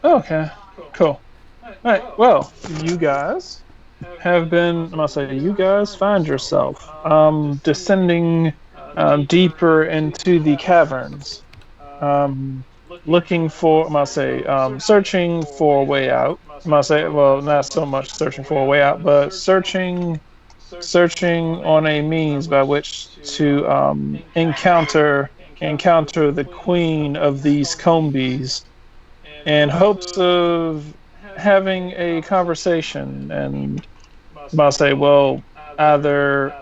Okay, cool. All right. Well, you guys have been. I must say, you guys find yourself descending deeper into the caverns, um, looking for. I must say, searching for a way out. I must say, well, not so much searching for a way out, but searching on a means by which to encounter the queen of these combies in hopes of having a conversation and I'll say, well, either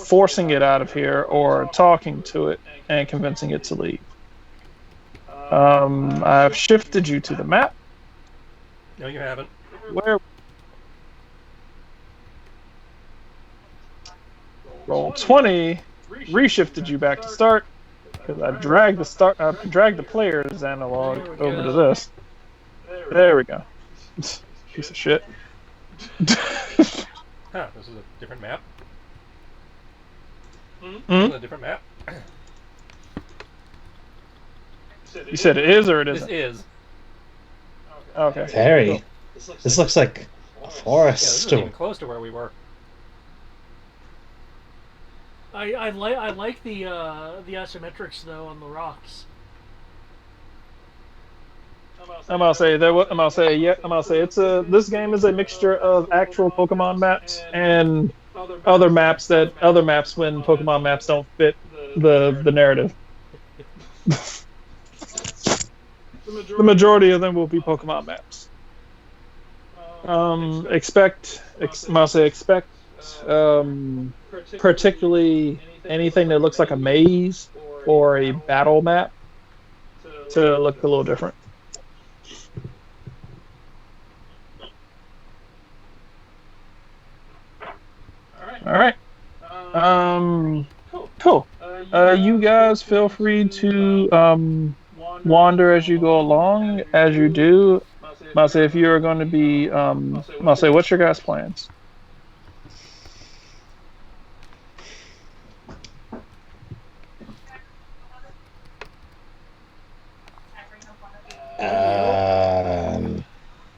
forcing it out of here or talking to it and convincing it to leave. I've shifted you to the map No, you haven't. where roll 20 reshifted you back to start because I dragged the player's analog There we over to go. this. There we go. Piece of shit. Huh, this is a different map. This Hmm? is a different map. You said it is or it This isn't? is. Okay. Cool. Very. This looks like a Yeah, this forest. isn't even close to where we were. I like the isometrics though on the rocks. I'm gonna say that. I'm gonna say yeah. I'm gonna say it's a. This game is a mixture of actual Pokemon maps and other maps when Pokemon maps don't fit the narrative. The majority of them will be Pokemon maps. I'm gonna say expect particularly anything that looks like a maze or a battle map to look a little different. All right. Cool. You guys feel free to wander as you go along. As you do, I'll say if you are going to be, I'll say, what's your guys' plans?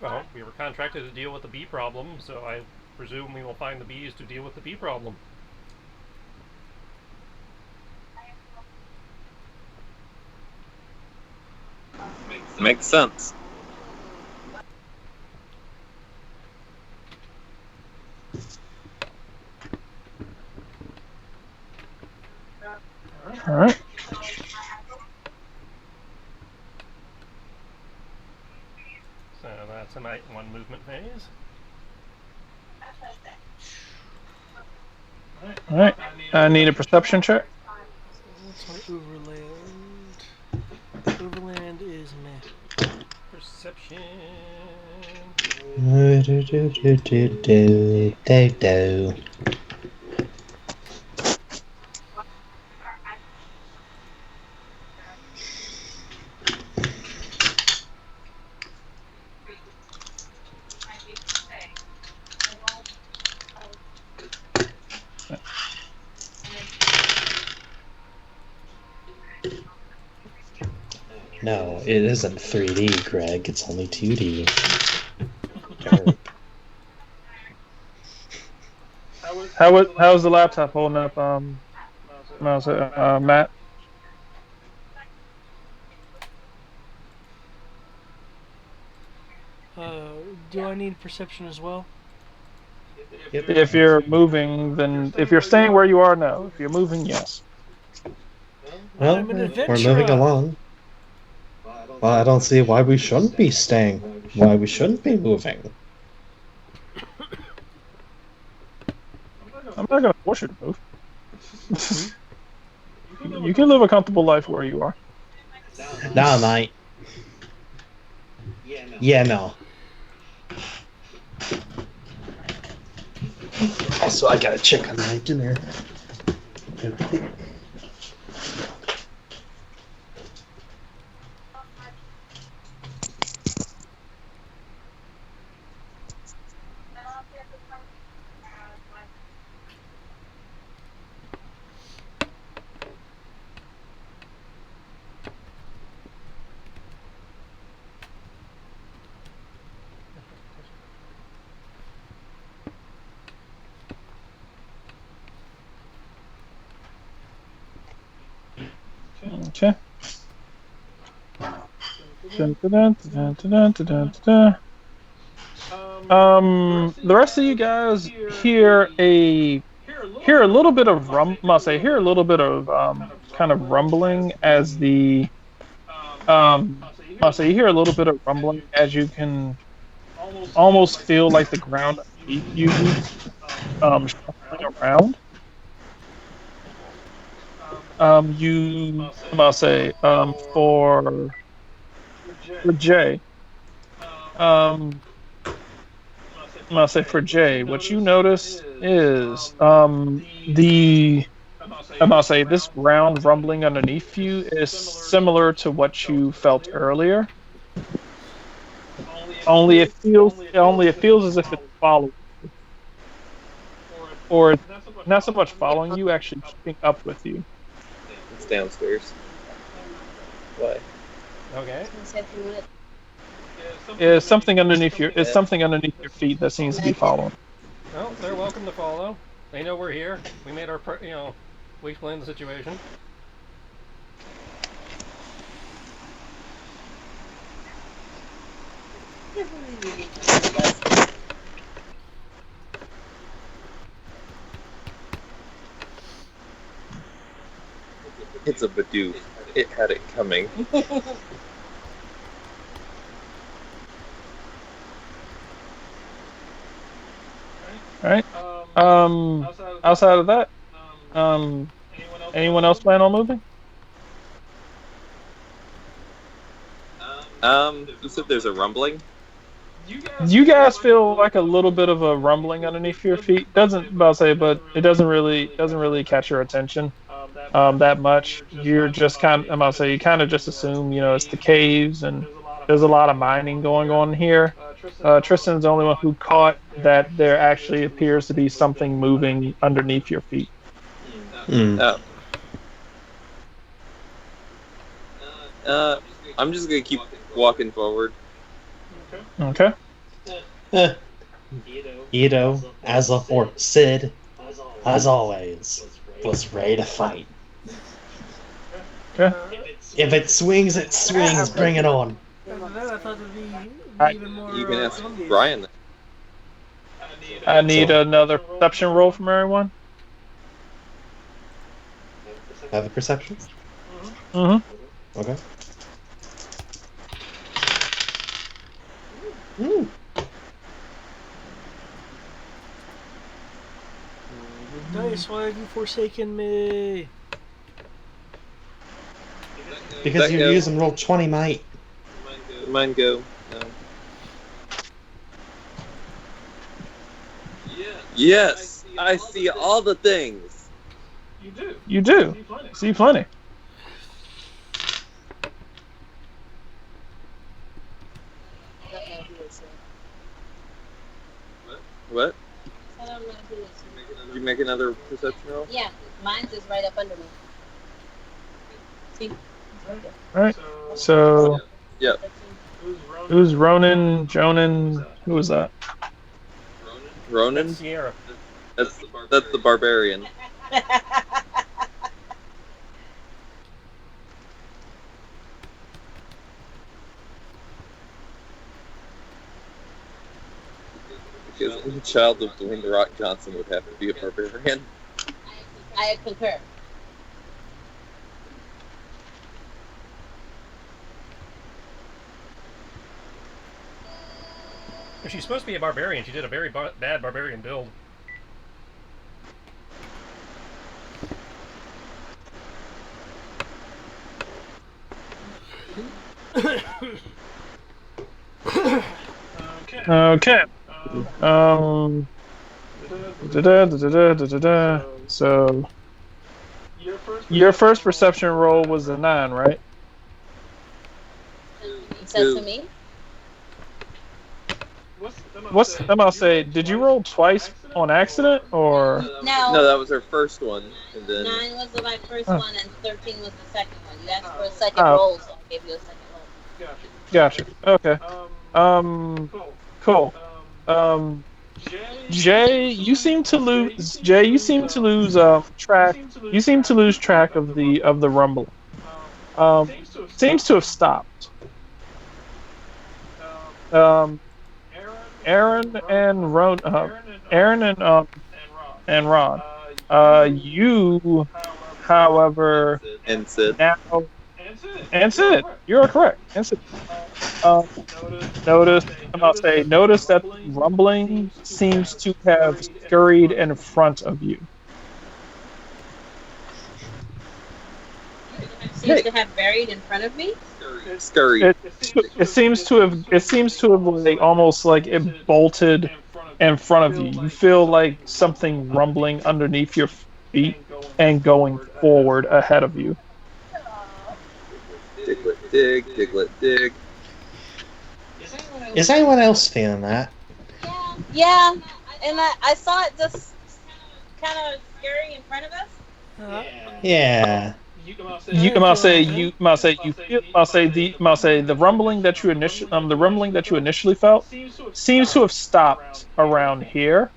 Well, we were contracted to deal with the bee problem, so I presume we will find the bees to deal with the bee problem. Makes sense. All right. So that's a night one movement phase. All right. I need a perception check. What's my overland? Overland is meh. Perception. No, it isn't 3D, Greg. It's only 2D. Derp. How's the laptop holding up? Matt. Do I need perception as well? If you're moving, then if you're staying where you are, no. If you're moving, yes. Well, I'm an we're adventurer. moving along. Well, I don't see why we shouldn't be staying. Why we shouldn't be moving. I'm not going to force you to move. You can live a comfortable life where you are. Nah, mate. Yeah, no. Also, I gotta check on my dinner. Dun, dun, dun, dun, dun, dun, dun, dun. The rest of you guys hear a little bit of hear a little bit of kind of rumbling as the you hear a little bit of rumbling as you can almost feel like the ground underneath you shuffling around. You for Jay, um, for Jay, what you notice is the this ground rumbling underneath you is similar to what you felt earlier. Only it feels as if it's following, or not so much following you, actually keeping up with you. It's downstairs. Why? Okay. Is something underneath your feet that seems to be following. Well, they're welcome to follow. They know we're here. We made our, we explained the situation. It's a Bidoof. It had it coming. All right. Outside of that, anyone else plan on moving? You said there's a rumbling? You guys feel like a little bit of a rumbling underneath your feet. But it doesn't really catch your attention that much. You're just you kind of just assume, it's the caves and there's a lot of mining going on here. Tristan's the only one who caught that there actually appears to be something moving underneath your feet. Oh. I'm just gonna keep walking forward. Okay. Ito, Sid, as always, was ready to fight. Okay. If it swings, it swings. Bring it on. After that, I thought it'd be even more. You can ask obvious. Brian. I need another perception roll from everyone. Have a perception? Mm-hmm. Okay. Ooh. Nice, why have you forsaken me? Because you're using roll 20, mate. Mine go. No. Yes, I see all the things. You do. See plenty. What? I don't know who it is. Did you make another perception roll? Yeah, mine's is right up under me. See? All right. So, Yeah. who's Ronan? Jonan? Who was that? Ronan? Sierra. That's the barbarian. Because any child of Dwayne "The Rock" Johnson would have to be a barbarian. I concur. If she's supposed to be a barbarian, she did a very bad barbarian build. Okay. So, your first perception roll was a 9, right? Is that to me? Did you roll twice on accident, or? No, that was her first one, and then 9 was my first one, and 13 was the second one. You asked for a second roll, so I gave you a second roll. Gotcha. Okay. Cool. Jay, you seem to lose track. You seem to lose track of the rumble. Seems to have stopped. Um, Aaron and Ron. You, however, And Sid. now and Sid, you're correct. And Sid, um, notice notice that rumbling seems to have scurried in front of you. Seems to have buried in front of me. Scurry. It seems to have like almost like it bolted in front of you. You feel like something rumbling underneath your feet and going forward ahead of you. Diglett dig, Diglett dig. Is anyone else feeling that? Yeah, and I saw it just kind of scary in front of us. Yeah. The rumbling that you initially felt seems to have stopped around here,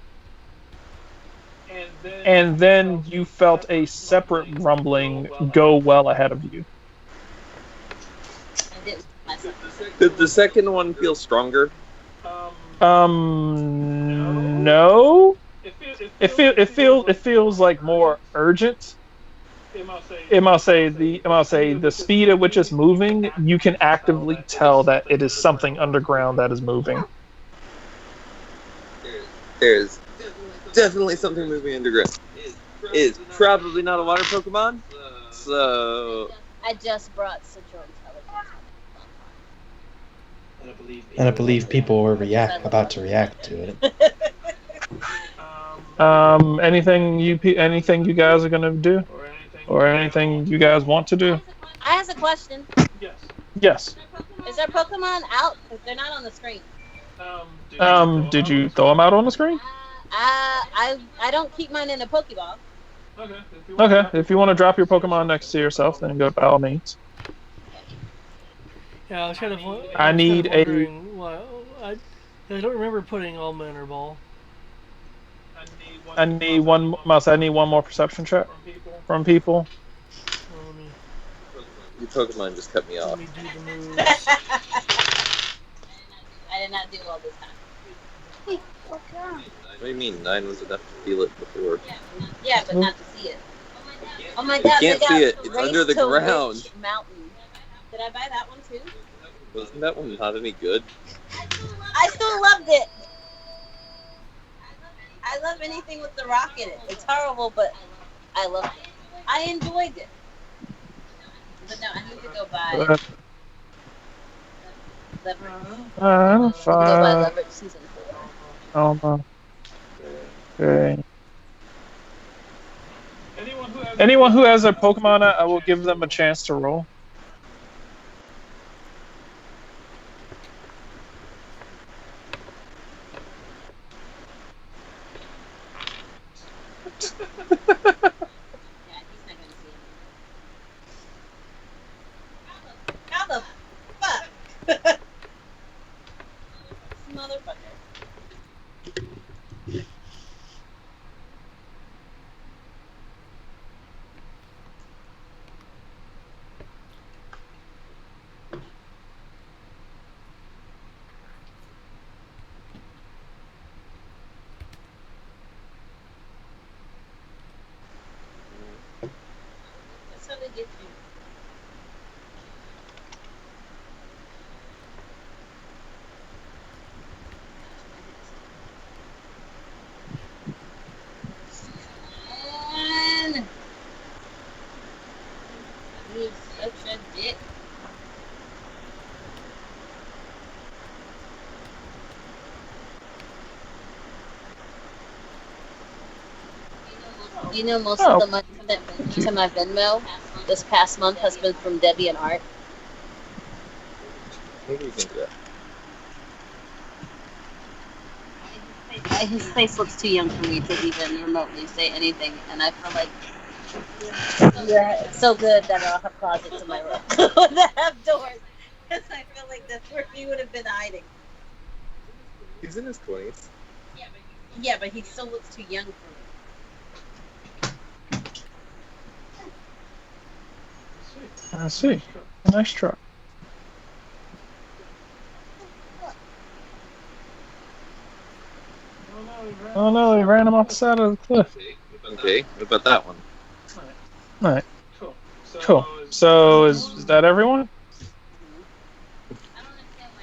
and then you felt a separate rumbling go well ahead of you. I didn't myself. Did the second one feel stronger? No. It feels like more urgent. The speed at which it's moving, you can actively tell that it is something underground that is moving. There's definitely something moving underground. It's probably not a water Pokemon, so I just brought Central Intelligence. And I believe people were about to react to it. Anything you guys are gonna do, or anything you guys want to do? I have a question. Yes. Is our Pokemon out? Because they're not on the screen. Did you throw them out on the screen? I don't keep mine in a Pokeball. Okay. If you want to drop your Pokemon next to yourself, then go by all means. Yeah, I was kind of. I need a- wondering why. I don't remember putting Alma in her ball. I need one more perception check from people. Well, let me your Pokemon just cut me off. do the moves. I did not do all this time. What do you mean? 9 was enough to feel it before. Yeah, but not to see it. Oh my god, can't they got see it. It's Race under the to ground. Witch Mountain. Did I buy that one too? Wasn't that one not any good? I still loved it. I love anything with the rock in it. It's horrible, but I loved it. I enjoyed it. But no, I need to go buy Leverage. I need to go buy Leverage Season 4. Okay. Anyone who has a Pokemon, I will give them a chance to roll. Yeah, he's not gonna see it. How the fuck? This motherfucker. That's how they get you. Man. He's such a dick. You know, most of the money that went to my Venmo this past month has been from Debbie and Art. What do you think of that? His face looks too young for me to even remotely say anything, and I feel like it's so good that I'll have closets in my room that have doors, because I feel like that's where he would have been hiding. He's in his 20s. Yeah, but he still looks too young for me. I see. Nice try. Oh no, he ran him off the side of the cliff. Okay, what about that one? All right, cool. So is that everyone?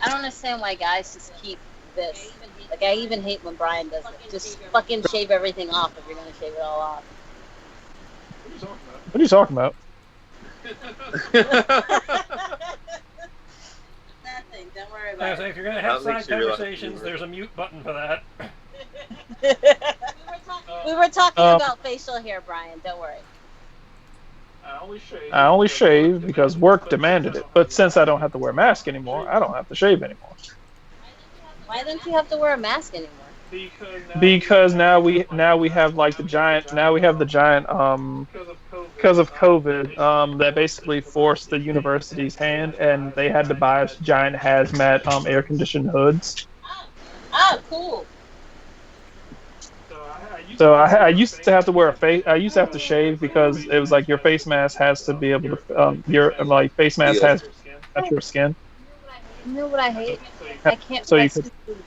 I don't understand why guys just keep this. Like, I even hate when Brian does it. Just fucking shave everything off if you're gonna shave it all off. What are you talking about? Nothing. Don't worry I about say, it. if you're gonna I have don't think side she realized conversations, you were- there's a mute button for that. We were talking Um, about facial hair, Brian. Don't worry. I only shaved because work demanded it. But since I don't have to wear a mask anymore, I don't have to shave anymore. Why don't you have to wear a mask anymore? Because now we have like the giant because of COVID that basically forced the university's hand and they had to buy us giant hazmat air conditioned hoods. Oh, cool. So I used to have to wear a face. I used to have to shave because it was like your face mask has to be able to your like face mask has to touch your skin. You know what I hate? I can't So you rent could food.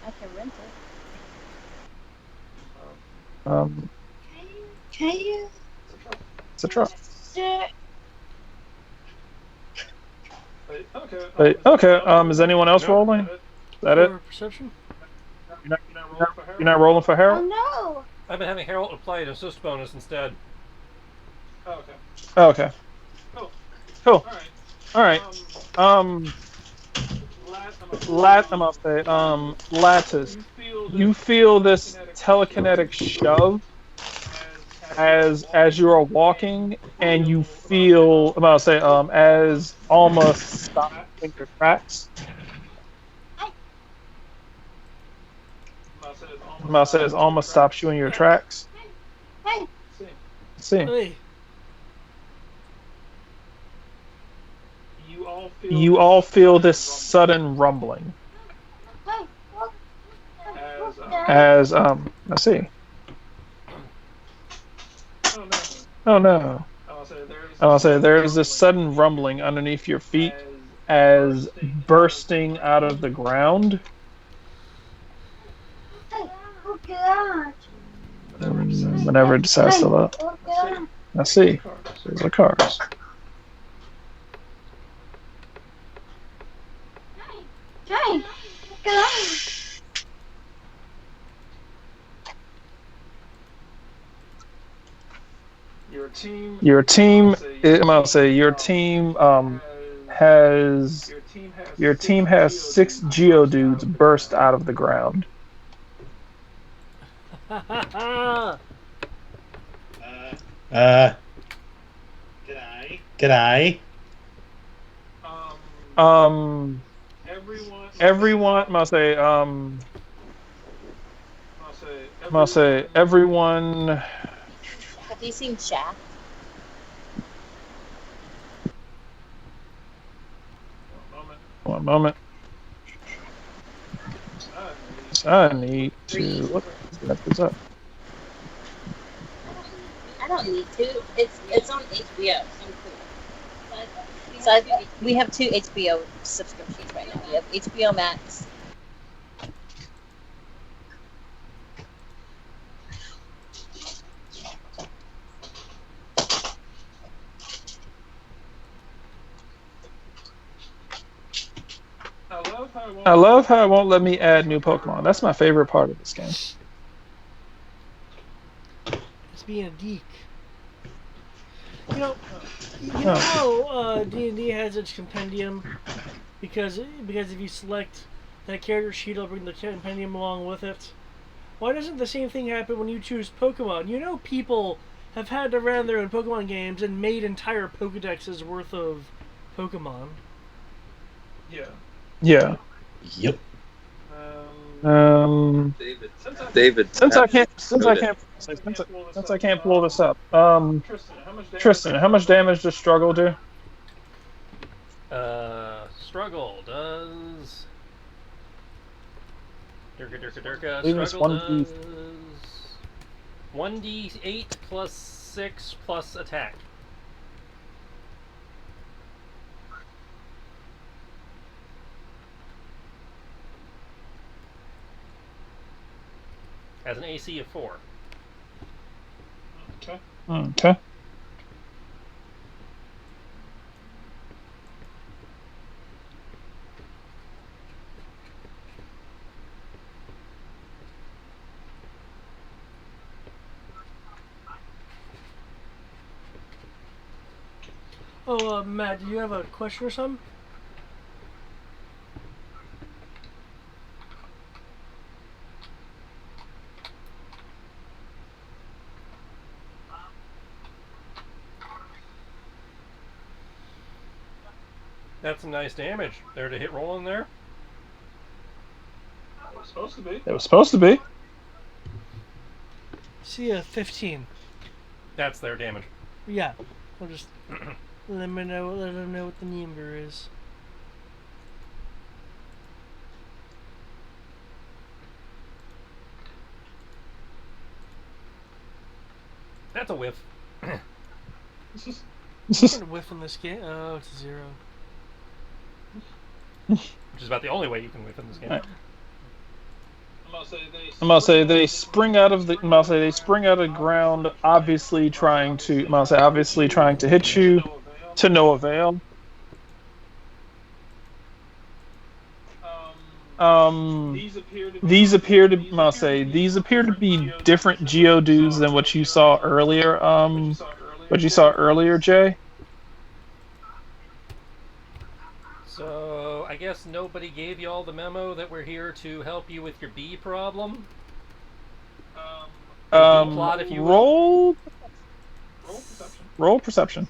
I can rent it. Can you? it's a truck. Yeah. But, okay. Is anyone else rolling? Is that it? For perception? You're not rolling for Oh Harold? no! I've been having Harold apply an assist bonus instead. Oh, okay. Cool. All right. Lattice. You feel this telekinetic shove as you are walking, and you feel as almost stopping your tracks. Says almost stops you in your tracks. Hey. Let's see. Hey, You all feel this sudden rumbling as let's see. Oh no. I'll say there's this sudden rumbling underneath your feet as bursting out of the ground. Oh God! Whenever it decides to look. Oh God! I see. There's the cars. Hey! God! Your team, I'm gonna say your team has six Geodudes burst out of the ground. G'day. Everyone, must say everyone. Have you seen Shaft? One moment. I need to look this up. I don't need to. It's on HBO. So I'm cool. So we have 2 HBO subscriptions right now. We have HBO Max. I love how it won't let me add new Pokemon. That's my favorite part of this game. it's being a geek. You know how D&D has its compendium because if you select that character sheet, it'll bring the compendium along with it. Why doesn't the same thing happen when you choose Pokemon? You know, people have had to run their own Pokemon games and made entire Pokedexes worth of Pokemon. Yeah. Yep. David. Since I can't pull this up. Tristan, how much damage does Struggle do? Struggle does. Durka. I believe it's Struggle 1D. does 1d8 plus 6 plus attack. Has an AC of 4. Okay. Oh, Matt, do you have a question or something? That's some nice damage. There to hit roll in there. It was supposed to be. See a 15. That's their damage. Yeah. We'll just let them know what the number is. That's a whiff. I'm gonna whiff in this game. Oh, it's a 0. Which is about the only way you can whiff in this game. Right. I'm gonna say they spring out of the. I'm gonna say they spring out of the ground, obviously trying to. I'm gonna say obviously trying to hit you, to no avail. These appear to. I'm gonna say these appear to be different Geodudes than what you saw earlier. What you saw earlier, Jay. So, I guess nobody gave you all the memo that we're here to help you with your bee problem? Plot, if you will. Roll perception.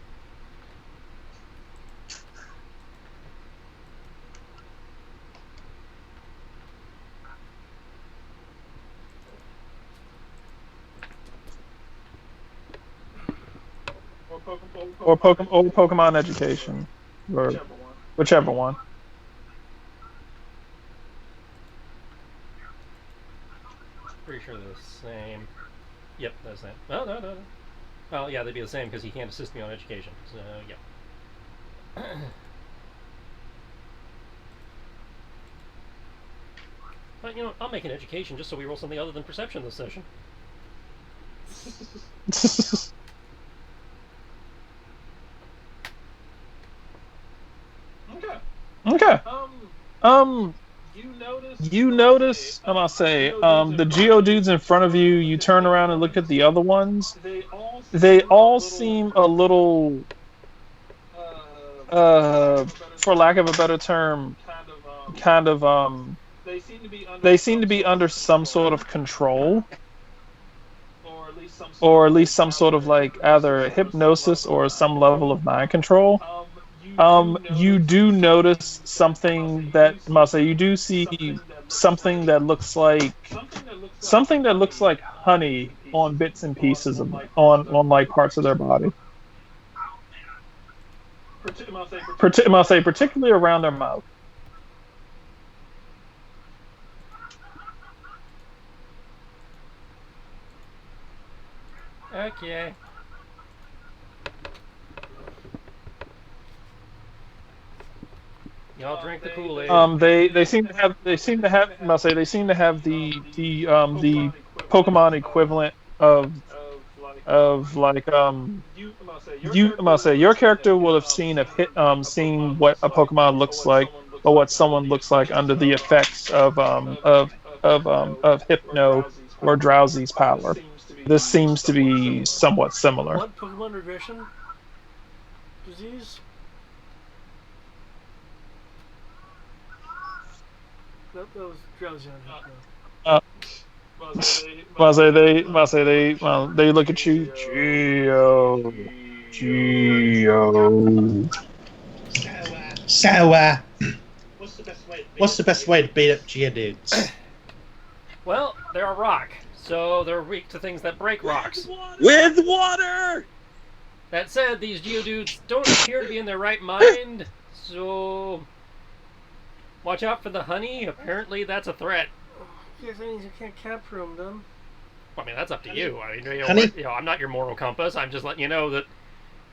Or Pokemon education, or whichever one. Pretty sure they're the same. Yep, they're the same. No. Oh, yeah, they'd be the same because he can't assist me on education. So, yeah. But, you know, I'll make an education just so we roll something other than perception this session. Okay. You notice, I'm gonna say, the Geodudes in front of you. You turn around and look at the other ones. They all seem a little, for lack of a better term, kind of They seem to be under some sort of control, or at least some sort of like either hypnosis or some level of mind control. You do notice something that must say you do see something that looks like honey on bits and pieces of on like parts of their body. Must say particularly around their mouth. Okay. Y'all drink the Kool-Aid. They seem to have must say they seem to have the Pokemon equivalent of like you must say your character will have seen what a Pokemon looks like or what someone looks like under the effects of Hypno or Drowsy's power. This seems to be somewhat similar. What Pokemon regression disease? That was Drowsy on Hypno. They look at you. Geo. So, what's the best way to beat up Geodudes? Well, they're a rock, so they're weak to things that break rocks. With water! That said, these Geodudes don't appear to be in their right mind, so watch out for the honey. Apparently, that's a threat. Yes, that means you can't capture them, then. I mean, that's up to you. I mean, Honey? I'm not your moral compass. I'm just letting you know that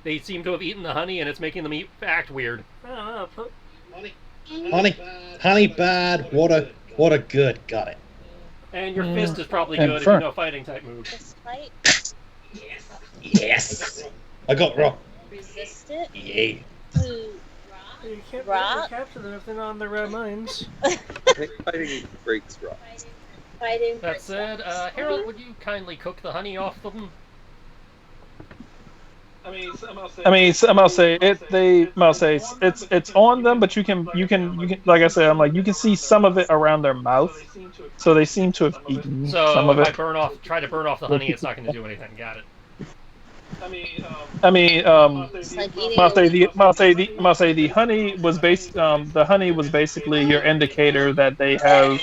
they seem to have eaten the honey, and it's making them act weird. I don't know. Honey bad, water good. Got it. And your fist is probably And good if fern. you know fighting type moves. Fist fight. Yes. I got rock. Resist it. Yay. Ooh. You can't Rock. capture them if they're not on their right minds. Fighting breaks rock. Fighting. That said, Harold, would you kindly cook the honey off them? I mean, I'm gonna say it. I'm gonna say it's on them, but you can like I said, I'm like you can see some of it around their mouth, so they seem to have eaten some So of if I it. try to burn off the honey, it's not going to do anything. Got it. I mean, It's like eating I'll say the honey was the honey was basically your indicator that they have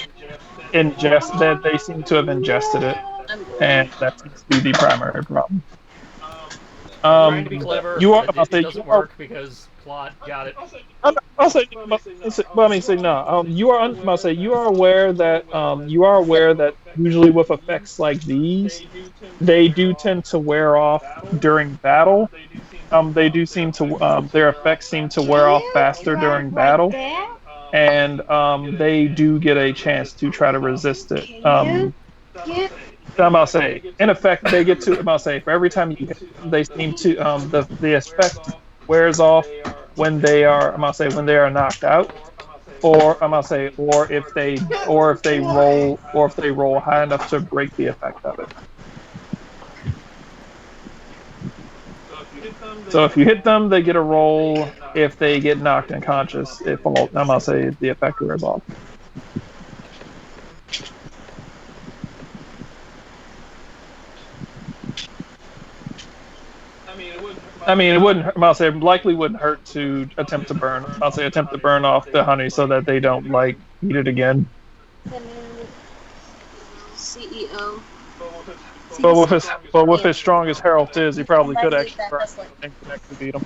that they seem to have ingested it, and that seems to be the primary problem. I'm trying to be clever, You are. but I'll say it you doesn't are. work because plot. Got it. I'll say. Well, I mean, say no. You are. I'll say you are aware that. You are aware that usually with effects like these, they do tend to wear off during battle. They do seem to. Their effects seem to wear off faster during battle, and they do get a chance to try to resist it. I'm about to say, in effect, they get to. I'm about to say, for every time you hit them, they seem to. The effect wears off when they are. I'm about to say when they are knocked out, or I'm about to say, or if they roll high enough to break the effect of it. So if you hit them, they get a roll. If they get knocked unconscious, I'm about to say the effect wears off. I mean, it wouldn't. I'll say it likely wouldn't hurt to attempt to burn. I'll say attempt to burn off the honey so that they don't like eat it again. CEO. But with as strong as Harold is, he probably could actually burn and actually beat him.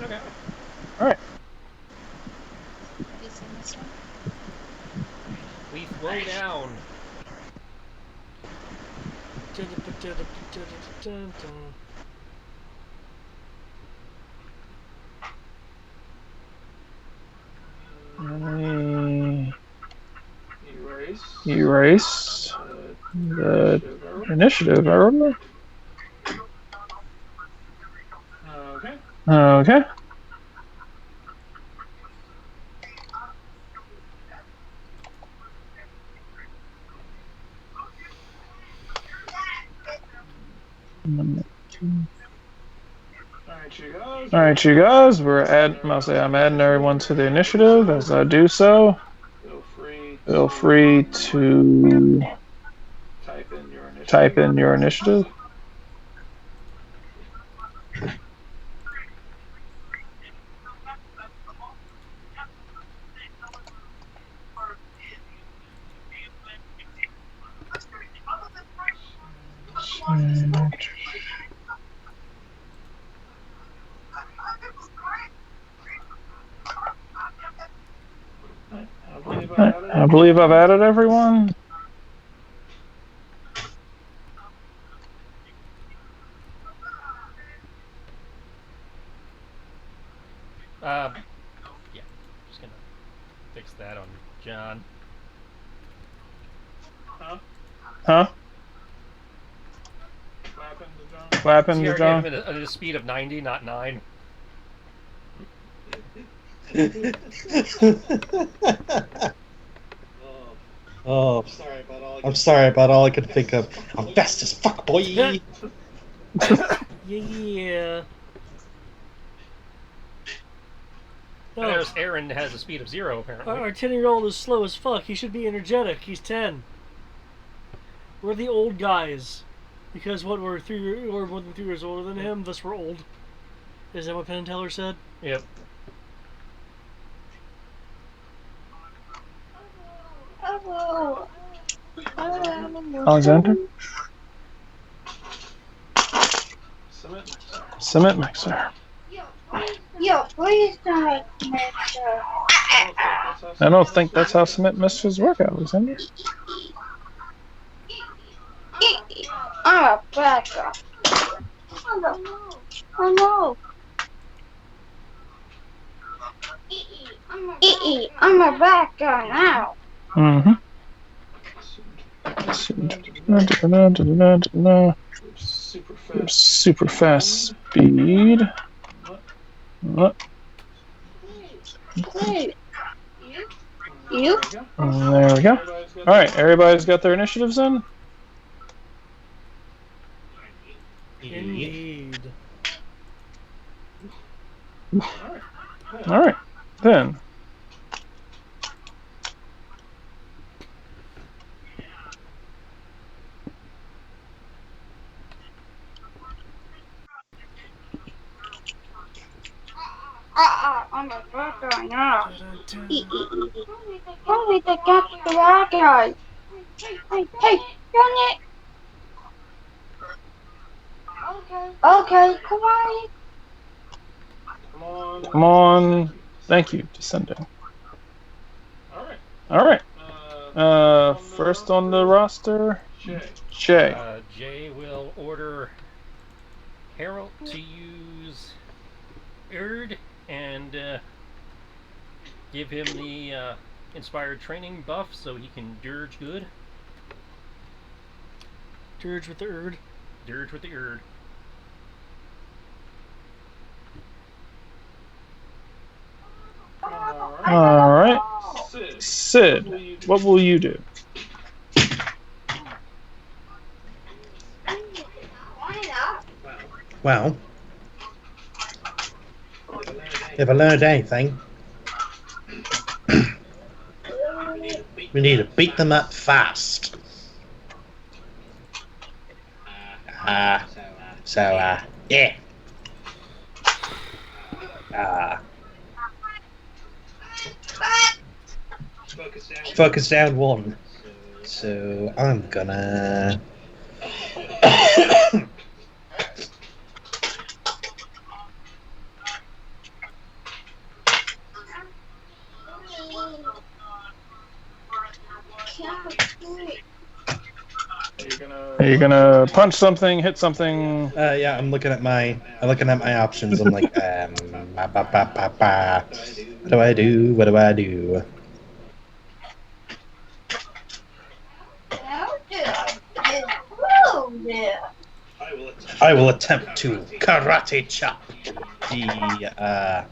Okay. All right. We slow down. Erase the initiative. I remember. Okay. All right, you guys. I'm adding everyone to the initiative. As I do so, feel free to type in your initiative. I believe I've added everyone. Yeah, just gonna fix that on John. Huh? What happened to John? Gave him at a speed of 90, not 9. Oh, I'm sorry about all I could think of. I'm fast as fuck, boy. Yeah. There's Aaron has a speed of 0 apparently. Our 10-year-old is slow as fuck. He should be energetic. He's 10. We're the old guys. Because what, we're more than 3 years older than him, thus we're old. Is that what Penn and Teller said? Yep. Alexander? Cement mixer. Yo, please don't mixer. I don't think that's how cement mixers work, Alexander. I'm a backup. Oh no. I'm a bad guy now. Mm-hmm. Super fast speed. Wait. You? There we go. All right, everybody's got their initiatives in. Indeed. All right, then. I'm a bad guy now. Dun-dun-dun. Only the cat the bad guy. Hey, run it. Okay, come on. Come on. Thank you, Descending. All right. First on the roster, Jay. Jay will order Harold to use Erd and give him the inspired training buff so he can dirge good. Dirge with the Erd. Dirge with the Erd. All right. Sid, what will you do? Well, if I learned anything, we need to beat them up fast. Yeah. Focus down one. So I'm gonna. Are you gonna punch something, hit something? Yeah, I'm looking at my options. I'm like, what do I do? What do I do? I will attempt to karate chop the.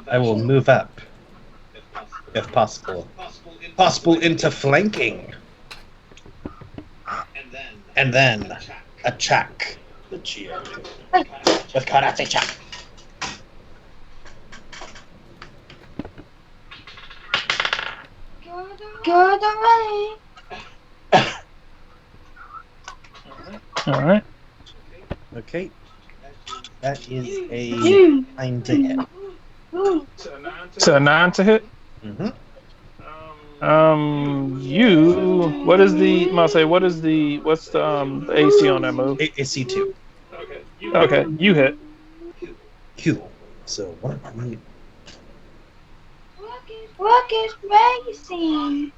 I will move up, if possible. Possible into flanking. And then attack the Geo with karate chop. Good already. All right. Okay. That is a 9 to hit. So a 9 to hit. Mm-hmm. What's the AC on that move? AC 2. Okay, you hit. Cool. So what are we? Look, it's racing.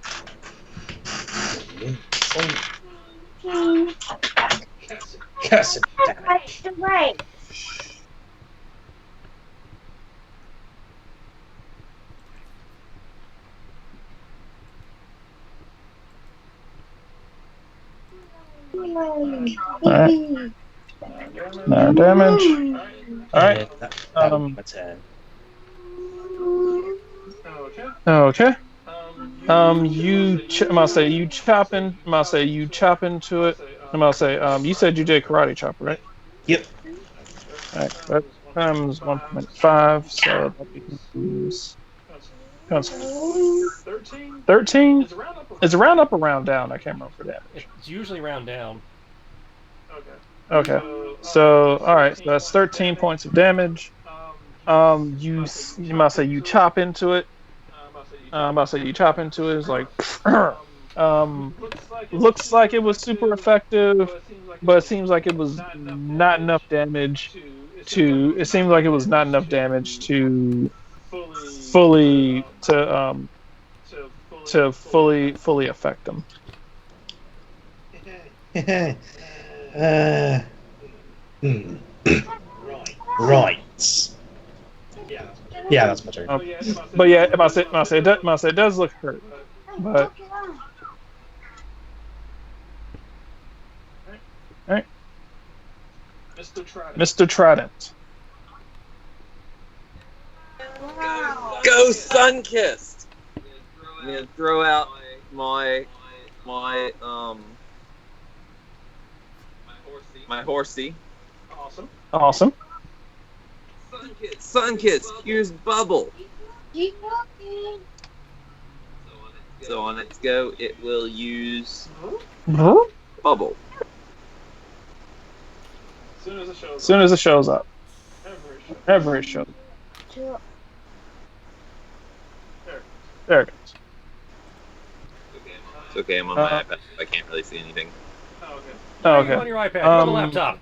Curse it, damn it. That's the race. Alright. 9 damage. Alright. That was my turn. Okay. You chop into it. You said you did karate chop, right? Yep. Alright, that times 1.5, so that becomes 13? Is it round up or round down? I can't remember for damage. It's usually round down. Okay. So, alright, so that's 13 points of damage. You chop into it. You chop into it. It's like, looks like it was super effective, but it seems like it was not enough damage to. It seems like it was not enough damage to fully affect them. Right. Yeah, that's my turn. But yeah, it does look hurt. But Alright. Mr. Trident. Go Sunkissed! I'm gonna throw out my horsey. Awesome. Sunkissed, use bubble. Keep walking. So on its go, it will use Huh? bubble. As soon as it shows up. Ever it shows up. There it goes. It's okay, I'm on my iPad. I can't really see anything. Oh, You're okay. on your iPad. You're on the laptop.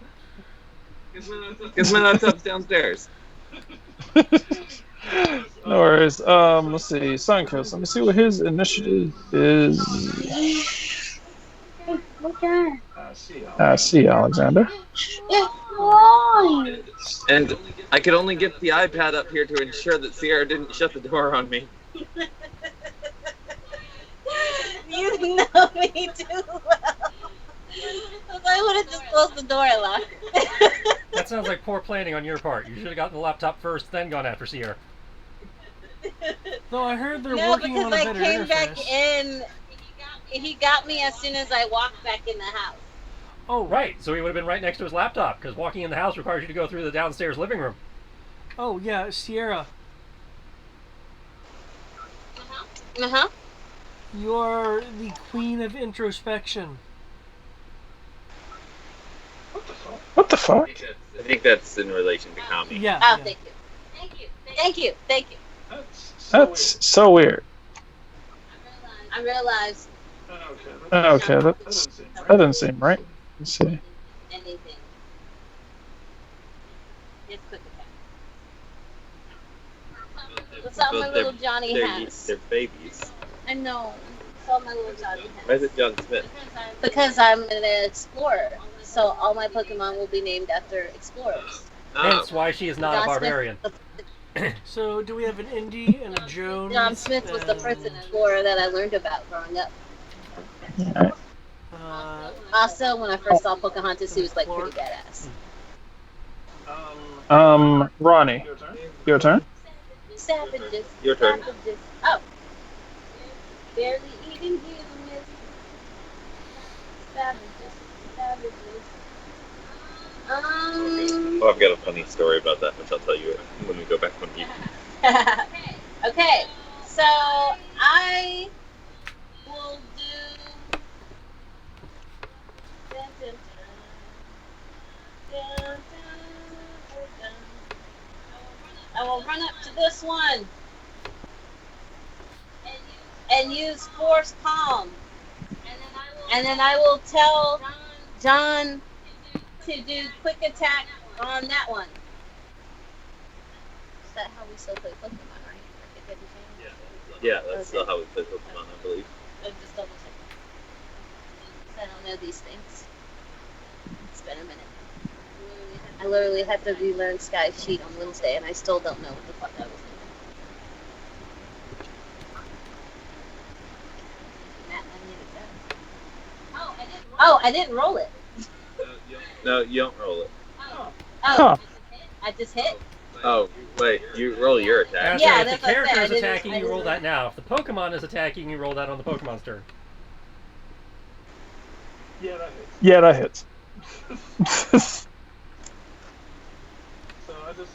Because my laptop's downstairs. No worries. Let's see. Sunkiss. Let me see what his initiative is. Look at it. I see, Alexander. It's flying. And I could only get the iPad up here to ensure that Sierra didn't shut the door on me. You know me too well. I would have just closed the door and locked. That sounds like poor planning on your part. You should have gotten the laptop first, then gone after Sierra. No, I heard they're No, working because on a I better came interface. back in. He got me as soon as I walked back in the house. Oh, Right, so he would have been right next to his laptop, because walking in the house requires you to go through the downstairs living room. Oh, yeah, Sierra. Uh-huh. You're the queen of introspection. What the fuck? I think that's in relation to Kami. Yeah. Oh, yeah. thank you. Thank you. Thank you. That's so weird. I realized Okay, that doesn't seem right. Let's see. anything. It's quick attack. That's all my little Johnny has. They're babies. I know. That's all my little Johnny Why is has. it John Smith? Because I'm an explorer. So all my Pokemon will be named after explorers. Hence why she is not a John barbarian. Smith, So, do we have an Indy and a Jones? John Smith was the first explorer that I learned about growing up. Alright. Also, when I first saw Pocahontas, he was like pretty badass. Ronnie, your turn. Savages. Your turn. Savages. Oh. Barely eating humans. Savages. Savages. Oh, I've got a funny story about that, which I'll tell you when we go back on mute. Okay, so I will do. Dun, dun, dun. Dun, dun, dun. I will run up to this one and use Force Palm, and then I will tell John to do quick attack on that one. Is that how we still play Pokemon, right? Like it didn't change? Yeah, that's still how we play Pokemon, I believe. I'm just double checking. 'Cause I don't know these things. It's been a minute. I literally had to relearn Sky Sheet on Wednesday, and I still don't know what the fuck I was doing. Matt, I need it. Oh, I didn't roll it. No, you don't roll it. Oh, Huh. I just hit. Oh, wait, you roll your attack. That's Yeah, right, if that's the what I said. character I is didn't- attacking, I you roll didn't- that now. If the Pokemon is attacking, you roll that on the Pokemon's turn. Yeah, that hits.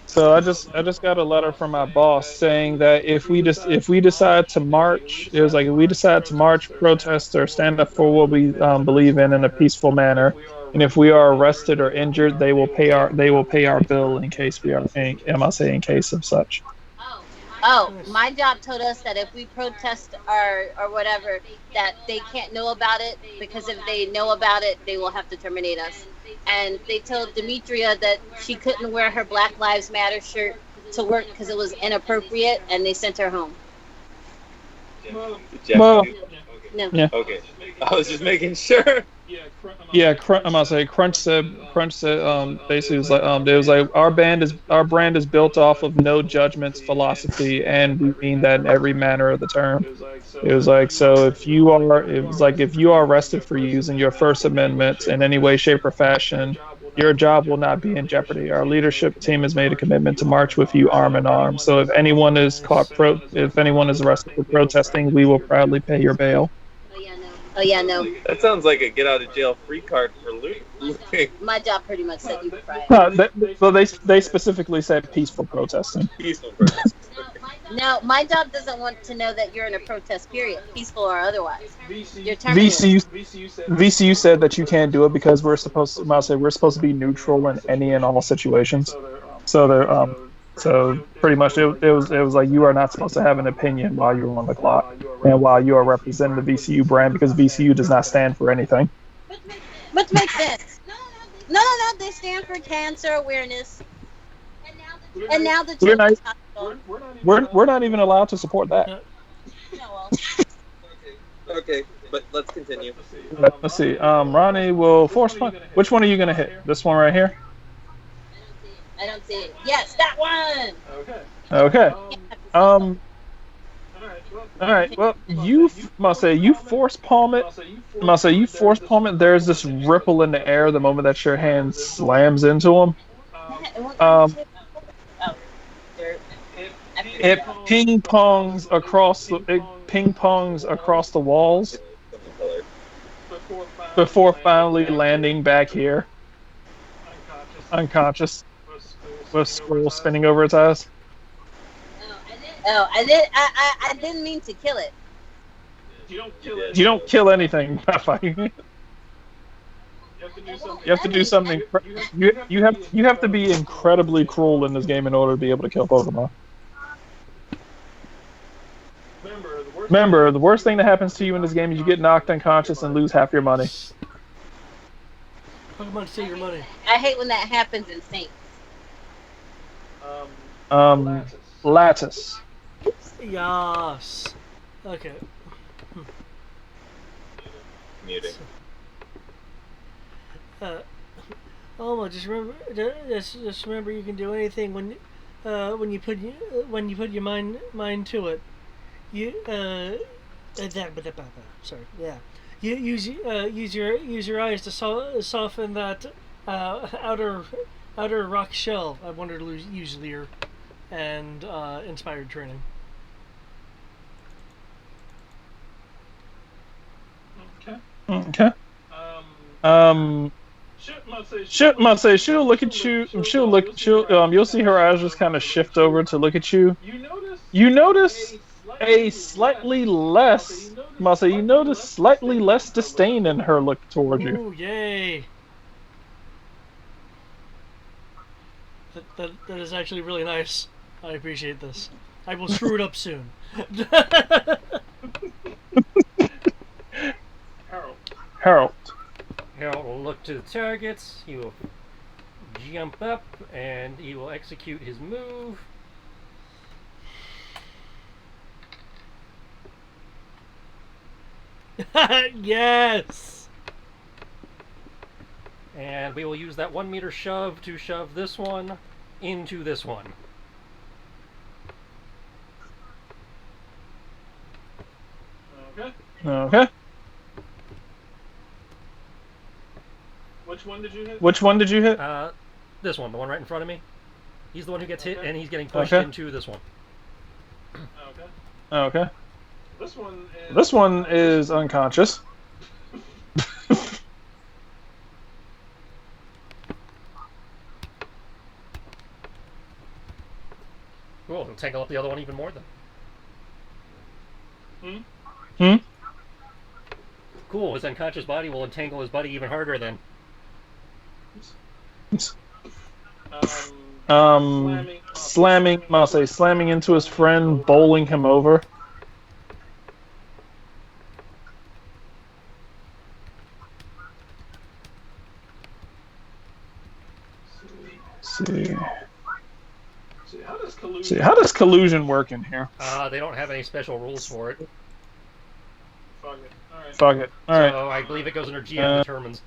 So I just got a letter from my boss saying that if we decide to march, it was like if we decide to march, protest, or stand up for what we believe in a peaceful manner, and if we are arrested or injured, they will pay our bill in case we are in case of such. Oh, my job told us that if we protest or whatever, that they can't know about it, because if they know about it, they will have to terminate us. And they told Demetria that she couldn't wear her Black Lives Matter shirt to work because it was inappropriate, and they sent her home. Jack, Well, No. Yeah. Okay. I was just making sure. Yeah, I'm gonna say Crunch said basically it was like our brand is built off of no judgments philosophy, and we mean that in every manner of the term. It was like so it was like if you are arrested for using your First Amendment in any way, shape, or fashion, your job will not be in jeopardy. Our leadership team has made a commitment to march with you arm in arm. So if anyone is arrested for protesting, we will proudly pay your bail. Oh yeah, no. That sounds like a get out of jail free card for looting. My job pretty much said you could try it. So they specifically said peaceful protesting. Peaceful protest. No, my job doesn't want to know that you're in a protest period, peaceful or otherwise. You're terminated. VCU said that you can't do it because we're supposed to be neutral in any and all situations. So pretty much it was like you are not supposed to have an opinion while you're on the clock and while you are representing the VCU brand because VCU does not stand for anything. Which makes sense. No, they stand for cancer awareness. And now the children's hospital. We're not even allowed to support that. No, well. Okay, but let's continue. Let's see. Ronnie will force punch. Which one are you gonna hit? This one right here. I don't see it. Yes, that one. Okay. All right. Well, you force palm it. You force palm it. There's this ripple in the air the moment that your hand slams into him. It ping pongs across the walls before finally landing back here, unconscious, with scroll spinning over its eyes. Oh, I didn't mean to kill it. You don't kill anything by fighting. You have to do something. You have to be incredibly cruel in this game in order to be able to kill Pokemon. Remember, the worst thing that happens to you in this game is you get knocked unconscious and lose half your money. Pokemon steal your money. I hate when that happens in Saints. Lattice. Yes. Okay. Muting. Alma, just remember you can do anything when you put your mind to it. Sorry. Yeah. You use your eyes to soften that outer rock shell. I wanted to use Leer and inspired training. Okay. She'll look at you. You'll see her eyes just kind of shift over to look at you. You notice a slightly less. You notice slightly less disdain in her look toward you. Ooh, yay! That is actually really nice. I appreciate this. I will screw it up soon. Harold. Harold will look to the targets. He will jump up and he will execute his move. Yes! And we will use that 1 meter shove to shove this one into this one. Okay. Which one did you hit? This one, the one right in front of me. He's the one who gets hit, and he's getting pushed into this one. Okay. This one is unconscious. Cool, he'll tangle up the other one even more then. Cool, his unconscious body will entangle his buddy even harder then. Slamming into his friend, bowling him over. See, how does collusion work in here? They don't have any special rules for it. Fuck it. All right. So I believe it goes under GM determines.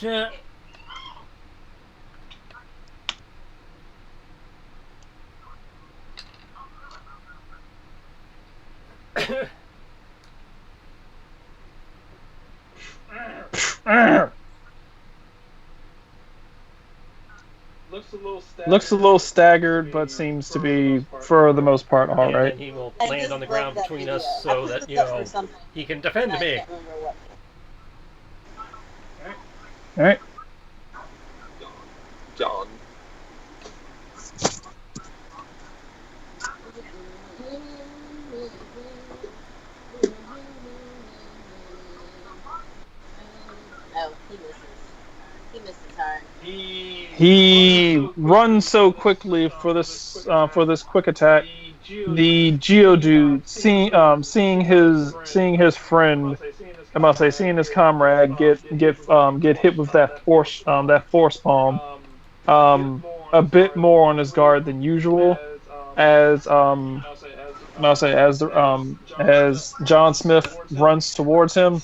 Yeah. Looks a little staggered, but seems to be, for the most part, all And right. then he will I land just on the love ground that between video. us I so put that, this up for something, he can defend and I me. can't remember what. All right. John. Oh, he misses. He misses hard. He runs so quickly for this quick attack. The Geodude, seeing his friend, I must say, seeing his comrade get hit with that force palm, a bit more on his guard than usual, as I'll say as John Smith runs towards him,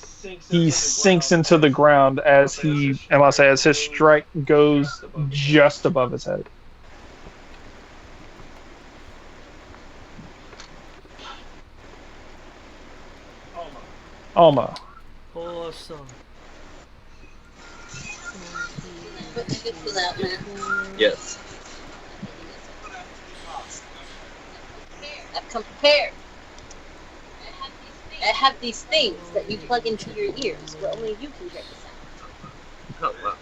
he sinks into the ground as his strike goes just above his head. Alma. Awesome. Put my good foot out, man. Yes. I've come prepared. I have these things that you plug into your ears where only you can hear the sound. Oh, wow.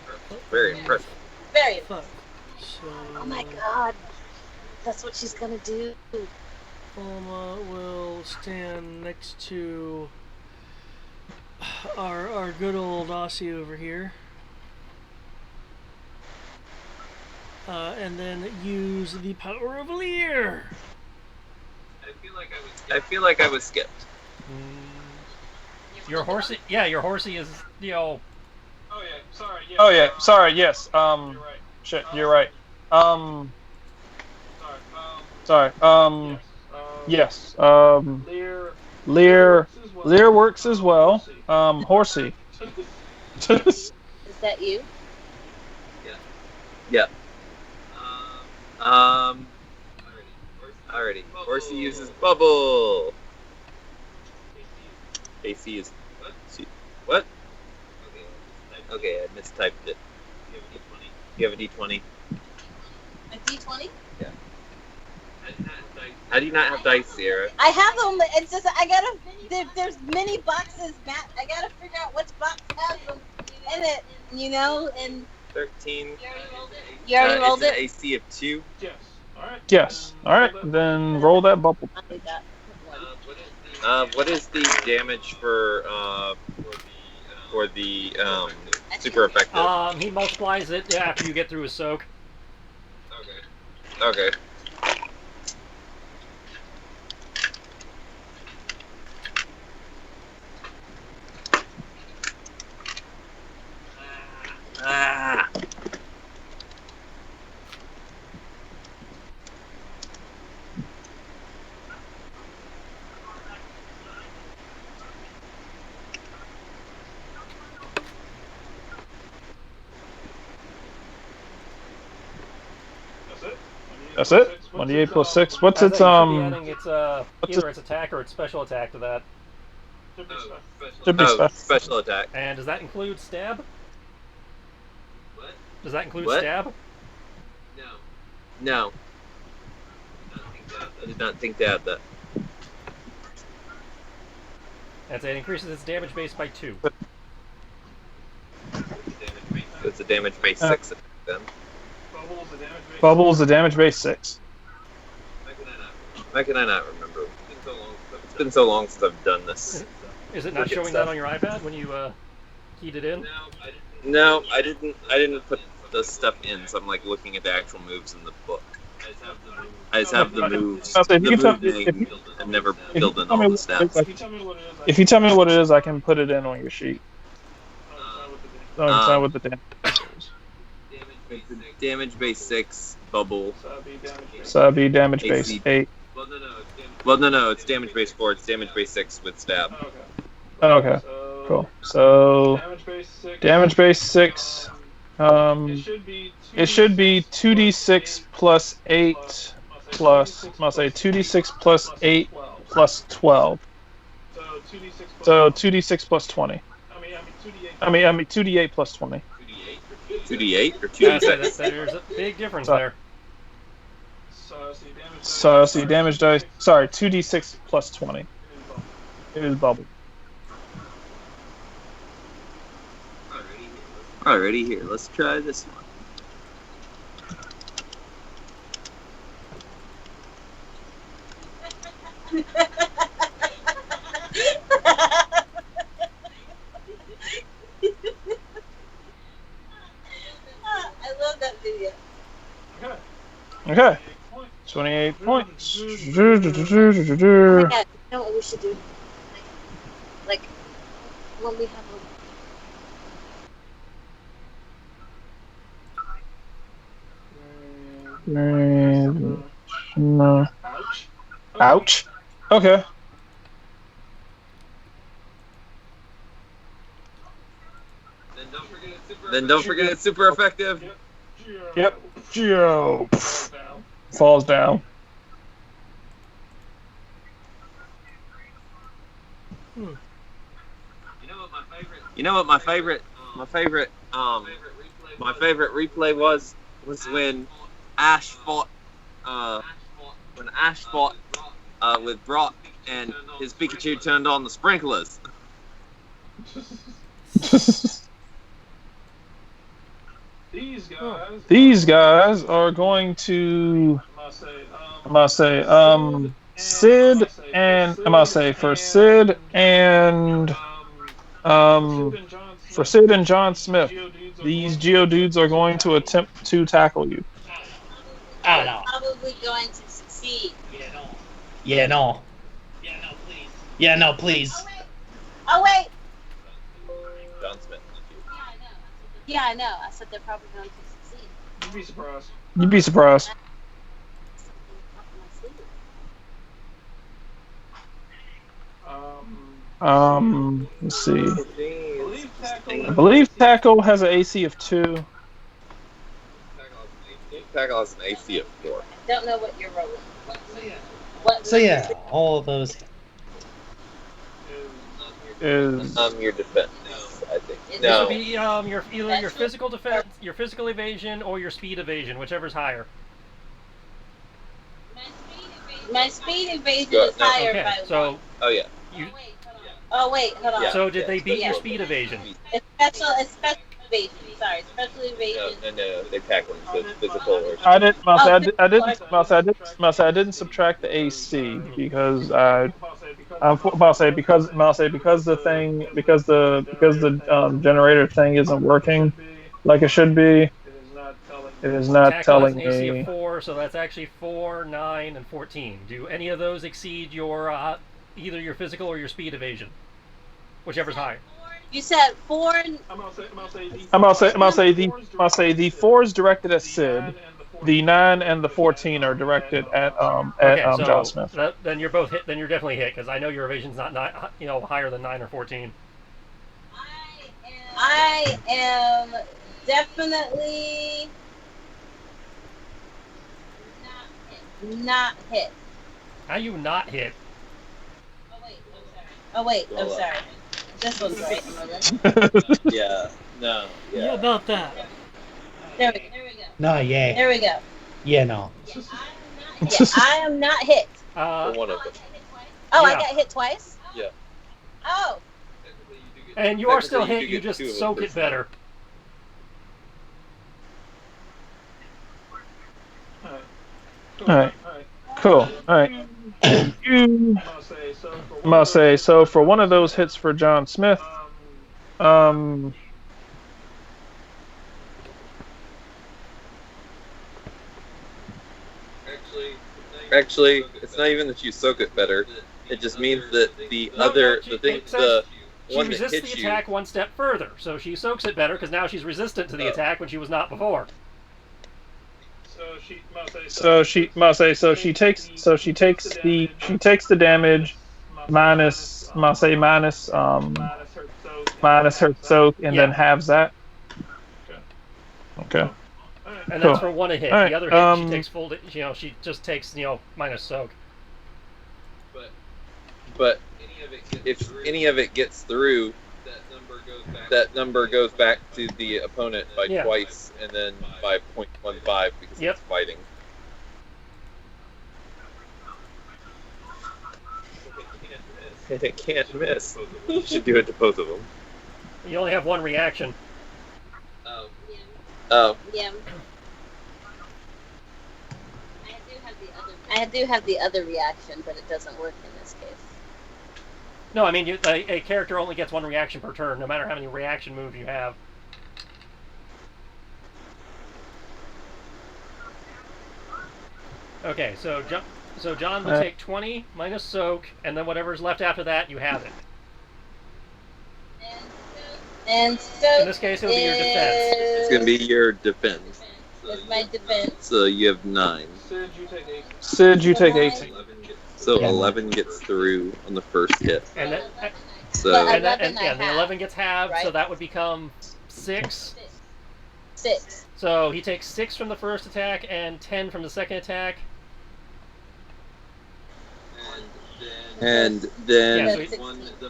Very impressive. Very. Fuck. So. Oh my god. That's what she's gonna do. Alma will stand next to our good old Aussie over here. And then use the power of Leer. I feel like I was skipped. Your horsey, your horsey is, Oh yeah, sorry. Yes. Shit, you're right. Sorry. Yes. Lear works as well. Horsey. Is that you? Yeah. Alrighty. Horsey uses bubble. AC is what? Okay, I mistyped it. You have a D20. A D20? Yeah. How do you not have dice, Sierra? I have them. It's just I gotta. There's many boxes, Matt. I gotta figure out which box has them in it. You know, and 13. you already rolled it's it. an AC of 2. Yes. All right. Then roll that bubble. I'll do that. What is the damage for the super effective? he multiplies it after you get through his soak. Okay. Ah. That's it. 1d8 plus 6. What's As its that, you should be adding its what's either its attack or its special attack to that. Should be special. Special attack. And does that include stab? What? Does that include What? stab? No. I did not think to add that. And so it increases its damage base by 2. It's a damage base 6 then. Bubble's the damage base 6. How can I not remember? It's been so long since I've done this. Is it not Wicked showing stuff. that on your iPad when you keyed it in? No, I didn't put the stuff in, so I'm like looking at the actual moves in the book. I just have the moves. If you The can tell- move name, and never filled in tell me all the what stats. If you tell me what it is, I can put it in on your sheet. So I can tell what the damage is. Damage base 6, bubble. So that'd be damage AC. base 8. Well, no, it's damage base 4. It's damage base 6 with stab. Okay, cool. So damage base 6. It should be 2d6 plus 8 plus. I'll say 2d6 plus 8 plus 12. So 2d6 plus 20. I mean 2d8 plus 20. 2d8 or Yeah, 2d6? so there's a big difference So- there. So see damage dice. Sorry, 2d6 plus 20. It is bubble. Alrighty, here. Let's try this one. I love that video. Okay. 28 points. Oh my God, you know what we should do? Like when we have No. Ouch. Okay. Then don't forget it's super effective. Yep. Geo falls down. You know what my favorite replay was when Ash fought with Brock and his Pikachu turned on the sprinklers. These guys are going to. I'm gonna say Sid and I'm gonna say for Sid and for Sid and John Smith, these Geodudes are going to attempt to tackle you. I don't know. Probably going to succeed. Yeah, no. Yeah, no, please. Oh wait. John Smith. Yeah, I know. I said they're probably going to succeed. You'd be surprised. Let's see. I believe Tackle has an AC of 2. Tackle has an AC of 4. Don't know what you're rolling. So yeah, all of those. Is Your defense, I think. This This No. would be either your physical defense, your physical evasion, or your speed evasion, whichever's higher. My speed evasion Go- is no, higher Okay, by 1. so Oh yeah. you. Oh wait, hold on. Yeah. So did they yeah. beat Yeah. your speed evasion? It's special evasion. Sorry, special evasion. No. They tackle him, so it's physical or. I didn't subtract the AC because I'm about to say because the generator thing isn't working like it should be. It is not Tackle has telling an AC me. of 4, so that's actually 4, 9, and 14. Do any of those exceed your either your physical or your speed evasion? Whichever's higher. You said 4. I'm gonna say the 4 is directed at Sid. The 9 and the 14 are directed at Okay, John Smith. then you're both hit. Then you're definitely hit because I know your evasion's not higher than 9 or 14. I am definitely not hit. How you not hit? Oh wait, I'm sorry. This one's right. Yeah. No. Yeah, Yeah. about that. There we go. No, yeah. There we go. Yeah, no. Yeah, I am not hit. For one of them. Oh, I Yeah. got hit twice? Yeah. Oh. And you are still Technically, hit. you You do get just 2 of them soak per it better. Alright. Cool. Alright. I'm gonna say so for one of those hits for John Smith. Actually, it's not even that you soak it better. It just means that the No, other, she- the thing, it says the She one that resists hits the you. attack one step further, so she soaks it better because now she's resistant to the attack when she was not before. So she takes the damage minus minus her soak and Yeah. then halves that. Okay. And Cool. that's for one hit. All right, The other hit, she takes full. She just takes minus soak. But if any of it gets through, that number goes back to the opponent by twice, and then by 0.15 because it's fighting. It can't miss. You should do it to both of them. You only have one reaction. Oh. Yeah. I do have the other reaction, but it doesn't work in this case. No, I mean a character only gets one reaction per turn, no matter how many reaction moves you have. Okay, so John would take 20 minus soak, and then whatever's left after that, you have it. And so in this case, it would be your defense. It's going to be your defense. It's my defense. So you have 9. Sid, you take 18. So 11 gets through on the first hit. And then, so the 11 gets halved, right? So that would become 6. 6. So he takes 6 from the first attack and 10 from the second attack. And then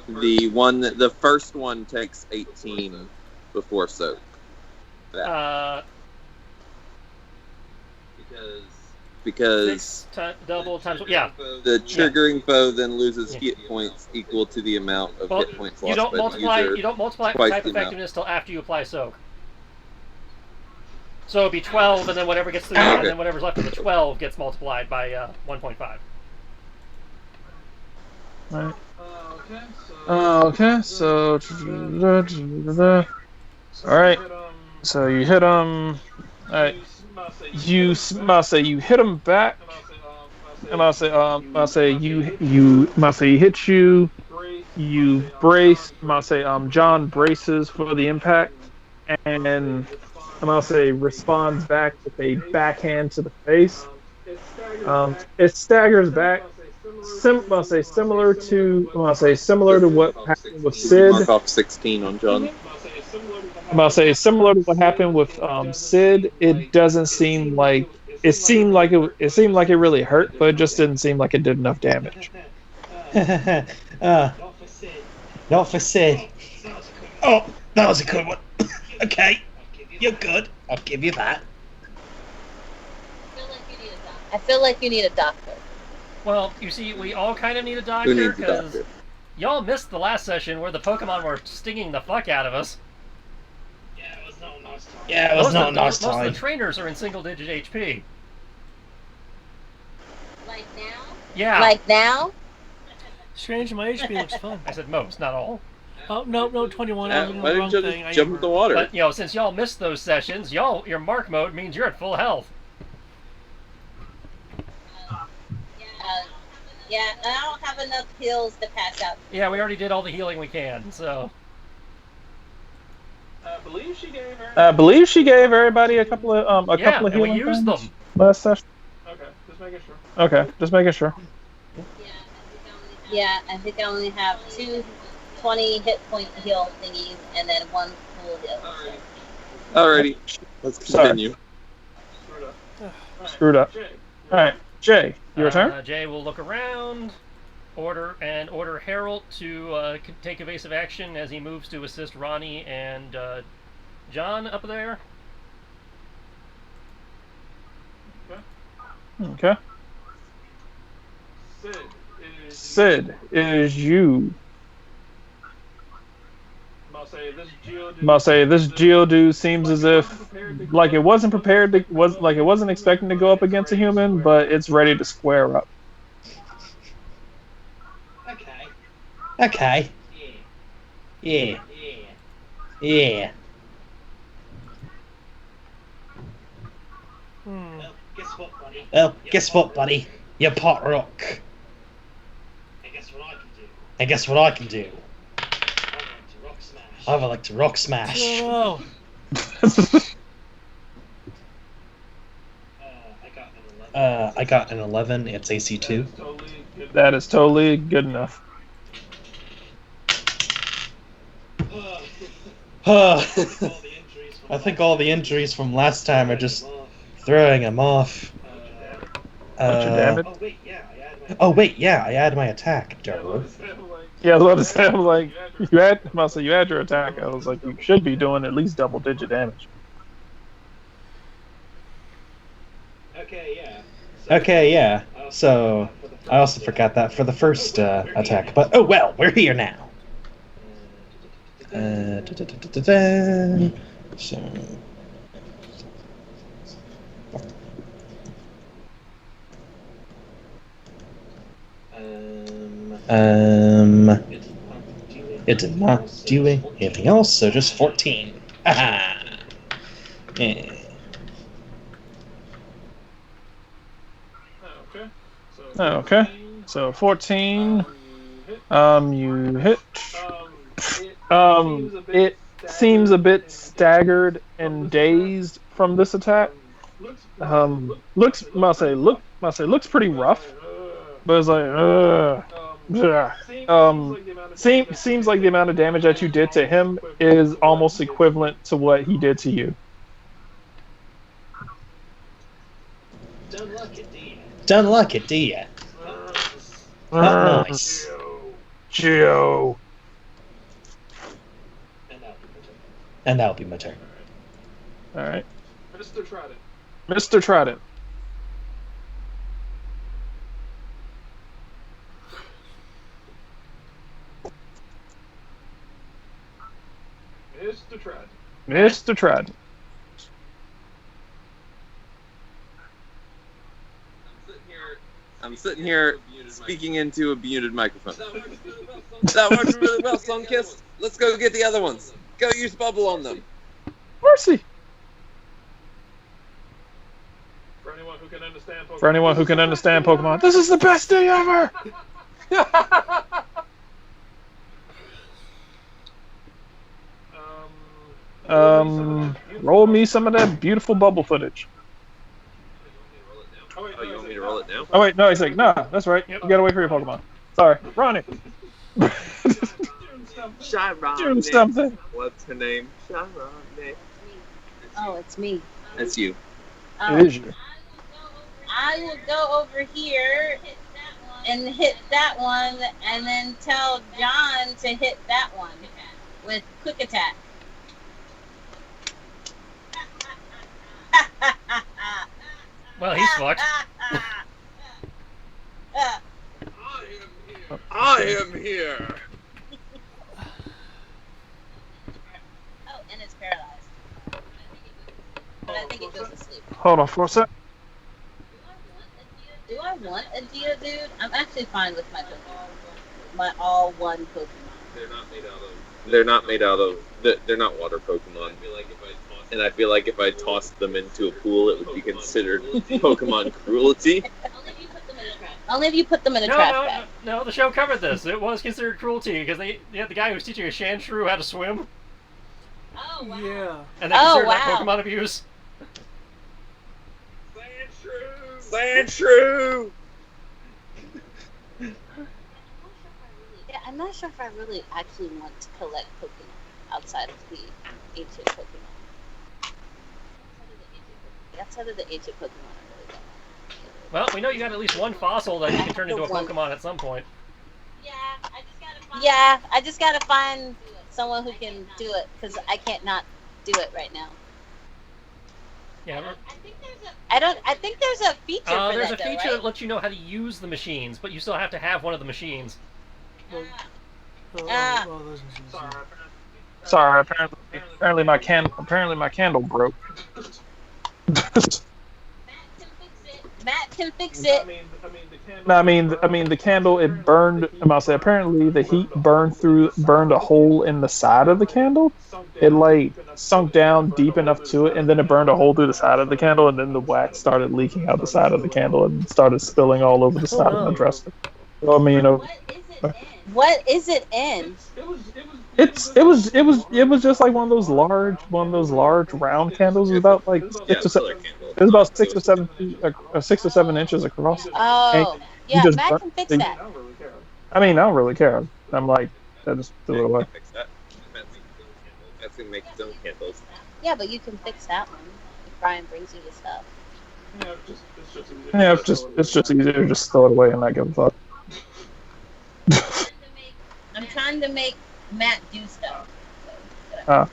the first one takes 18 before soak. Because double times the triggering foe then loses hit points equal to the amount of hit points lost. You don't multiply type effectiveness till after you apply soak. So it'd be 12, and then whatever gets through, and then whatever's left of the 12 gets multiplied by 1.5. Right. Okay, so alright. So you hit him. Alright. You hit him back. And I'll say he hits you. You brace. John braces for the impact, and I'll say responds back with a backhand to the face. It staggers back. Similar to what happened with Sid. Mark off 16 on John. Similar to what happened with Sid. It doesn't seem like it seemed like it really hurt, but it just didn't seem like it did enough damage. Not for Sid. Oh, that was a good one. Okay, you're good. I'll give you that. I feel like you need a doctor. Well, you see, we all kind of need a doctor, because y'all missed the last session where the Pokemon were stinging the fuck out of us. Yeah, it was not a nice time. Yeah, it was not a nice time. Most of the trainers are in single-digit HP. Like now? Yeah. Like now? Strange, my HP looks fun. I said most, not all. Oh, no, 21. I was doing Why the wrong didn't you thing. just jump in the water? But, since y'all missed those sessions, your mark mode means you're at full health. Yeah, and I don't have enough heals to pass out. Yeah, we already did all the healing we can, so. I believe she gave everybody a couple of healing we used things them last session. Okay, just making sure. Yeah, I think I only have 2 20 hit point heal thingies and then 1 full heal. Alrighty, let's continue. Screwed up. Alright, Jay, your turn. Jay will look around, order Harold to take evasive action as he moves to assist Ronnie and John up there. Okay. Sid, it is you. This Geodude seems as if like it wasn't expecting to go up against a human, but it's ready to square up. Okay. Yeah. Well, guess what, buddy? You're pot rock. And guess what I can do? I would like to rock smash. Oh. I got an 11. It's AC 2. That is totally good enough. I think all the injuries from last time are just throwing him off. What's your damage? Oh wait, yeah, I add my attack, Jarbo. Yeah, I was about to say, I'm like, you add your attack. I was like, you should be doing at least double-digit damage. Okay, yeah. So I also forgot that for the first attack, but oh well, we're here now. So. It did not do anything else, so just 14. Haha. Yeah. Okay, so 14. You hit. It seems a bit staggered and dazed from this attack. Looks pretty rough, but it's like, seems like the amount of damage that you did to him is almost equivalent to what he did to you. Don't like it, do ya? Not nice. Geo. And that'll be my turn. All right. Mr. Trident. Mr. Trident. I'm sitting here speaking into a muted microphone. That works really well, Sunkiss. Let's go get the other ones. Go use bubble on them. Mercy. For anyone who can understand Pokemon, this is the best day ever. Roll me some of that beautiful bubble footage. Oh, you want me to roll it now? Oh wait, no, he's like, nah, that's right. You gotta wait for your Pokemon. Sorry, Ronnie. Sharon. Doing something. What's her name? Sharon. Oh, it's me. That's you. It is you. I will go over here and hit that one, and then tell John to hit that one with quick attack. Well, he's fucked. I am here. Oh, and it's paralyzed. But I think it goes to sleep. Hold on for a sec. Do I want a Geodude? I'm actually fine with my Pokemon. My all-one Pokemon. They're not made out of. They're not water Pokemon. And I feel like if I tossed them into a pool, it would be considered Pokemon cruelty. Only if you put them in a trash bag. No, the show covered this. It was considered cruelty because they had the guy who was teaching a Sandshrew how to swim. Oh, wow. Yeah. And they considered that Pokemon abuse. Sandshrew! Yeah, I'm not sure if I really actually want to collect Pokemon outside of the ancient Pokemon. Outside of the ancient Pokemon, I really don't want. Well, we know you got at least one fossil that you can turn into a Pokemon at some point. Yeah, I just gotta find someone who can do it, because I can't not do it right now. Yeah. I think there's a feature for there's that, a feature right? that lets you know how to use the machines, but you still have to have one of the machines. Those machines. Sorry, apparently my candle broke. Matt can fix it. No, I mean the candle, it burned. I'll say apparently the heat burned a hole in the side of the candle. It like sunk down deep enough to it, and then it burned a hole through the side of the candle, and then the wax started leaking out the side of the candle and started spilling all over the side of my dresser. Well, I mean, What is it in? it was just like one of those large round candles. It was about like Yeah, six or seven. pillar candle. It was about It six or was seven feet, 6 or 7 inches across. And Oh, you yeah, just Matt burn. can fix that. I mean, I don't really care. I'm like, I just threw Yeah, it you away. can fix that. That's gonna make his own candles. Yeah, but you can fix that one if Brian brings you the stuff. Yeah, it's just easier to just throw it away and not give a fuck. I'm trying to make Matt do stuff. All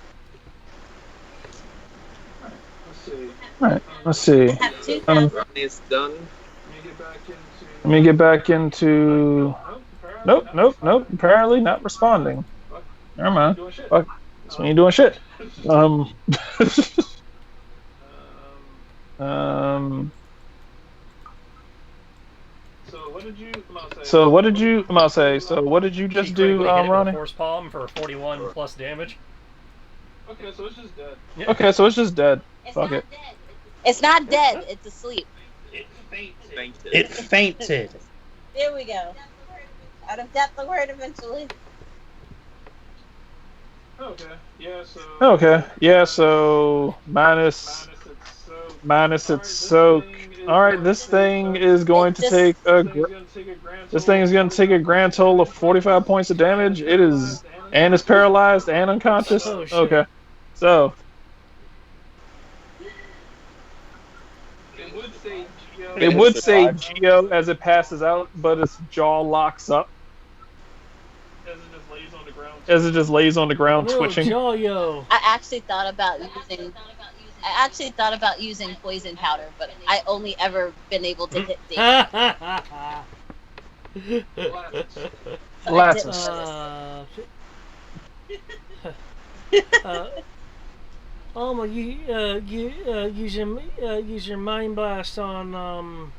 right, let's see. I have 2,000. It's done. Let me get back into. Nope. Apparently not responding. Never mind. Fuck. That's when you're doing shit. Um. So what did you? I'm gonna say. So what did you just She do, critically hit it with a Ronnie? force palm for 41 plus damage. Okay, so it's just dead. Fuck it. It's not dead. It's asleep. Fainted. It fainted. There we go. Out of death, the word eventually. Okay. Yeah. So minus its soak. All right. This thing is going to take a. This thing is going to take a grand total of 45 points of damage. It is and is paralyzed and unconscious. Oh, shit. Okay. So. It would say Geo as it passes out, but its jaw locks up. As it just lays on the ground, No, twitching. Joyo. I actually thought about using poison powder, but I only ever been able to hit Dave. Last. Alma, use your mind blast on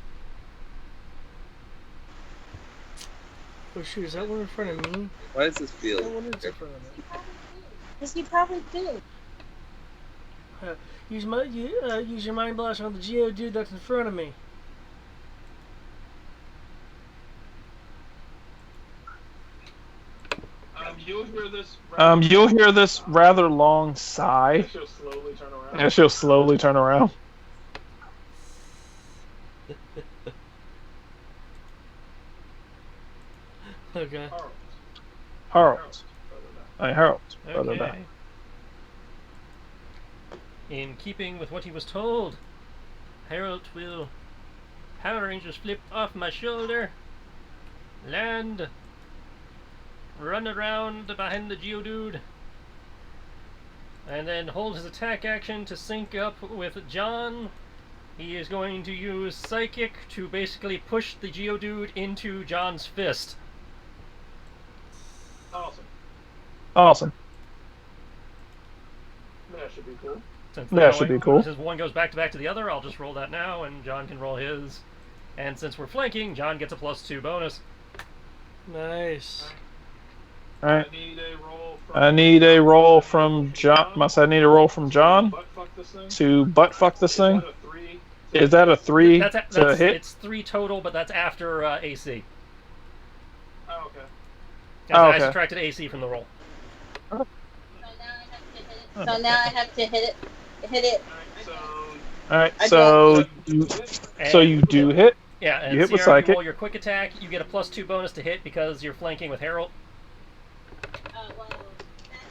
Oh shoot, is that one in front of me? Why does this feel? That one is in front of me. Because you probably do. Use your mind blast on the Geodude that's in front of me. You'll hear this rather long sigh. And she'll slowly turn around. Okay. Harold. Harold. Okay. In keeping with what he was told, Harold will Power Rangers flip off my shoulder, land, run around behind the Geodude, and then hold his attack action to sync up with John. He is going to use Psychic to basically push the Geodude into John's fist. Awesome. That should be cool. Since one goes back to the other, I'll just roll that now, and John can roll his. And since we're flanking, John gets a +2 bonus. Nice. Alright. I need a roll from John. Must I need a roll from John to butt fuck this thing? Is that a 3 to hit? It's 3 total, but that's after AC. Oh, okay. I subtracted AC from the roll. So now I have to hit it. Alright, so you do hit. Yeah, and you hit with Sierra, Psychic. you roll your quick attack, you get a +2 bonus to hit because you're flanking with Harold.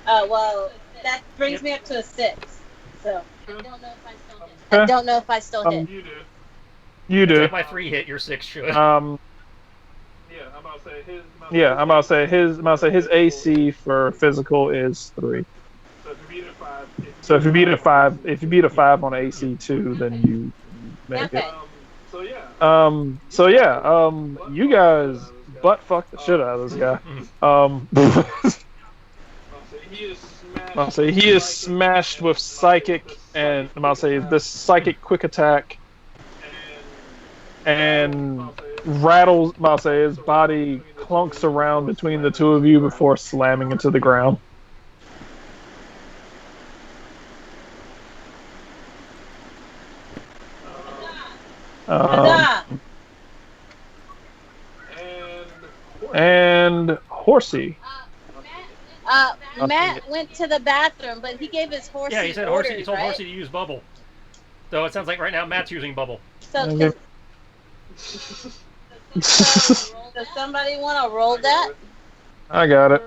Well, that brings me up to a 6. So I don't know if I still hit. You do. Take my 3 hit, your 6 should. I'm about to say his AC for physical is 3. So if you beat a 5 on AC 2, then you make it. You guys butt fuck the shit out of this guy. I'll say he is smashed with psychic, and I'll say this psychic quick attack, and rattles. I'll say his body clunks around between the two of you before slamming into the ground. And Horsey. Matt went to the bathroom, but he gave his Horsey. Yeah, he said orders, Horsey. He told right? Horsey to use bubble. Though it sounds like right now Matt's using bubble. So, does somebody want to roll that? I got it.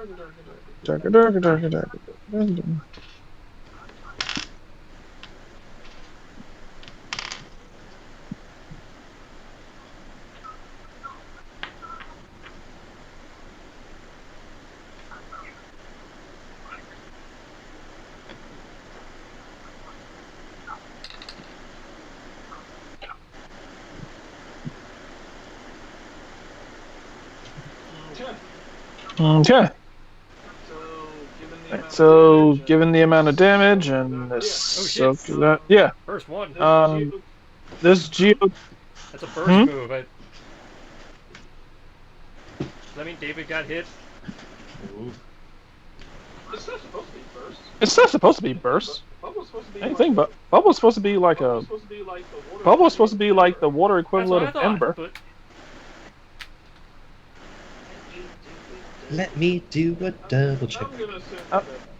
Okay. So, given the amount of damage and this, Oh, shit. so that, yeah. First one. This Geo. That's a burst move. Does that mean David got hit? It's not supposed to be burst. Anything but Bubble's supposed to be like a. Bubble's supposed to be like the water equivalent of Ember. But Let me do a double check.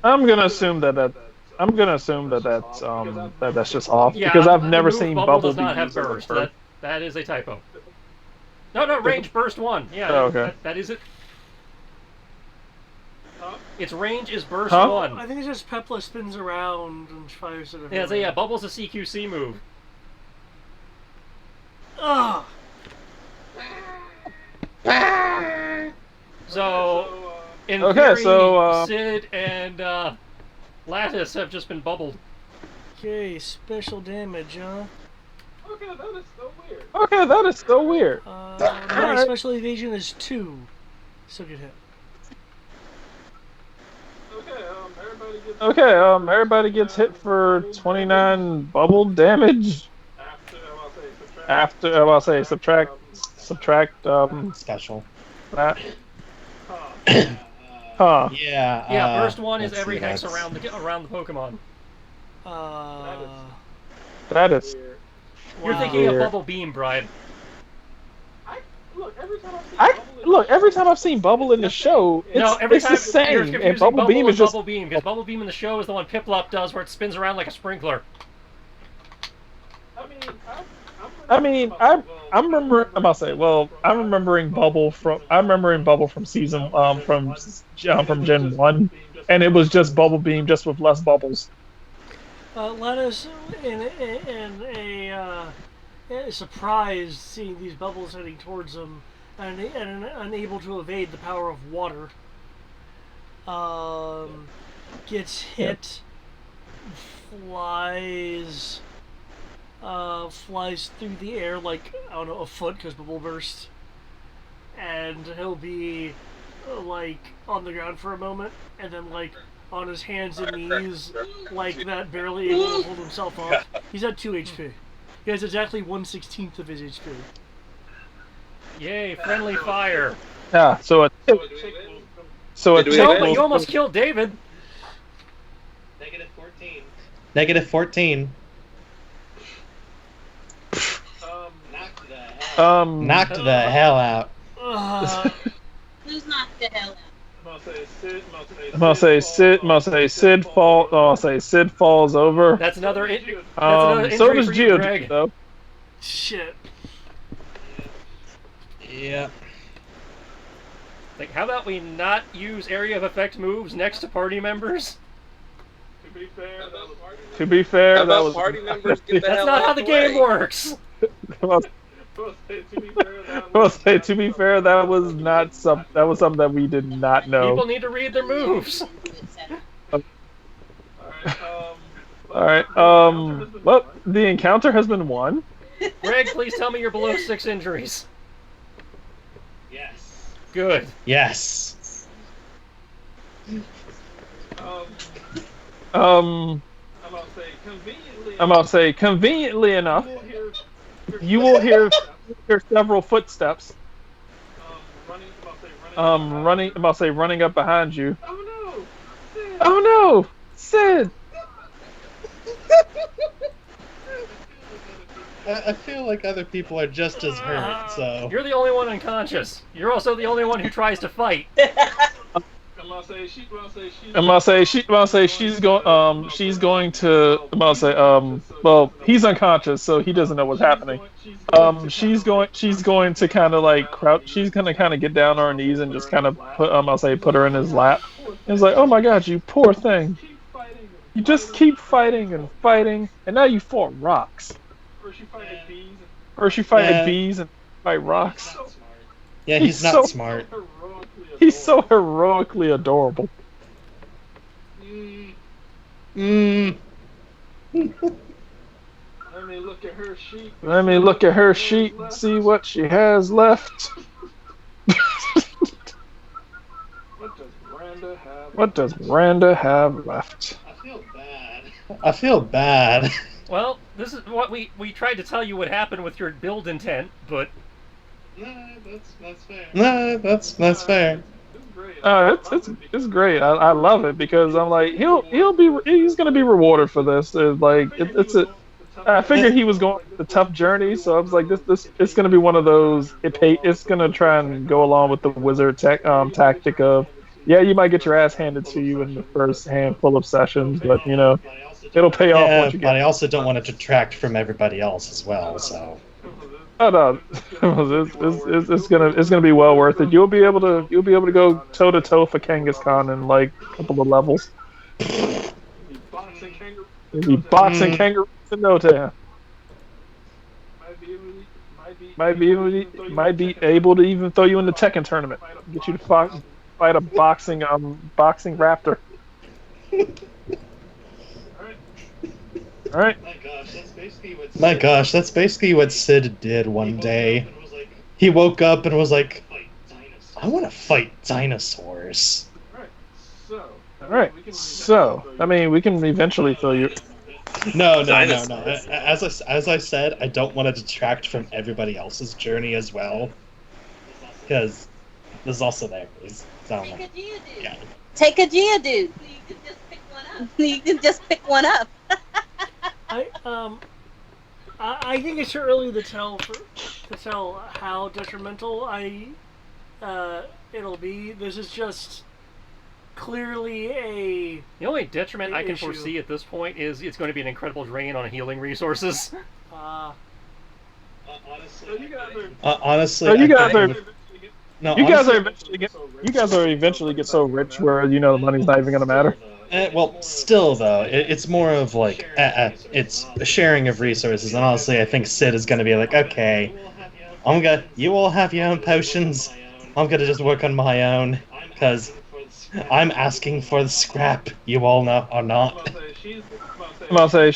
I'm gonna assume that that's just off because I've never seen Bubble Bubble does not have burst. That is a typo. No, range burst 1. Yeah, Oh, okay. that is it. Its range is burst Huh? 1. I think it's just Pepla spins around and fires it. Yeah, so yeah, Bubble's a CQC move. Ugh. So, in Okay, theory, so, Sid and Lattice have just been bubbled. Okay, special damage, huh? Okay, that is so weird. My Alright. special evasion is 2. Still get hit. Okay, everybody gets hit for 29 bubble damage. After, I'll say subtract, Special. that. Huh. Yeah. Yeah, burst 1 is let's every see, hex that's- around the Pokemon. That is. You're thinking of Weird. Bubble Beam, Brian. Every time I've seen Bubble in the show, it's the same. You're And confusing Bubble Beam is just. Bubble Beam, because Bubble Beam in the show is the one Piplup does where it spins around like a sprinkler. I mean, I'm remembering Bubble from season from Gen 1, and it was just Bubble Beam just with less bubbles. Lattice in a surprise seeing these bubbles heading towards them and unable to evade the power of water. Gets hit, flies through the air like, I don't know, a foot because bubble burst, and he'll be like on the ground for a moment and then like on his hands and knees like that, barely able to hold himself up. He's at 2 HP. He has exactly 1/16 of his HP. Yay, friendly fire. Yeah. So a Did we No, win? but you almost killed David. Negative 14. Knocked the hell out. Who's knocked the hell out? I'm gonna say Sid falls over. That's another So injury does for you, Geodude, Greg. though. Shit. Yeah. Like, how about we not use area of effect moves next to party members? To be fair, How that about was. party members get the That's hell not out how the way? game works. I'll say to be fair, that was not that was something that we did not know. People need to read their moves. All right. Well, the encounter has been won. Greg, please tell me you're below 6 injuries. Yes. Good. Yes. I'm gonna say conveniently enough, you will hear several footsteps. Running up behind you. Oh no, Sid! I feel like other people are just as hurt, so... You're the only one unconscious. You're also the only one who tries to fight. I'm gonna say she's going to well, he's unconscious, so he doesn't know what's happening. She's going to kind of like crouch. She's gonna kind of get down on her knees and just kind of put her in his lap. And it's like, oh my God, you poor thing. You just keep fighting and fighting, and now you fought rocks. First you fight bees and fight rocks. Yeah, he's not smart. He's so heroically adorable. Mm. Let me look at her sheet and see what she has left. What does Miranda have left? I feel bad. Well, this is what we tried to tell you what happened with your build intent, but... No, that's fair. No, that's fair. It's great. I love it because I'm like he's gonna be rewarded for this. I figured he was going the tough journey, so I was like this it's gonna be one of those it's gonna try and go along with the wizard tactic of you might get your ass handed to you in the first handful of sessions, but it'll pay off once you get. But I also don't want to detract from everybody else as well, so. Oh no, it's gonna be well worth it. You'll be able to go toe to toe for Kangaskhan Khan in like a couple of levels. You'll be boxing kangaroos in no time. Might be able to even throw you in the Tekken tournament. Get you to fight a boxing raptor. All right. My gosh, that's basically what Sid did one day. He woke up and was like, I want to fight dinosaurs. All right. So, I mean, we can eventually fill you. No. As I said, I don't want to detract from everybody else's journey as well, because there's also theirs. So, yeah. Take a Geodude. You can just pick one up. I think it's too early to tell how detrimental it'll be. This is just clearly the only detriment I can issue. foresee at this point is it's going to be an incredible drain on healing resources. Honestly, you guys are eventually get so rich where the money's not even gonna matter. Well, still though, it's more of like it's a sharing of resources, and honestly, I think Sid is gonna be like, okay, you all have your own potions. I'm gonna just work on my own because I'm asking for the scrap. You all are not. I'm gonna say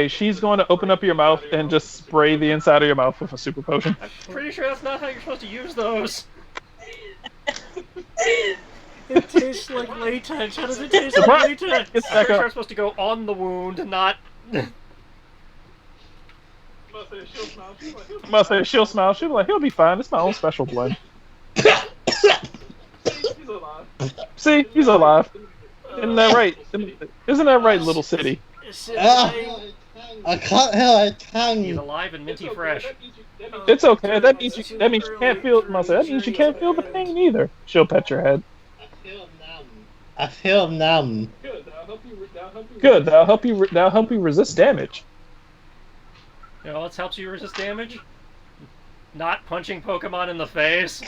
she's going to open up your mouth and just spray the inside of your mouth with a super potion. I'm pretty sure that's not how you're supposed to use those. It tastes like latex. How does it taste like latex? I'm pretty sure it's supposed to go on the wound, not... I'm gonna say she'll smile. She'll be like, he'll be fine. It's my own special blend. See, he's alive. Isn't that right? Isn't that right, little city? I can't hear a tongue. He's alive and minty fresh. It's okay. That means you can't feel. That means you can't feel the pain either. She'll pet your head. I feel numb. Good. That'll help you resist damage. You know what helps you resist damage? Not punching Pokemon in the face.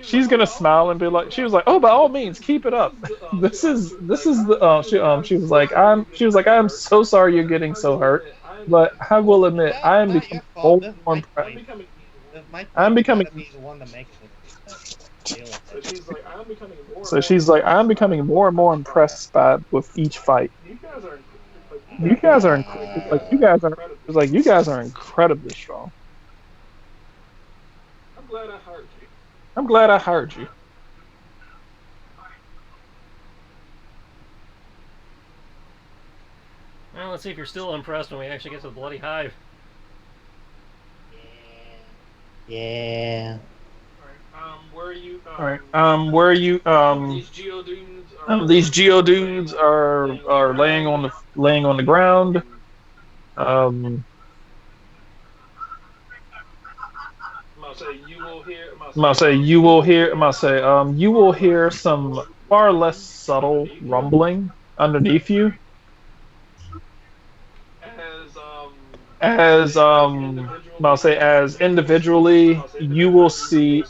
She's gonna smile and be like, she was like, oh, by all means, keep it up. This is the she was like, I'm so sorry you're getting so hurt, but I will admit I am becoming more impressed. I'm becoming. So she's like, I'm becoming more and more impressed with each fight. You guys are incredibly strong. I'm glad I hired you. Well, let's see if you're still impressed when we actually get to the bloody hive. Yeah. All right. Where are you? These geodudes are laying on the ground. Um, you will hear some far less subtle rumbling underneath you as individually you will see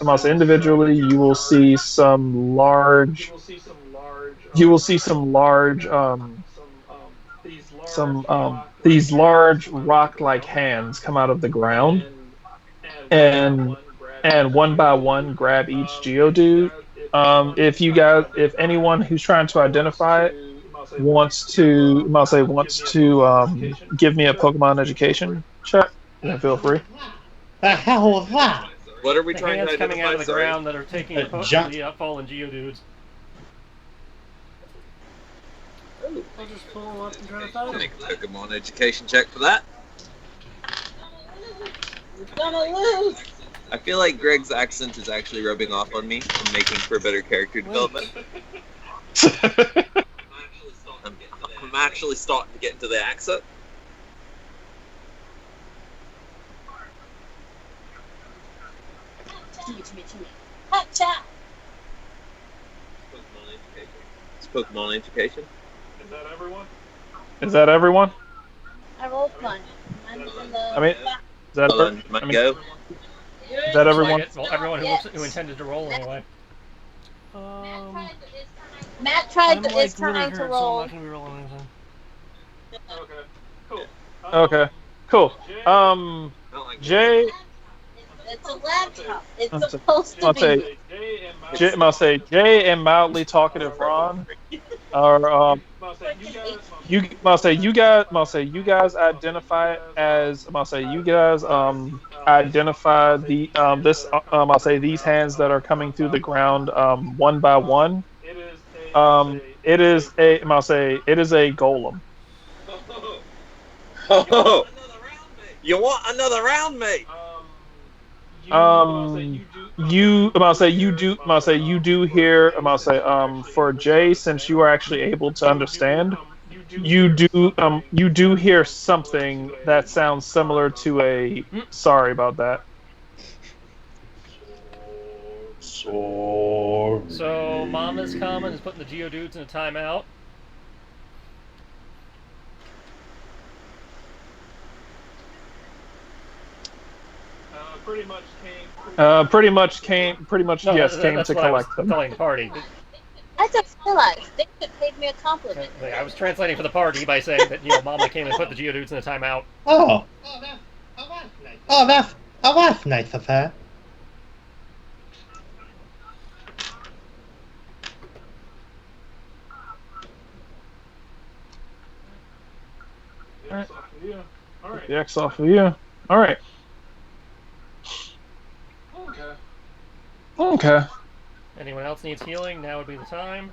some large these large rock-like hands come out of the ground and one by one grab each Geodude. If anyone who's trying to identify it wants to give me a Pokemon education check, then feel free. The hell was that? What are we The trying hands to coming identify? out of the Sorry. ground that are taking the fallen Geodudes. I'll just pull them up and try to find them. Make a Pokemon education check for that. You're gonna lose. I feel like Greg's accent is actually rubbing off on me and making for better character development. I'm actually starting to get into the accent. To me. Hot chat. It's Pokemon education. Is that everyone? I rolled one. Mine's in the I mean, is that Hold on, might go. is that everyone? Well, everyone who intended to roll anyway. Matt tried I'm to, like is really trying hurt, to so roll. I'm not gonna be rolling anything. Okay, cool. Jay, It's a laptop. It's I'm supposed to be. Jay and mildly talkative Ron are you guys identify these hands that are coming through the ground one by one. It is a golem. Oh, you want another round, mate? You do hear for Jay, since you are actually able to understand, you do hear something that sounds similar to a sorry about that. So Mama's comment is putting the Geodudes in a timeout. Came to collect them. Telling the party. I just realized they could have paid me a compliment. I was translating for the party by saying that Mama came and put the Geodudes in a timeout. Oh, that's nice of her. The X off of you. All right. Okay. Anyone else needs healing? Now would be the time.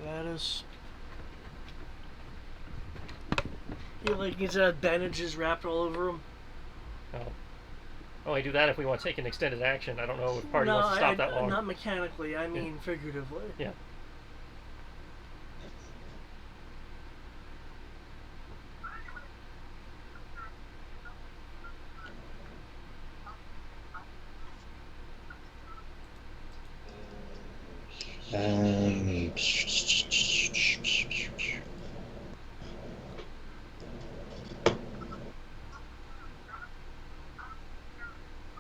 That is. You needs to have bandages wrapped all over him. Oh, I do that if we want to take an extended action. I don't know if the party wants to stop that long. Not mechanically. I mean figuratively. Yeah.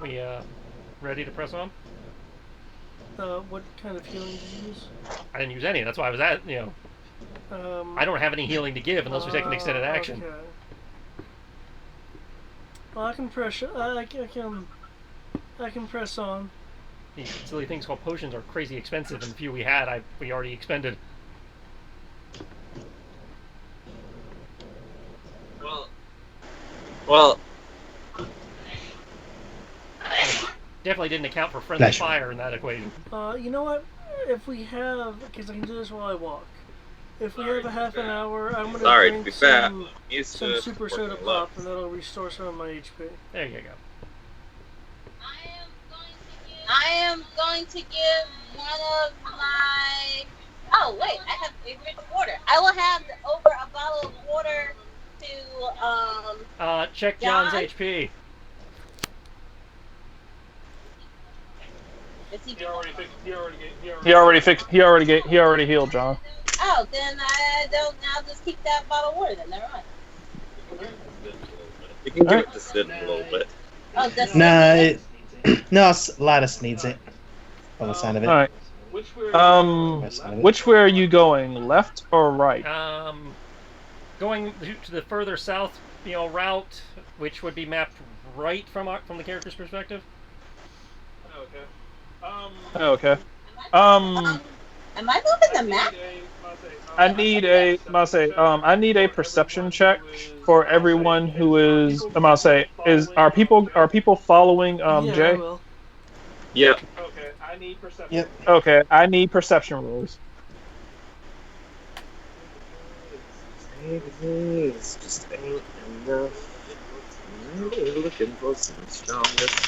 We ready to press on? What kind of healing did you use? I didn't use any. That's why I was at. I don't have any healing to give unless we take an extended action. Okay. Well, I can press. I can press on. These silly things called potions are crazy expensive, and the few we had, we already expended. Well. Definitely didn't account for friendly fire in that equation. You know what? If we have, because I can do this while I walk. If we have a half an hour, I'm gonna drink some super soda pop, and that'll restore some of my HP. There you go. I am going to give one of my. Oh wait, I have favorite water. I will have over a bottle of water to Check John's HP. Is he? He already healed John. Oh, then I don't. I'll just keep that bottle of water. Then never mind. You can give it to Sid a little bit. Oh, that's No, no, Lattice needs it. By the sound of it. All right. Which way are you going? Left or right? Going to the further south, route, which would be mapped right from the character's perspective. Okay. Am I moving the map? I need a perception check for everyone who is. Are people following Yeah, I Jay? will. Yeah. Okay, I need perception. Yep. Okay, I need perception rules. It's just ain't enough. I'm really looking for some strongest.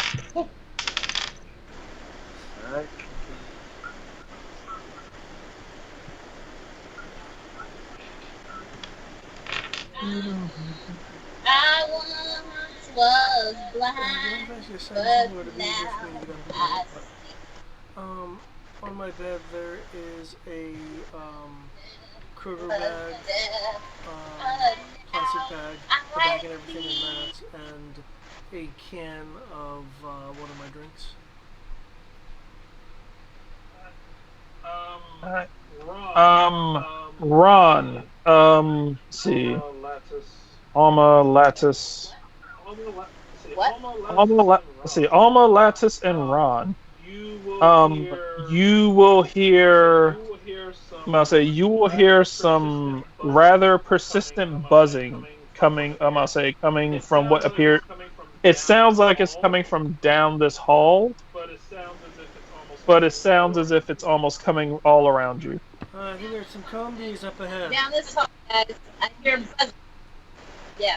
I once was blind, but now I see. On my bed there is a Kroger bag, plastic bag, the bag and everything in that, and a can of one of my drinks. Ron. Let's see. Alma, Lattice. What? Let's see. Alma, Lattice, and Ron. You will hear. You will hear some rather persistent buzzing coming. Coming from what appeared. It sounds like it's coming from down this hall, but it sounds as if it's almost coming all around you. I think there's some combies up ahead. Down this hall, guys. I hear buzzing. Yeah.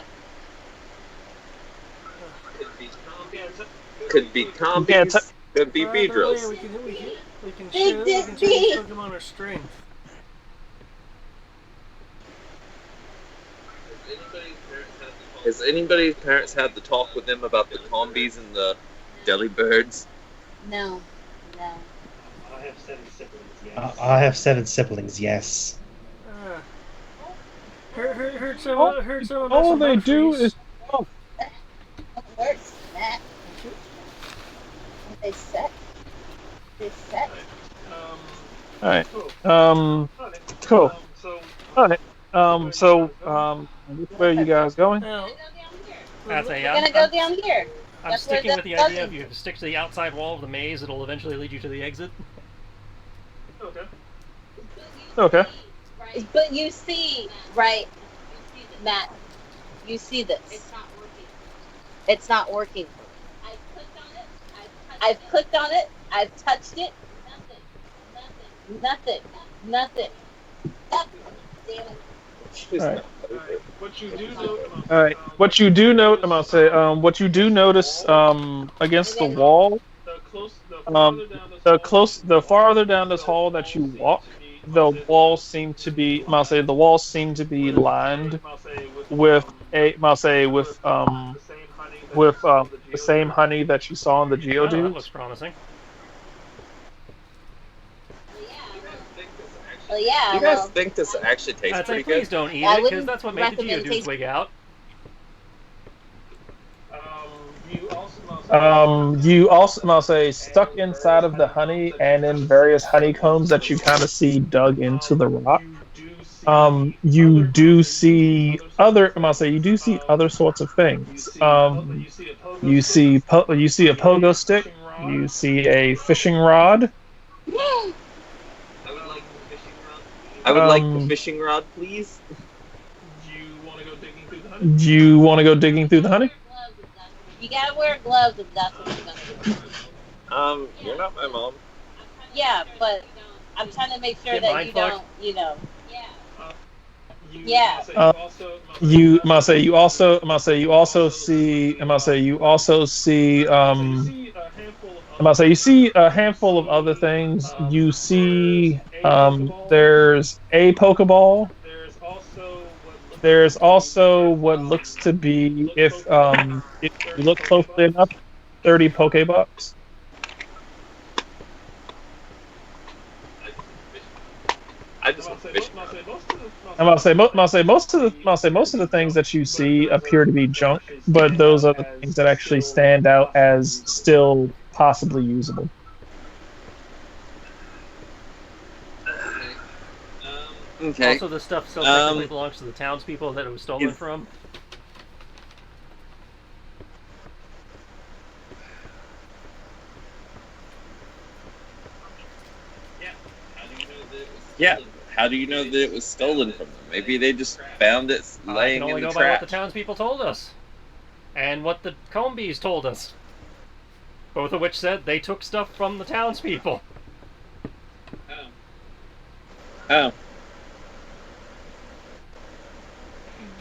Could be combies. Could be Beedrills. We can Big show Dick these B. Pokemon our strength. Has anybody's parents had the talk with them about the combies and the jelly birds? No. I have 7 siblings, yes. I have 7 siblings, yes. Heard some of All they do is. Where's that? They set. All right. Cool. All right. Where are you guys going? Now, We're gonna go down here. I'm That's where sticking with the the idea of buzzing- you stick to the outside wall of the maze. It'll eventually lead you to the exit. Okay. But you see, right, Matt? You see this? It's not working. I've clicked on it. I've touched it. Nothing. Damn it. All right. All right. What you do note, I'm gonna say, what you do notice, against the wall, the farther down this hall that you walk, the walls seem to be, lined with the same honey that you saw in the Oh, that Geodude. looks promising. Well, yeah. Do you guys think this actually tastes I'd say pretty please good? don't eat I it, because wouldn't that's what made the recommend Geodudes tasting- wig out. You also stuck inside of the honey and in various honeycombs that you kind of see dug into the rock. You do see other sorts of things. You see a pogo stick. You see a fishing rod. I would like the fishing rod, please. Do you want to go digging through the honey? You gotta wear gloves if that's what you're gonna do. You're not my mom. Yeah, but I'm trying to make sure Get that mind you fucked? don't, Yeah. You also see I'm about to say you see a handful of other things. You see there's a Pokeball. There's also what looks to be, if you look closely enough, 30 Pokebucks. I just want fishing rod. Most of the things that you see appear to be junk, but those are the things that actually stand out as still possibly usable. Okay. Also, the stuff still technically belongs to the townspeople that it was stolen from. Yeah. How do you know that it was stolen from them? Maybe they just found it laying I can only in the go by what the trash. townspeople told us, and what the Combees told us. Both of which said they took stuff from the townspeople. Oh.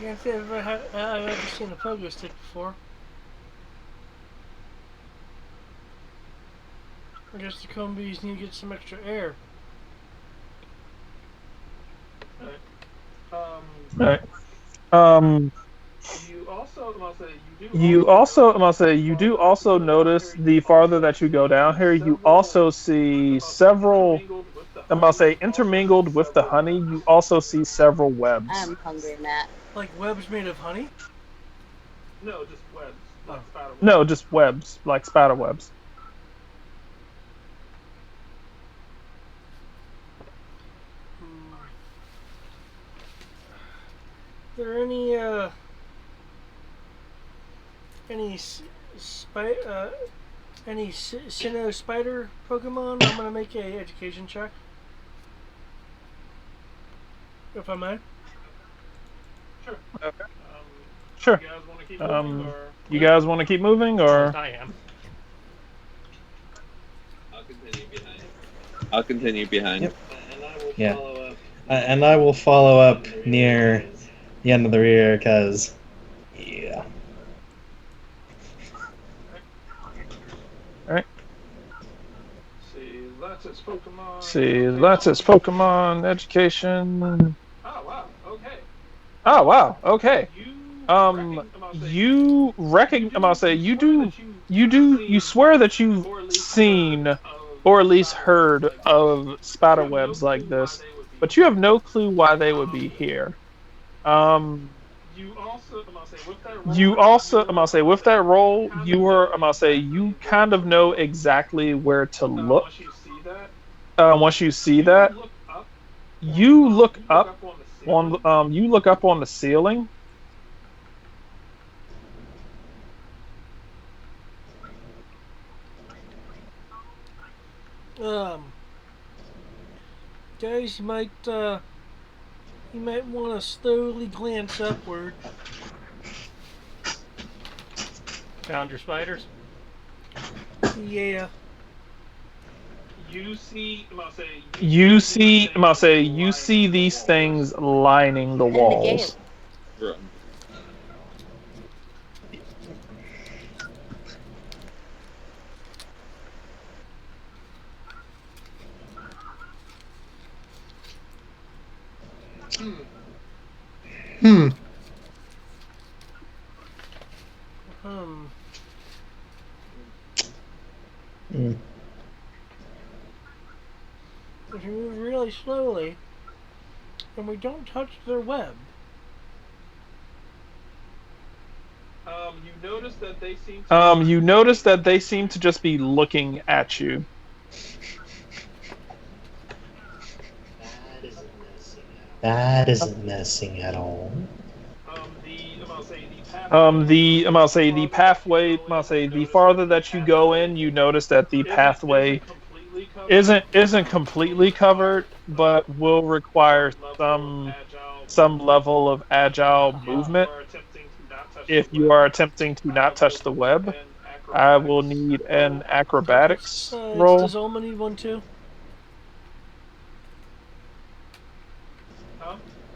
Can't say I've ever seen a pogo stick before. I guess the Combees need to get some extra air. All right. You do also notice the farther that you go down here, you also see several. I'm about to say intermingled with the honey. You also see several webs. I'm hungry, Matt. Like webs made of honey? No, just webs, like spider webs. Are there any Sinnoh spider Pokemon? I'm gonna make a education check. If I may. Sure. You guys want to keep moving, or? I am. I'll continue behind. Yep. Yeah. And I will follow up near the end of the rear, because, yeah. Alright. See, that's its Pokemon education. Oh wow, okay. You I'm gonna say you swear that you've seen or at least heard of spider webs like this, but you have no clue why they would be here. You also, I'm gonna say, with that roll, I'm gonna say, you kind of know exactly where to look. Once you see that, you look up on the ceiling. Guys, you might want to slowly glance upward. Found your spiders? Yeah. You see these things lining the walls. Hmm. If you move really slowly, and we don't touch their web. You notice that they seem to just be looking at you. That isn't messing at all. The pathway. The farther that you go in, you notice that the pathway isn't completely covered, but will require some level of agile movement. If you are attempting to not touch the web, I will need an acrobatics roll. Does Olma need one too?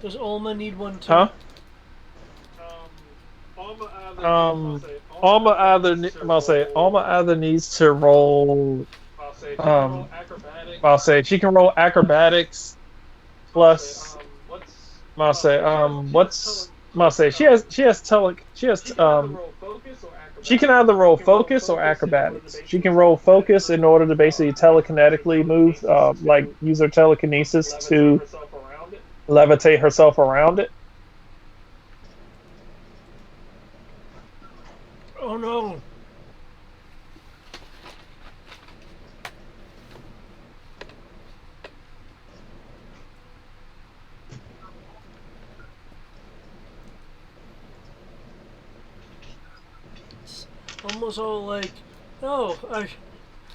Does Olma need one too? Huh? Alma either needs to roll. I'll say she can roll acrobatics plus. I'll say what's. I'll say she can either roll focus or acrobatics. She can roll focus in order to basically telekinetically move, like use her telekinesis to levitate herself around it. Oh no! It's almost all like, oh,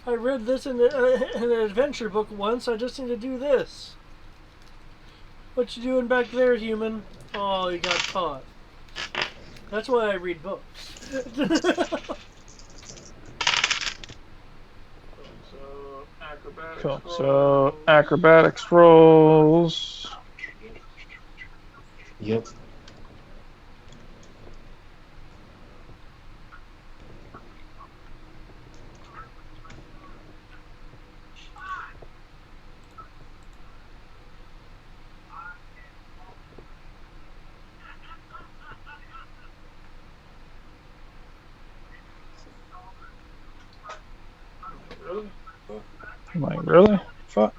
I read this in an adventure book once. I just need to do this. What you doing back there, human? Oh, you got caught. That's why I read books. Cool. So acrobatics rolls. Yep. I'm like, really? Fuck.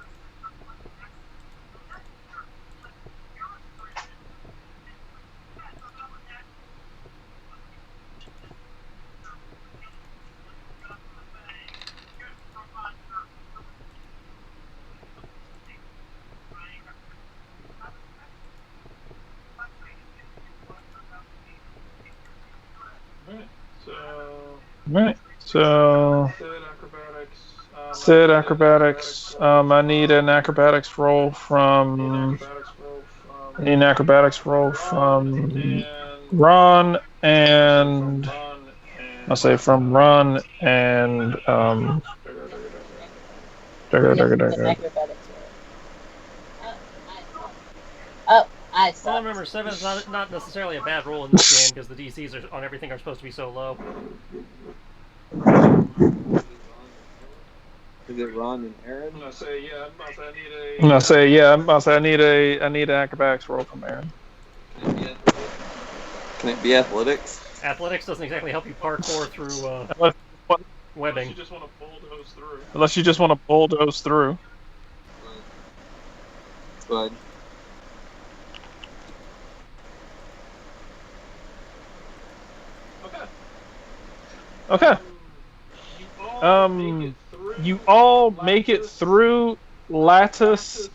Right. So said acrobatics. I need an acrobatics roll from. I need an acrobatics roll from Ron and I'll say from Ron and Oh, I suck. Well, remember, 7 is not necessarily a bad roll in this game because the DCs on everything are supposed to be so low. Is it Ron and Aaron? I need an acrobatics roll from Aaron. Can it be athletics? Athletics doesn't exactly help you parkour through webbing. Unless you just want to bulldoze through. It's fine. Okay. You all make it through. Lattice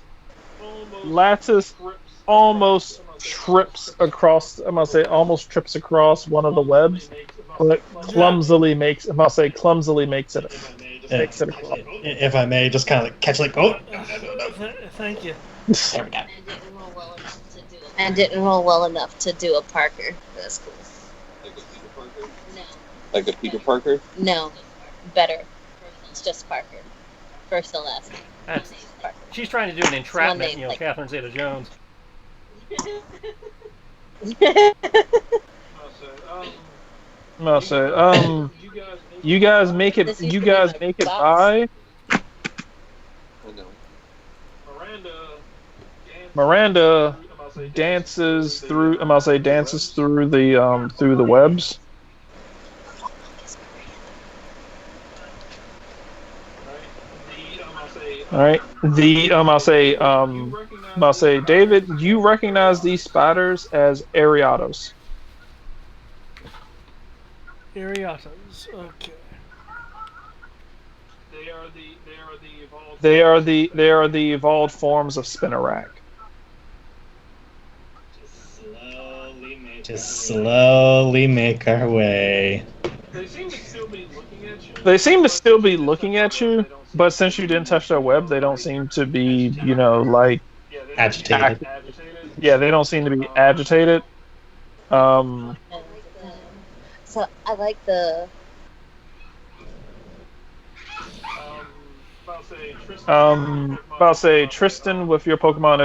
almost trips across. I'm gonna say almost trips across one of the webs, but clumsily makes. I'm gonna say clumsily makes it across. If I may, just kind of like catch, like, oh. Thank you. There we go. And didn't roll well enough to do a Parker. That's cool. Like a Peter Parker? No. Like a Peter Parker? No. Better. It's just Parker. First and last name. Parker. She's trying to do an entrapment, name, like- Catherine Zeta-Jones. I'm gonna say, you guys make it. This used You to be guys my make it box. by. I know. Miranda dances through. I'm gonna say dances through the webs. All right. I'll say, David, you recognize these spiders as Ariados. Ariatas. Okay. They are the evolved forms of Spinarak. Just slowly make our way. They seem to still be looking at you, but since you didn't touch their web, they don't seem to be, like Agitated. Yeah, they don't seem to be agitated. So I like the. I'll say Tristan with your Pokemon.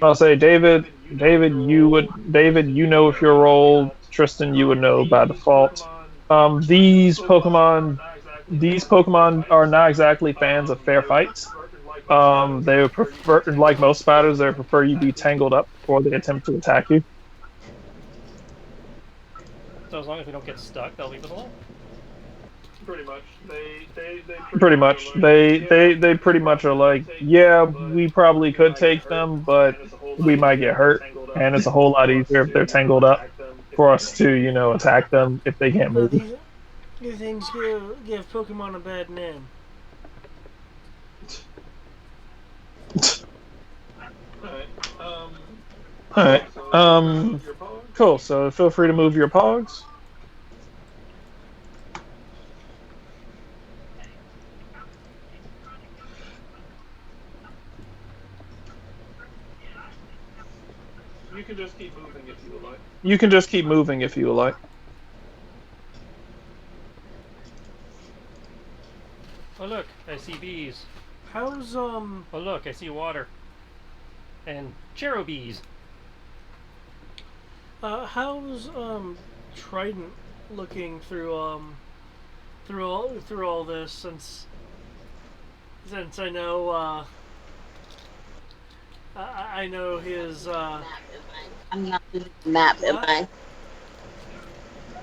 I'll say David, you know if your role. Tristan, you would know by default. These Pokemon are not exactly fans of fair fights. They would prefer, like most spiders, they prefer you be tangled up before they attempt to attack you. So as long as we don't get stuck, they'll leave us alone. Pretty much, they pretty much are like, yeah, we probably could take them, but we might get hurt, and it's a whole lot easier if they're tangled up for us to, attack them if they can't move. These things give Pokemon a bad name. Alright. Cool. So feel free to move your Pogs. You can just keep moving if you would like. You can just keep moving if you would like. Oh look, I see bees. How's Oh look, I see water. And cherubies. How's Trident looking through all this since I know I know his I'm not doing the map, am I?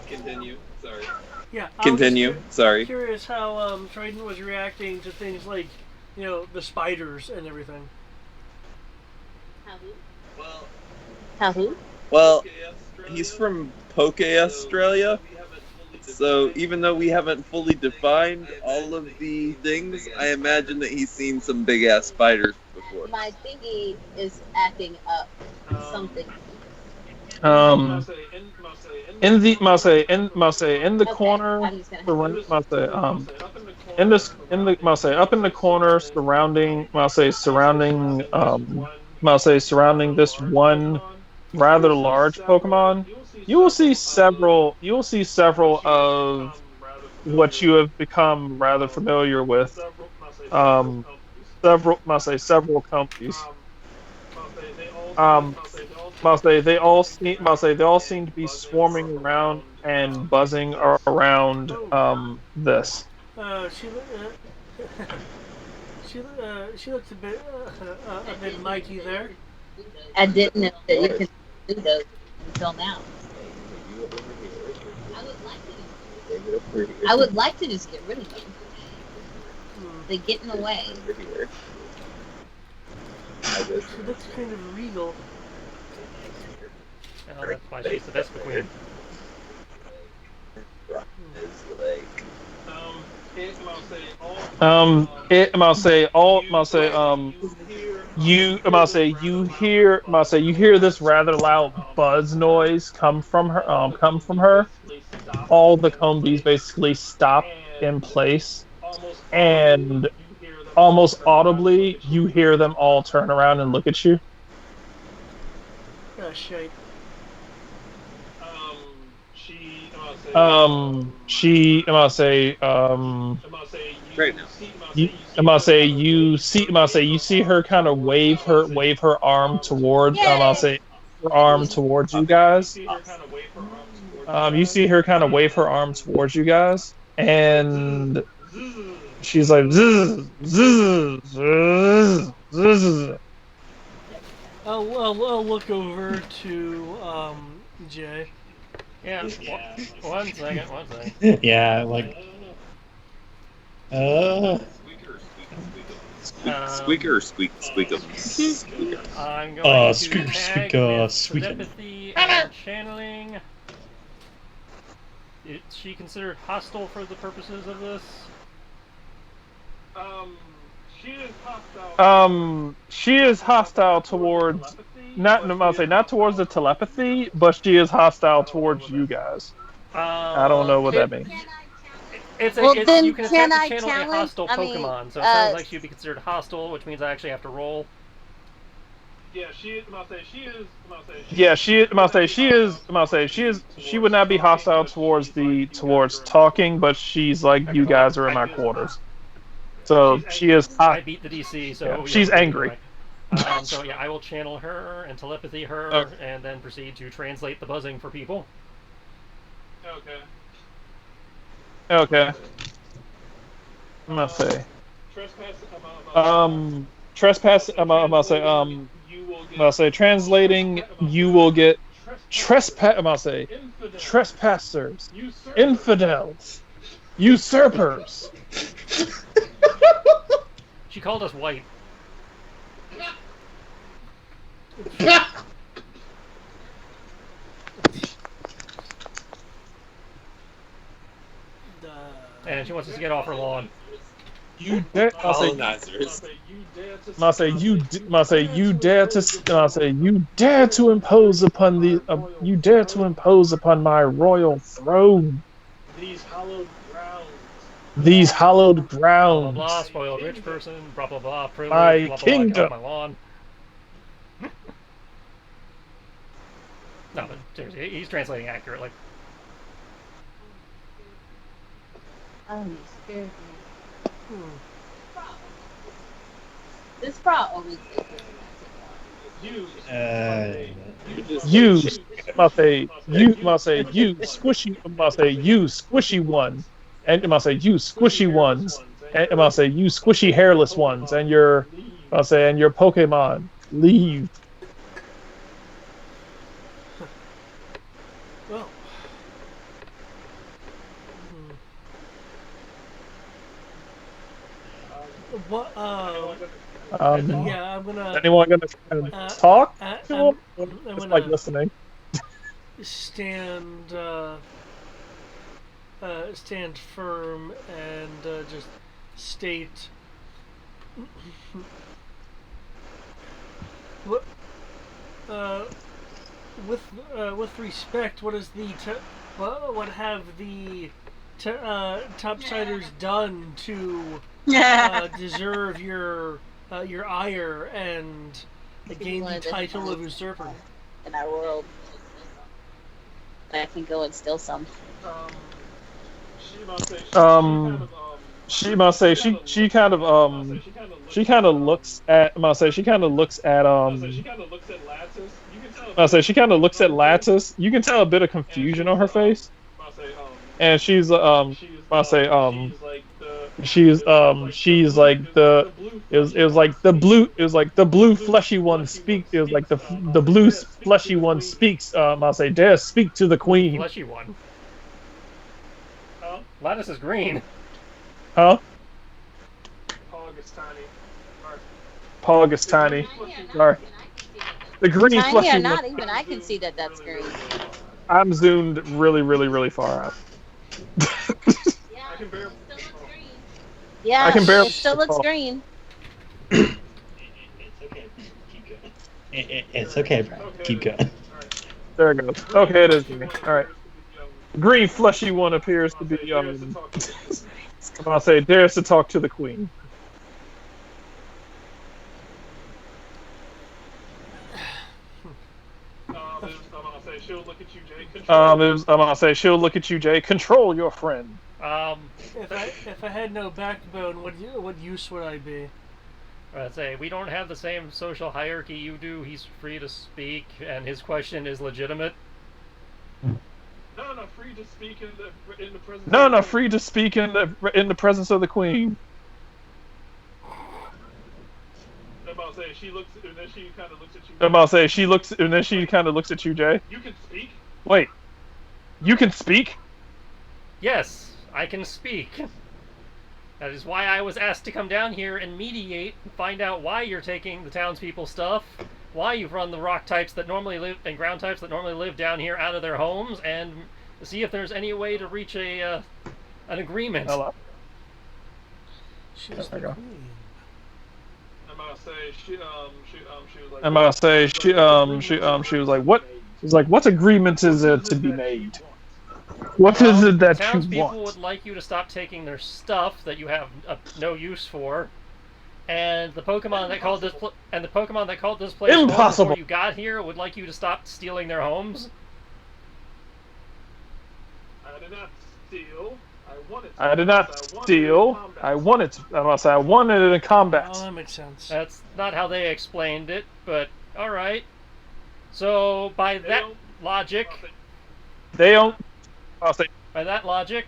Continue. Sorry. Yeah. Continue. Sorry. Curious how Trident was reacting to things like, the spiders and everything. How who? Well, he's from Poke Australia, so even though we haven't fully defined all of the things, I imagine that he's seen some big ass spiders before. My thingy is acting up. Something. In the corner, up in the corner surrounding this one rather large Pokemon, you will see several of what you have become rather familiar with. Several companies. They all seem to be swarming around and buzzing around this. She looks a bit mighty there. I didn't know that you could do those until now. I would like to just get rid of them. They get in the way. She looks kind of regal. Oh, that's why she's the best queen. You hear this rather loud buzz noise come from her. All the Combies basically stop in place, and almost audibly you hear them all turn around and look at you. Oh, shit. You see her kind of wave her arm towards you guys. You see her kind of wave her arm towards you guys, and she's like, zzz, zzz, zzz, zzz. I'll look over to Jay. Yeah, one second. Yeah, like. Squeaker or squeakum? I'm going to tag squeaker. Telepathy and channeling. Is she considered hostile for the purposes of this? She is hostile towards not towards the telepathy, but she is hostile towards you guys. I don't know what that means. You can attempt to channel a hostile Pokemon, so it sounds like she'd be considered hostile, which means I actually have to roll. She would not be hostile towards talking, but she's like, you guys are in my quarters. So she is hot. I beat the DC, so yeah, she's angry. So yeah, I will channel her and telepathy her, and then proceed to translate the buzzing for people. Okay. I'm gonna say. Trespass. I'm gonna say. I'm gonna say translating. You will get trespass. I'm gonna say trespassers, infidels, usurpers. She called us white. And she wants us to get off her lawn. You dare? I'll say. Colonizers. I'll say you. I'll say you dare to. I'll say you dare to impose upon the. You dare to impose upon my royal throne. These hallowed Blah grounds. blah blah. Spoiled rich person. Blah blah blah. Privilege. My Blah blah blah. Get kingdom. off my lawn. No, but seriously, he's translating accurately. Oh, you scared me. This bra always is You must say you must say you squishy must say you squishy one, and it must say you squishy ones, and it must say you squishy hairless ones, and your must say and your Pokemon leave. Well. What? Yeah, I'm gonna. Anyone gonna talk to him? I'm Just gonna like listening. stand firm and just state what with respect, what is the what have the topsiders done to deserve your ire and gain the title of usurper in our world. I can go and steal some. She must say she kind of looks at must say she kind of looks at must say she kind of looks at Lattice. You can tell a bit of confusion on her face, and she's must say she's like the it was like the blue fleshy one speak it was like the blue fleshy one speaks must say dare speak to the queen. Fleshy one. Lattice is green. Huh? Pog is tiny. Sorry. The green Tiny fleshy or not, one. even I can see that that's green. I'm zoomed really far out. Yeah, I can barely it still looks green. It's okay. Keep going. It's okay, Brian. Keep going. There it goes. Okay, it is green. All right. Green fleshy one appears to be I'll say dares to talk to the queen. I'm gonna say she'll look at you, Jay. Control your friend. If I had no backbone, what use would I be? I'd say we don't have the same social hierarchy you do. He's free to speak, and his question is legitimate. No, free to speak in the presence. No, free to speak in the presence of the queen. I'm about to say she looks, and then she kind of looks at you. I'm about to say she looks, and then she kind of looks at you, Jay. You can speak. Wait, you can speak? Yes, I can speak. That is why I was asked to come down here and mediate and find out why you're taking the townspeople stuff, why you've run the rock types that normally live and ground types that normally live down here out of their homes, and see if there's any way to reach an agreement. Hello. She's the queen. I'm about to say she was like. I'm about to say she was like, what? She's like, what agreement is there to be made? What is it that you townspeople want? would like you to stop taking their stuff that you have no use for, and the Pokemon that called this place home before you got here would like you to stop stealing their homes. I did not steal. I did not steal. I wanted to. I must say, I wanted it in combat. Oh, that makes sense. That's not how they explained it, but all right. So by that logic, they don't. I'll say, By that logic,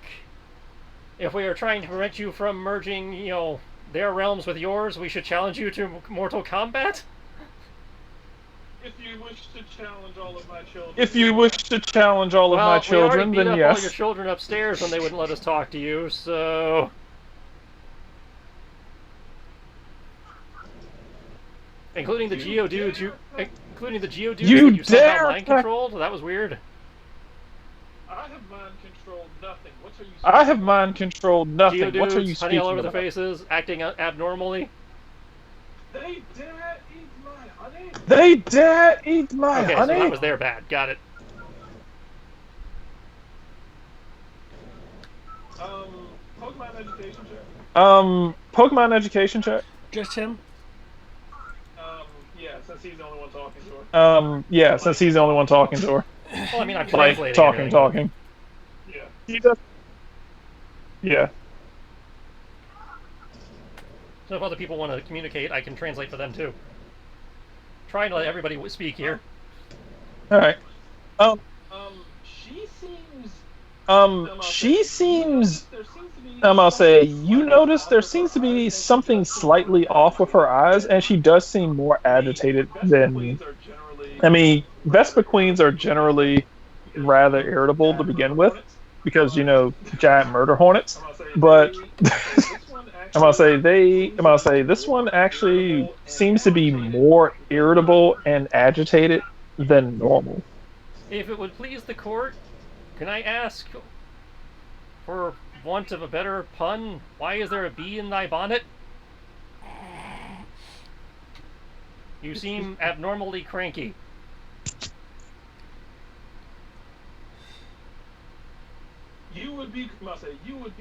if we are trying to prevent you from merging, their realms with yours, we should challenge you to Mortal Kombat? If you wish to challenge all of my children. if you wish to challenge all of my Well, we children, already beat then up yes. all your children upstairs when they wouldn't let us talk to you, so... Including the Geodudes including the Geodudes You that you somehow dare mind controlled? That was weird. I have mind controlled nothing. What are you saying? I have mind controlled nothing. What are you Geodudes, honey speaking all over their about? faces, acting abnormally. They dare eat my honey. They dare eat my Okay, honey? so that was their bad. Got it. Pokemon education check. Pokemon education check. Just him? Yeah, since he's the only one talking to her. Yeah, since he's the only one talking to her. Well, I mean, I'm Like, translating talking. Yeah. He does. Yeah. So if other people want to communicate, I can translate for them too. Trying to let everybody speak here. Alright. She seems. She seems. I'll say, you notice there seems to be something slightly off with her eyes, and she does seem more agitated than. I mean, Vespa Queens are generally rather irritable to begin with, because, giant murder hornets. But I'm gonna say this one actually seems to be more irritable and agitated than normal. If it would please the court, can I ask, for want of a better pun, why is there a bee in thy bonnet? You seem abnormally cranky. You would be cranky. You would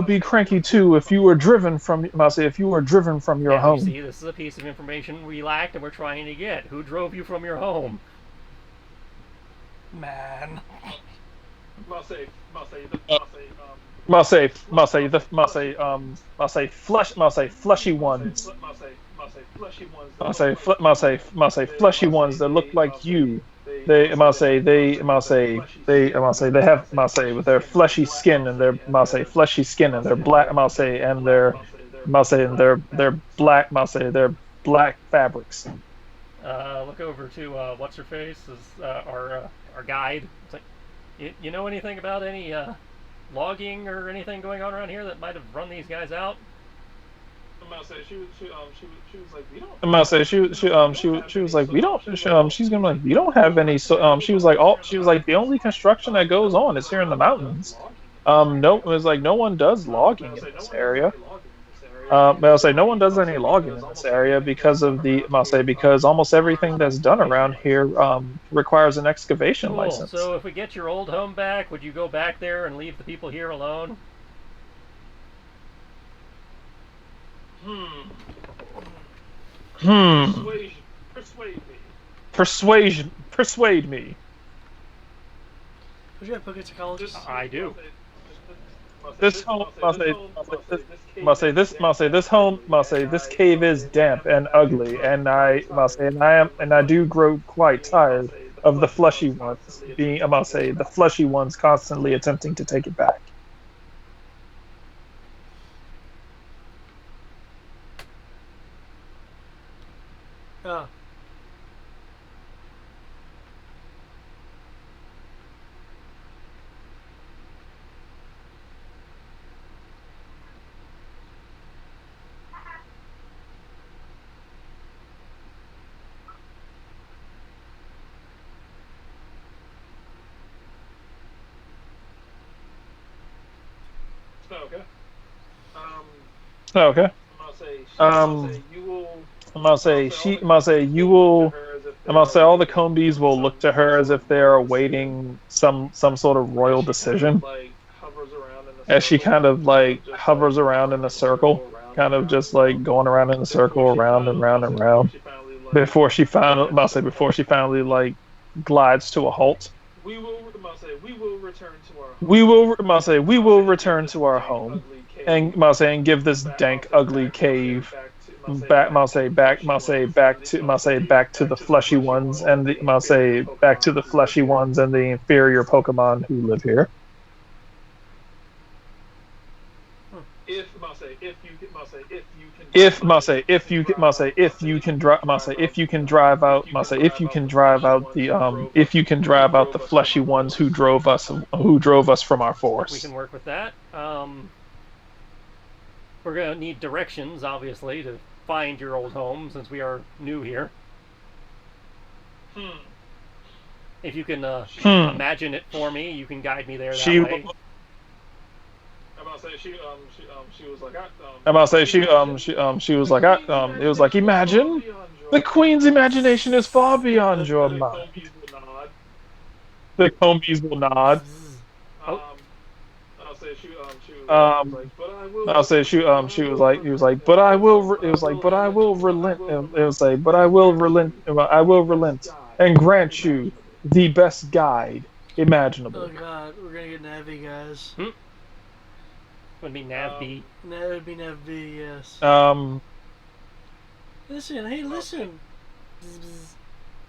be cranky too if you were driven from your Yeah, home. you see, this is a piece of information we lacked and we're trying to get. Who drove you from your home? Man. Fleshy ones. Fleshy ones that look like you. They have with their fleshy skin and their black and their black fabrics. Look over to what's her face is our guide. It's like, you know anything about any logging or anything going on around here that might have run these guys out? She was like, we don't. She was like, we don't. She's gonna be like, we don't have any. So she was like, the only construction that goes on is here in the mountains. No, it was like no one does logging in this area. But I'll say no one does any logging in this area because of because almost everything that's done around here requires an excavation Cool. license. So if we get your old home back, would you go back there and leave the people here alone? Persuade me. Would you have Poké Psychologist? I do. This cave is damp and ugly, and I do grow quite tired of the fleshy ones the fleshy ones constantly attempting to take it back. Oh. Okay. Okay. I'm gonna say all the Combies will look to her as if they are awaiting some sort of royal decision. As she kind of like hovers around in a circle, kind of just like going around in a circle, around and round and round, before she finally like glides to a halt. We will return to our home. We will return to our home, and give this dank, ugly cave back to the fleshy ones and back to the fleshy ones and the inferior Pokemon who live here. If you can drive out the fleshy ones who drove us from our We forest. can work with that. We're gonna need directions, obviously, to find your old home since we are new here. If you can imagine it for me, you can guide me there that way. She was like, it was like, imagine the queen's imagination is far beyond your mind. The Combies will nod. She was like, but I will. It was like, but I will relent. It was like, but I will relent. I will relent and grant you the best guide imaginable. Oh god, we're gonna get Navi, guys. Would be Nav-B. That would be Navi, yes. Listen, hey, listen.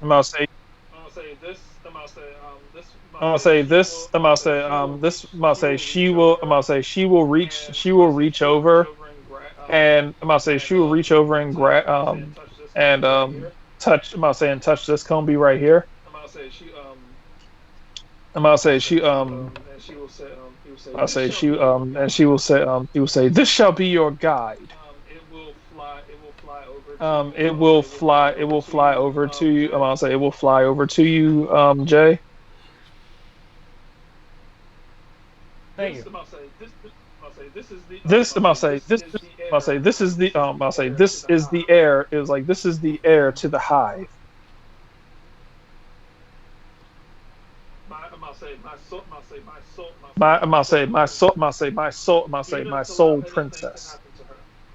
I'm gonna say she will reach over and touch touch this Combi right here. She will say this shall be your guide. It will fly over to you. It will fly over to you, Jay. Thank you. This is the heir. It was like this is the heir to the hive. My soul princess.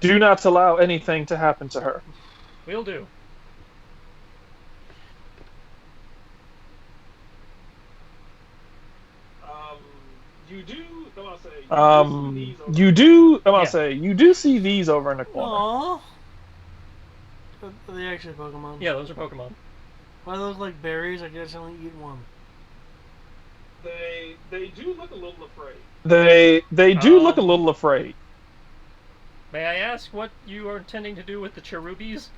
Do not allow anything to happen to her. Will do. You do see these over in the corner. Aww. Are they actually Pokemon? Yeah, those are Pokemon. Why do they look like berries? I guess I only eat one. They do look a little afraid. They do look a little afraid. May I ask what you are intending to do with the Cherubies?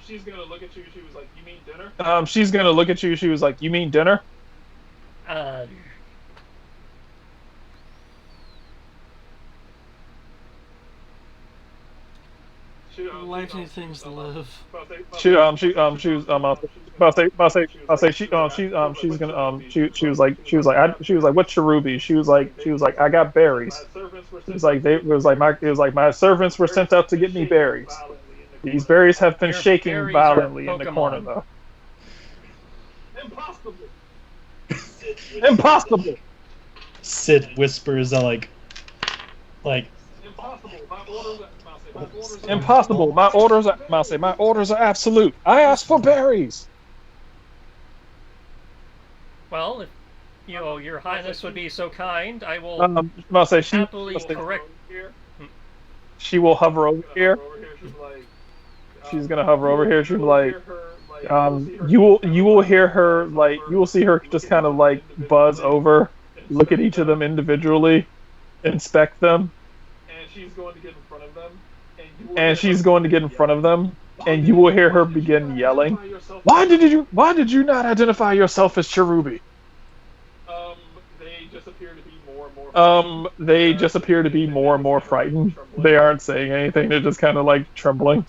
She's gonna look at you. She was like, "You mean dinner?" She's gonna look at you. She was like, "You mean dinner?" Life needs things to live. She was she's gonna she was like what cherubi? She was like I got berries. It was like my servants were sent out to get me berries. These berries have been shaking violently in the corner though. Impossible. Sid whispers Impossible. My orders are absolute. I asked for berries. Well, if your highness would be so kind, I will happily correct. She will hover over here. She's gonna hover over here. She'll be like, you will hear her you will see her just kind of like buzz over, look at each of them individually, inspect them. And she's going to get in front of them. And you will hear her begin yelling. Why did you not identify yourself as Cherubi? They just appear to be more and more frightened. They aren't saying anything. They're just kind of like trembling.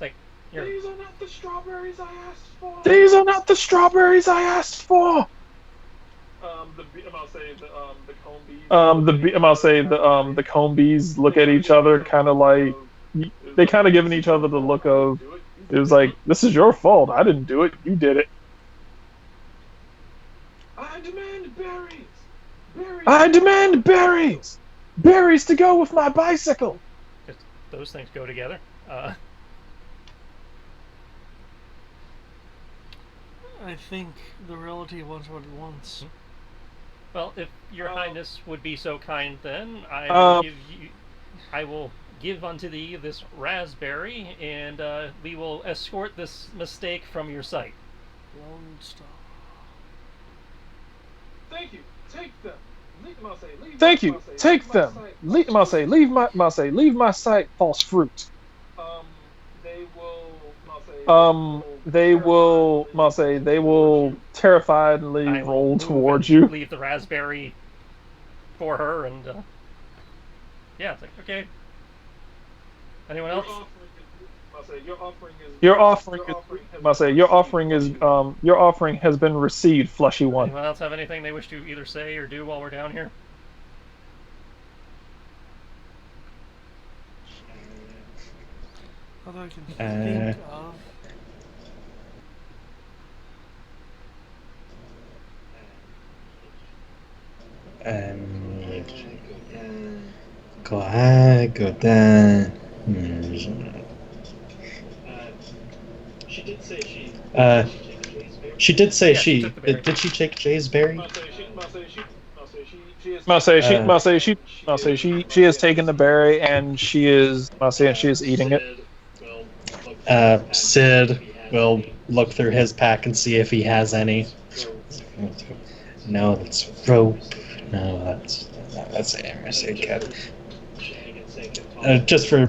These are not the strawberries I asked for. These are not the strawberries I asked for. The Combies look at each other, kind of like they kind of giving each other the look of it was like this is your fault. I didn't do it. You did it. I demand berries. I demand berries. Berries to go with my bicycle. Those things go together. I think the reality wants what it wants. Well, if your highness would be so kind, then I will give unto thee this raspberry, and we will escort this mistake from your sight. Lone Star. Thank you. Take them. Leave Thank you. Take them. Leave my sight, false fruit. They will. They will terrifiedly I will roll move towards and you. leave the raspberry for her, and yeah, it's like, okay. Anyone else? Your offering has been received, fleshy one. Anyone else have anything they wish to either say or do while we're down here? Although I can think of. Go down. She did say she took the berry. did she take Jay's berry? She has taken the berry and she is eating it. Sid will look through his pack and see if he has any. No, that's rope. No, that's Emerson cat. Just for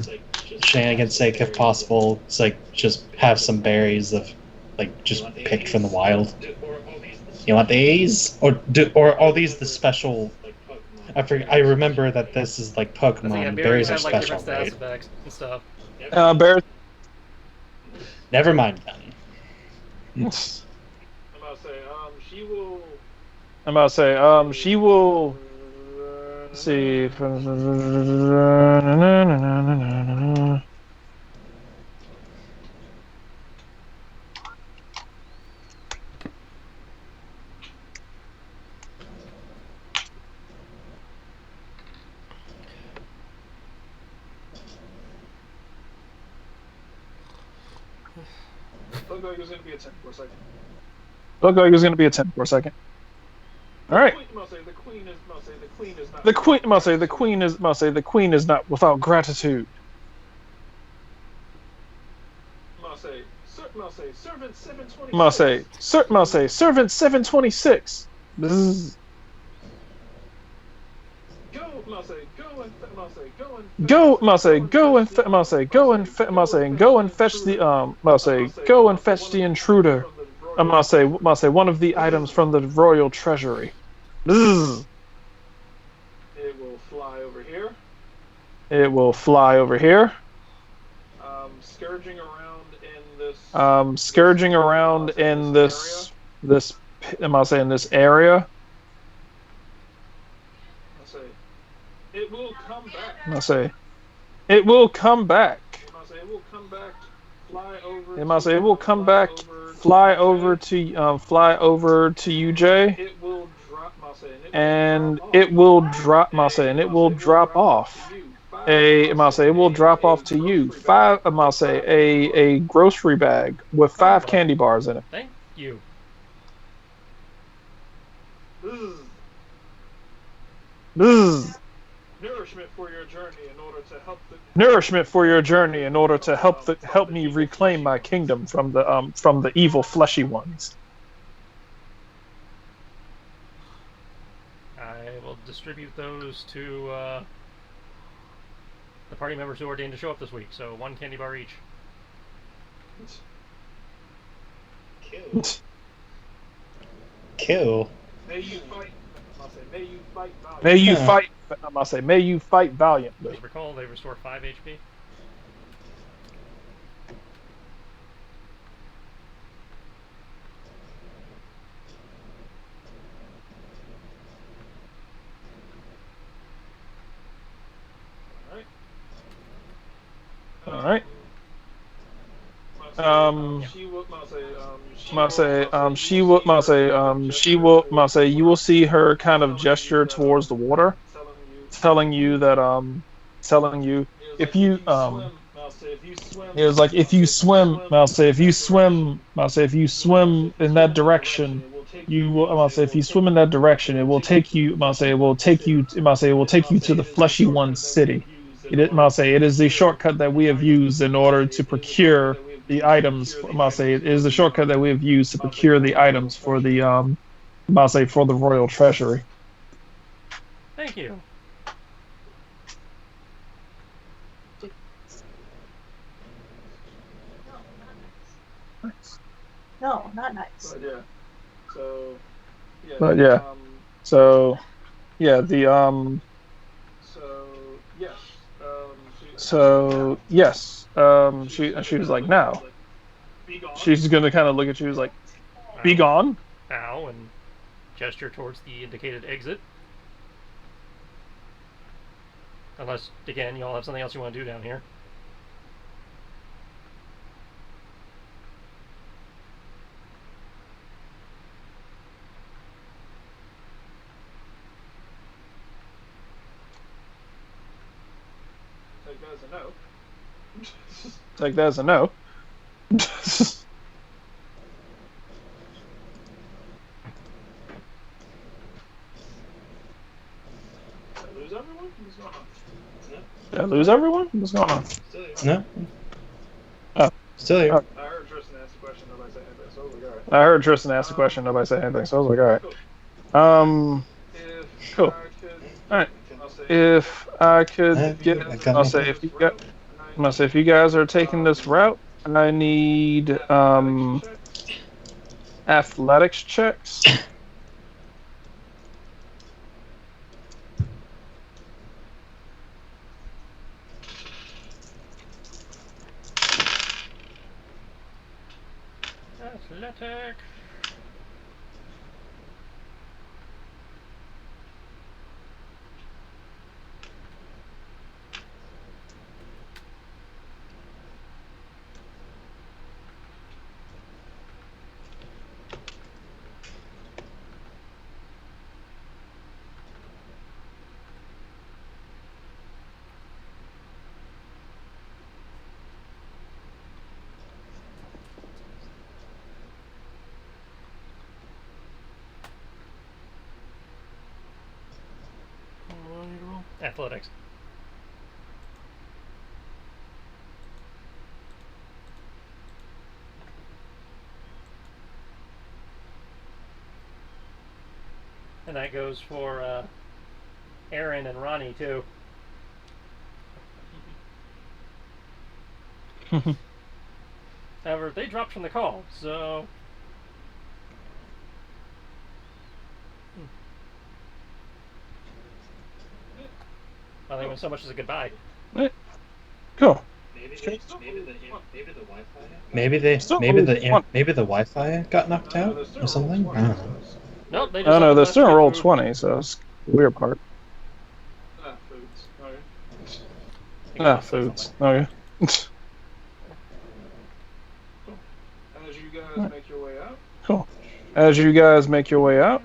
shenanigans' sake, if possible, it's like just have some berries of, like, just picked from the wild. You want these, or are these the special? I remember that this is like Pokemon. Berries are special, right? Effects and stuff. Berries. Never mind then. I'm about to say, she will. I'm about to say, she will. Let's see. Looked like it was going to be a 10 for a second. Looked like it was going to be a 10 for a second. All right. The queen is not. The queen is not without gratitude. Servant 726. Servant 726. Bzzz. Go and fetch the intruder. One of the items from the royal treasury. Bzzz. It will fly over here. Scourging around in this in this area. It will come back. It will come back. Fly over. It will come back. Fly over to you, Jay. It will drop. And it will drop. It will drop off. It will drop off to you. A grocery bag with 5 candy bars in it. Thank you. Bzzz. Nourishment for your journey in order to help help me reclaim my kingdom from the evil fleshy ones. I will distribute those to the party members who are ordained to show up this week. So 1 candy bar each. Cool. May you fight. May you fight valiantly. As recall, they restore 5 HP. All right. You will see her kind of gesture towards the water, telling you if you it was like if you swim in that direction, you will if you swim in that direction, it will take you to the fleshy one city. it is the shortcut that we have used in order to procure the items. It is the shortcut that we have used to procure the items for the for the royal treasury. Thank you. No, not nice. But yeah, so yeah, the so yes, she was like, now she's gonna kind of look at you, like, be gone. Ow, and gesture towards the indicated exit. Unless, again, y'all have something else you want to do down here. Take that as a no. Did I lose everyone? What's going on? No. Oh. Still here. Oh. I heard Tristan ask the question. Nobody said anything. So I was like, all right. Cool. All right. If I could get, I'll say if you guys are taking this route, I need athletics checks. Athletic. Athletics. And that goes for Aaron and Ronnie too. However, they dropped from the call, so not even so much as a goodbye. Cool. Maybe the Wi-Fi got knocked out or something. I don't know. Nope, they just Oh no, they're left still in you roll food. 20, so it's the weird part. Foods. Okay. Cool. As you guys make your way out.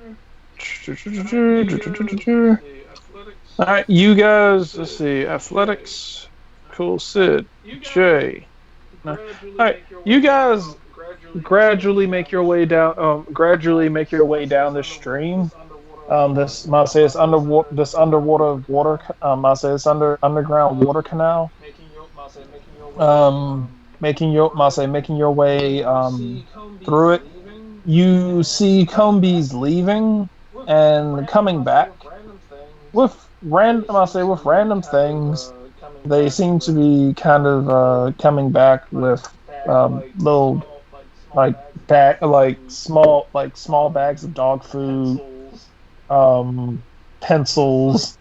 All right, you guys. Let's see. Athletics. Cool. Sid. Jay. All right, you guys gradually make your way down. Gradually make your way down this stream. This might say it's underwater. This underwater water. I say it's underground water canal. Making your way through it. You see Combees leaving and coming back with random things. They seem to be kind of coming back with little small bags of dog food, pencils,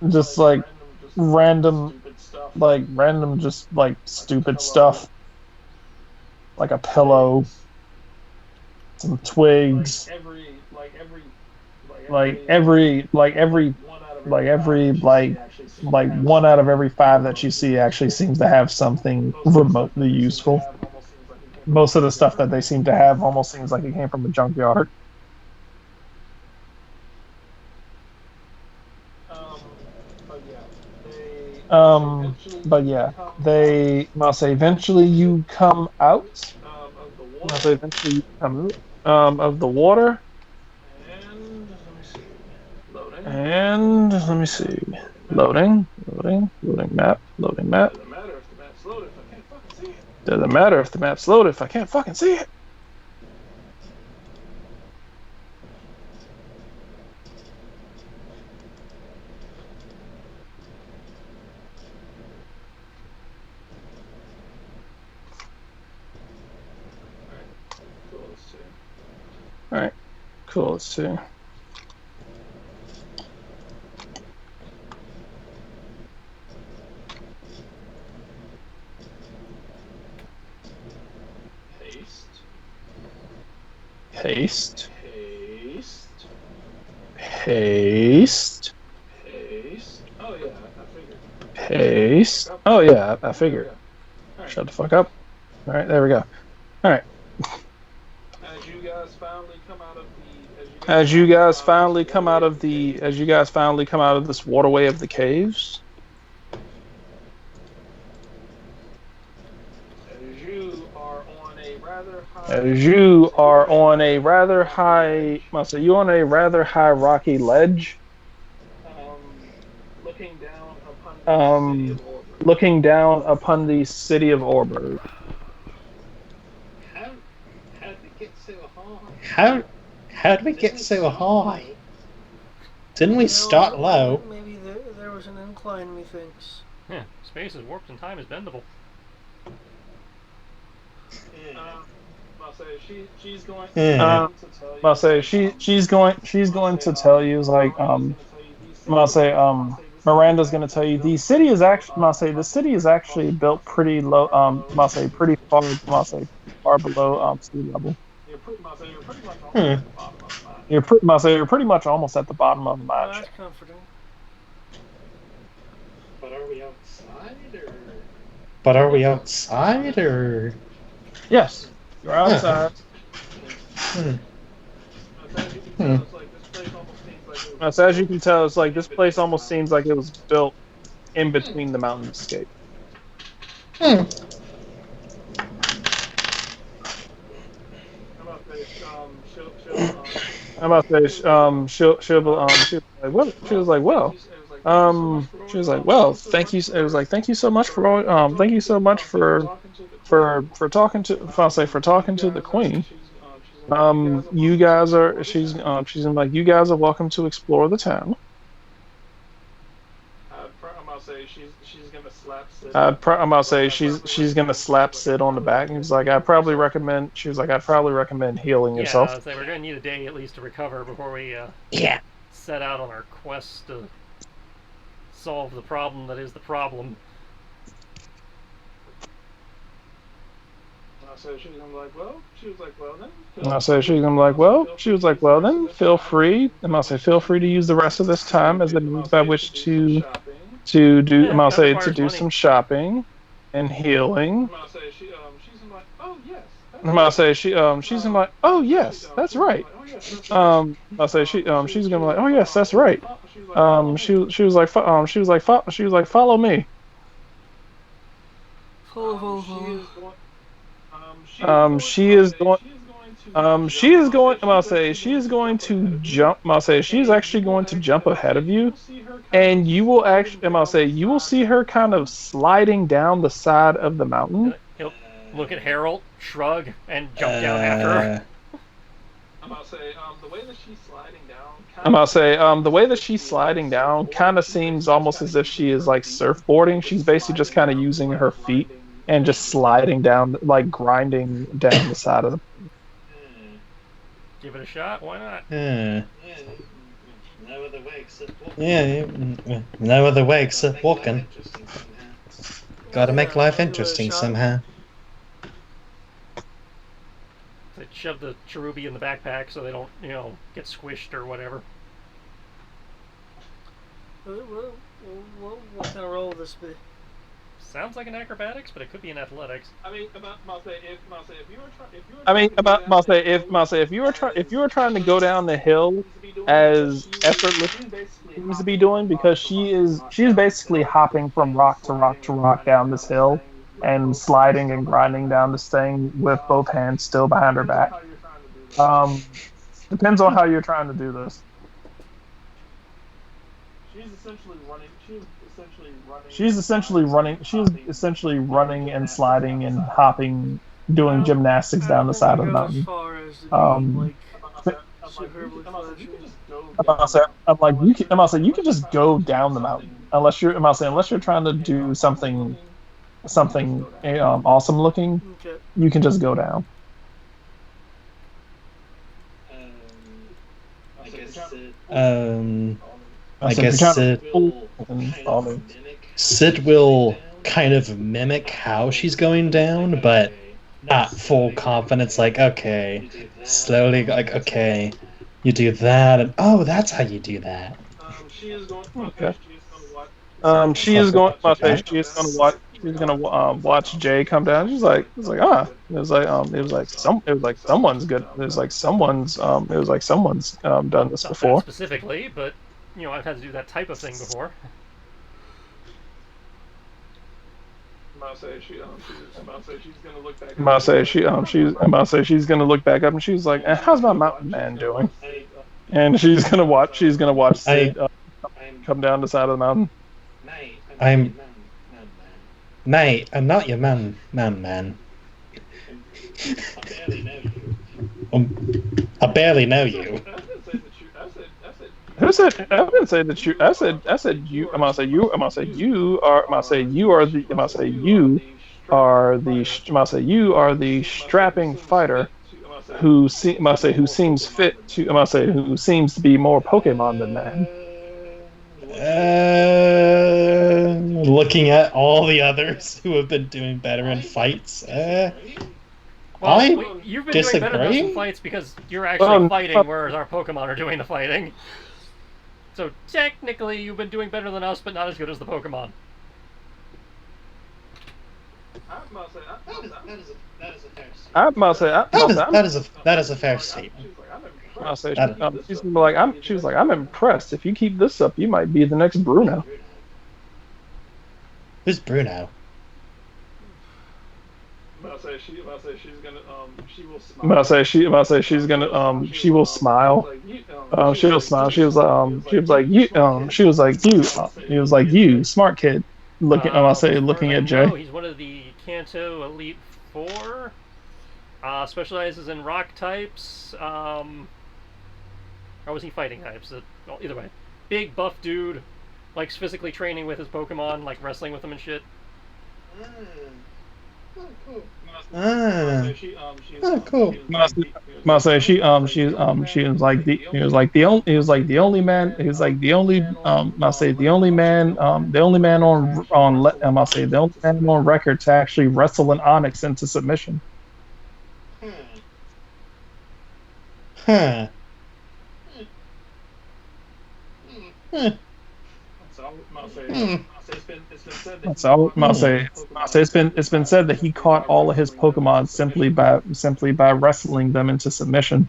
just like random just like stupid stuff, like a pillow, some twigs, every 1 out of every 5 that you see actually seems to have something remotely useful. Most of the stuff that they seem to have almost seems like it came from a junkyard. But yeah, eventually you come out. Of the water. And let me see. Loading. Loading map. Loading map. Doesn't matter if the map's loaded if I can't fucking see it. Alright, cool, let's see. Paste. Paste. Paste. Oh yeah, I figured. Shut the fuck up. Alright, there we go. Alright. As you guys finally come out of this waterway of the caves. As you are on a rather high, you're on a rather high rocky ledge. Looking down upon the city of Orberg. How'd we get so high? Didn't we start low? Maybe there was an incline, methinks. Yeah, space is warped and time is bendable. She's going to tell you like Miranda's going to tell you the city is actually built pretty low pretty far below sea level. You're pretty much almost at the bottom of the match. That's comforting. But are we outside or? Yes, you're outside. So as you can tell, it's like this place almost seems like it was built in between the mountainscape. I'm about to say, she was like, well, thank you. It was like, thank you so much for talking to the queen. You guys are, she's like, you guys are welcome to explore the town. I'm about to say she's gonna slap Sid on the back, and he's like, I'd probably recommend healing yourself. Yeah, so we're gonna need a day at least to recover before we set out on our quest to solve the problem that is the problem. So she's gonna be like, well then feel free. I'm gonna say feel free to use the rest of this time as a means by which to do some shopping and healing. I'm gonna say she's gonna like, oh yes, that's right. I'll say she's gonna be like, oh yes, that's right. She was like, follow me. She is going to jump. I'll say she's actually going to jump ahead of you, and you will see her kind of sliding down the side of the mountain. He'll look at Harold, shrug, and jump down after her. The way that she's sliding down kind of seems almost as if she is like surfboarding. She's basically just kind of using her feet and just sliding down, like grinding down the side of the. Give it a shot. Why not? No other way except walking. No other way except walking. Got to make life interesting somehow. They shove the cherubi in the backpack so they don't, get squished or whatever. What kind of role will this be? Sounds like an acrobatics, but it could be an athletics. If you were trying to go down the hill as effortlessly as she seems to be doing, because she's basically hopping from rock to rock to rock down this hill and sliding and grinding down this thing with both hands still behind her back. Depends on how you're trying to do this. She's She's essentially running. She's essentially running and sliding and hopping, doing gymnastics I down don't the think I side of the go as mountain. far as to be Um, like superbly fledgling. I'm like you can. I'm about to say you can just go down the mountain unless you're. I'm about to say unless you're trying to do something awesome looking. Okay. You can just go down. I said, if guess you're trying to and follow me. Sid will kind of mimic how she's going down, but not full confidence. Like, okay, slowly, like, okay, you do that, and oh, that's how you do that. Okay. She is going. I say she is going to watch. She's going to watch Jay come down. She's like it was like someone's good. It was like someone's done this Not that before. specifically, but I've had to do that type of thing before. I'm about to say she's going to look back. I'm about to say she's going to look back up and she's like, "How's my mountain man doing?" And she's going to watch. She's going to watch Sid come down the side of the mountain. Mate, I'm not your man. I barely know you. Who said? I didn't say that you. I said you. I'm gonna say you. I'm gonna say you are. I'm gonna say you are the. I'm gonna say you are the. I'm gonna say you are the strapping fighter who I'm gonna say who seems fit to. I'm gonna say who seems to be more Pokemon than man. Looking at all the others who have been doing better in fights. Well, you've been doing better than us in disagree. fights because you're actually fighting, whereas our Pokemon are doing the fighting. So technically, you've been doing better than us, but not as good as the Pokemon. That is a fair statement. I'll say she's gonna be like she was like I'm impressed. If you keep this up, you might be the next Bruno. Who's Bruno? She will smile. She'll smile. She was like you, smart kid. Looking at Jay. He's one of the Kanto Elite Four. Specializes in rock types. Or was he fighting types? Well, either way, big buff dude, likes physically training with his Pokemon, like wrestling with them and shit. Cool. She was like the only man. He was like the only I'll say the only man the only man I'll say the only man on record to actually wrestle an Onyx into submission. Huh. That's all I'll say. It's been said that he caught all of his Pokemon simply by wrestling them into submission.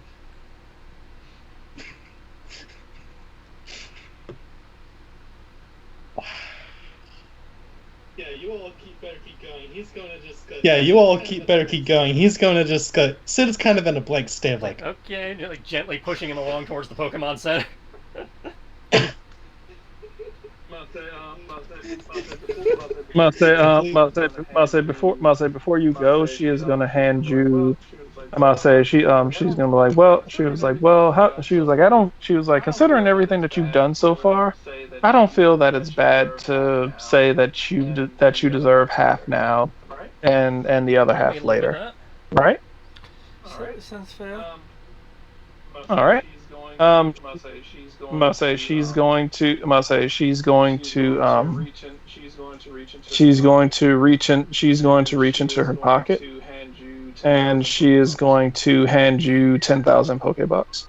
Yeah, you all better keep going. He's gonna just go. Sid is kind of in a blank stare, like okay, like gently pushing him along towards the Pokemon Center. Before you go, she is gonna hand you. She's gonna be like, well, she was like, well, she was like, I don't. She was like, considering everything that you've done so far, I don't feel that it's bad to say that you deserve half now, and the other half later, right? Sounds fair. All right. She's going to reach into her pocket, and she is going to hand you 10,000 Pokebucks.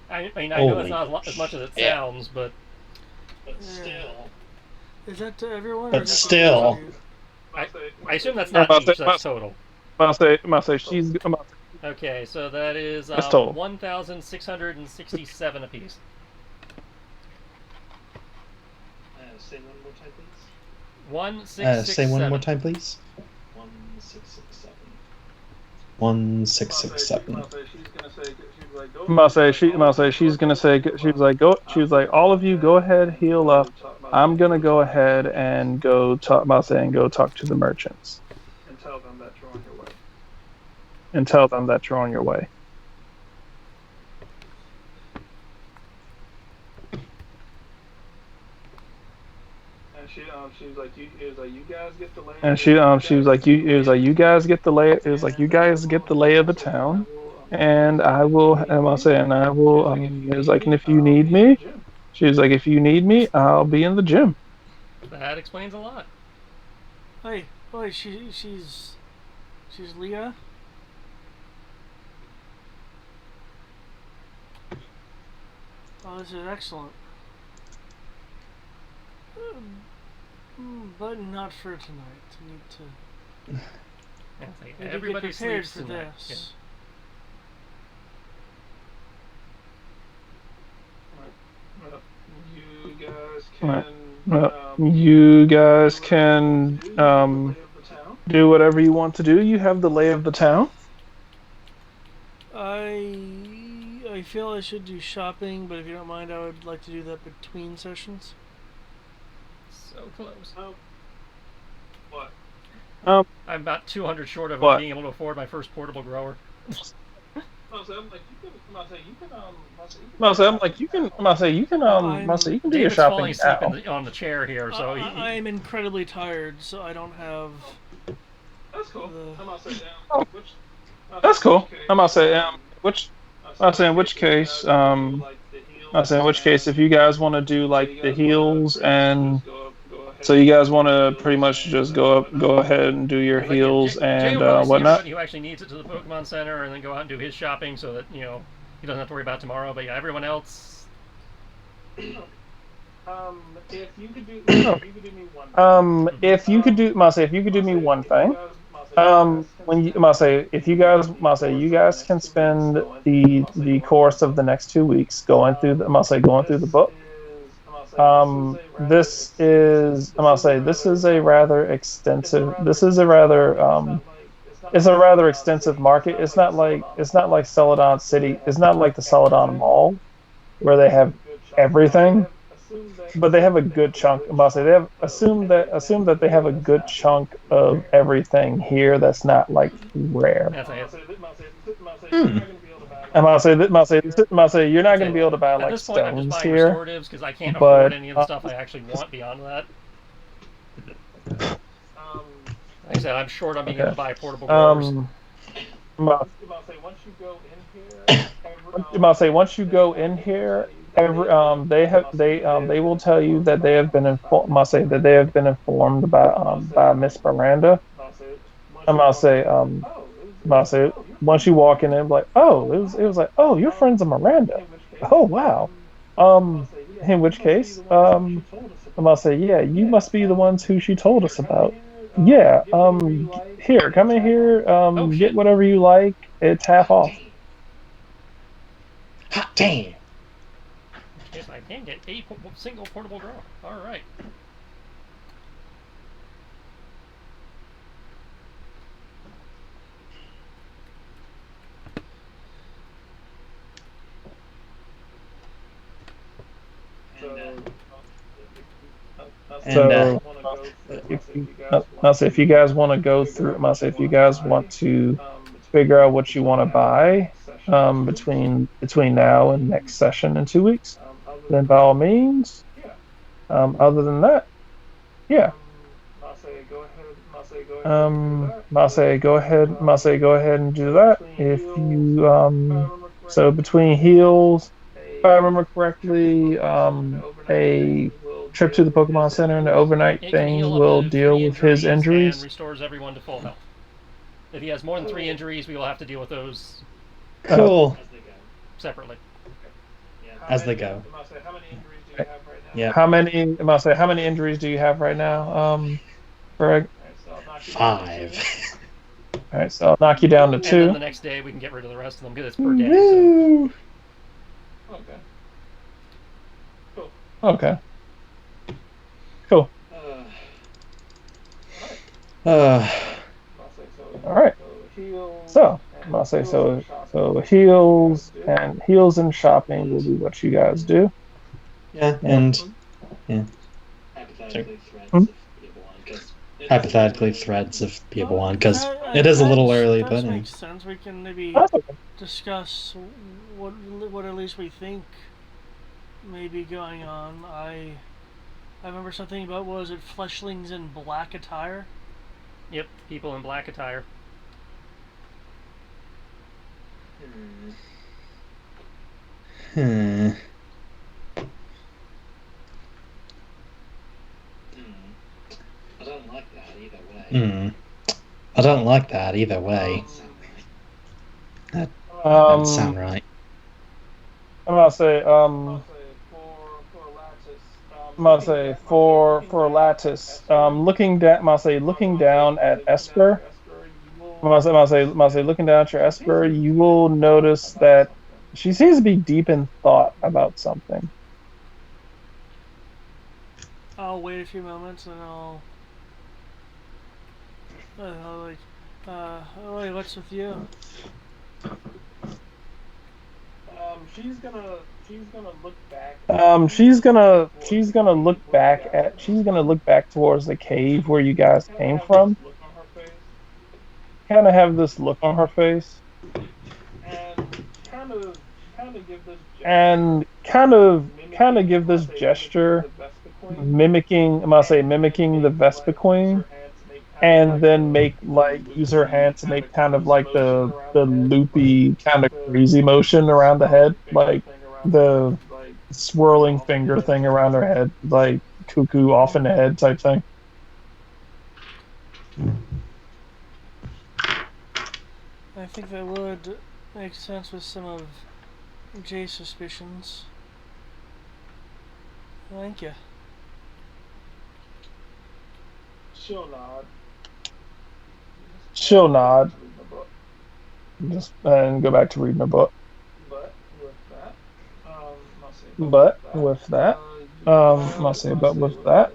I mean, I know it's not as much as it sounds, but still. Is that to everyone? But still. I assume that's not each, that's total. She's. Okay, so that is 1,667 apiece. Say one more time, please. 1,667. Say one more time, please. 1,667. 1667. She's like, all of you go ahead, heal up. I'm gonna go ahead and go talk, and go talk to the merchants and tell them that you're on your way. She was like, you guys get the lay. And she was like, you guys get the lay. It was like, you guys get the lay of the town, and I will. And I'll say, and I will. It was like, and if you need me, she was like, if you need me, I'll be in the gym. That explains a lot. Hey, she's Leah. Oh, this is excellent. But not for tonight. I need to. Everybody get prepared sleeps for tonight. this. You guys can do whatever you want to do. You have the lay of the town. I feel I should do shopping, but if you don't mind, I would like to do that between sessions. So close. What? I'm about 200 short of being able to afford my first portable grower. You can do your David's shopping falling asleep on the chair here, so I'm incredibly tired, so I don't have. That's cool. That's cool. I'm gonna say in which case, if you guys want to do like the heals, and so you guys want to pretty much just go ahead and do your heals and whatnot. Who actually needs it to the Pokemon Center, and then go out and do his shopping, so that he doesn't have to worry about tomorrow. But yeah, everyone else. If you could do me one thing. If you guys can spend the course of the next 2 weeks going through the book. This is a rather extensive. It's a rather extensive market. It's not like Celadon City. It's not like the Celadon Mall, where they have everything. But they have a good chunk. Assume that they have a good chunk of everything here that's not like rare. I'm gonna say you're not gonna be able to buy like stones I'm just buying here. Restoratives because I can't afford any of the stuff I actually want beyond that. Like I said, I'm short on being able to buy portable growers. Once you go in here, they will tell you that they have been informed. They have been informed by Miss Miranda. Once you walk in, like, oh, it was like, oh, your friend's a Miranda. Oh wow. In which case, yeah, you must be the ones who she told us about. Yeah. Here, come in here. Get whatever you like. It's half off. Hot damn. Yes, I can get a single portable grower. All right. If you guys want to go through, if you guys want to figure out what you want to buy between now and next session in 2 weeks, then by all means. Other than that, yeah. Go ahead and do that. If you so between heals, if I remember correctly, a trip to the Pokemon Center and the overnight thing will deal with his injuries. And restores everyone to full health. If he has more than 3 injuries, we will have to deal with those. Cool. Separately. As they go. Yeah. How many injuries do you have right now, Greg? 5. All right, so I'll knock you down to 2. And then the next day we can get rid of the rest of them because it's per day. So. Okay. Cool. All right. So, I'll say so. So heals and shopping will be what you guys do. Yeah, and yeah. Hmm? Hypothetically, threads if people want, because That, it is a little that's- early, that but makes sense. We can maybe That's okay. discuss what at least we think may be going on. I remember something about, what was it, fleshlings in black attire? Yep, people in black attire. Hmm. Hmm. I don't like that either way. That doesn't sound right. I'm gonna say I'm gonna say for Lattice, looking down, I'm gonna say looking down at Esper. I'm gonna say looking down at your Esper, you will notice that she seems to be deep in thought about something. I'll wait a few moments and I'll Ollie, what's with you? She's gonna look back towards the cave where you guys came from. Kind of have this look on her face, and kind of give this gesture, mimicking. I'm gonna say mimicking the Vespa Queen, and then make like use her hand to make kind of like the loopy kind of crazy motion around the head, like the swirling finger thing around her head, like cuckoo off in the head type thing. I think that would make sense with some of Jay's suspicions. Thank you. She'll nod, just and go back to reading her book. But with that, I'll say, but with that,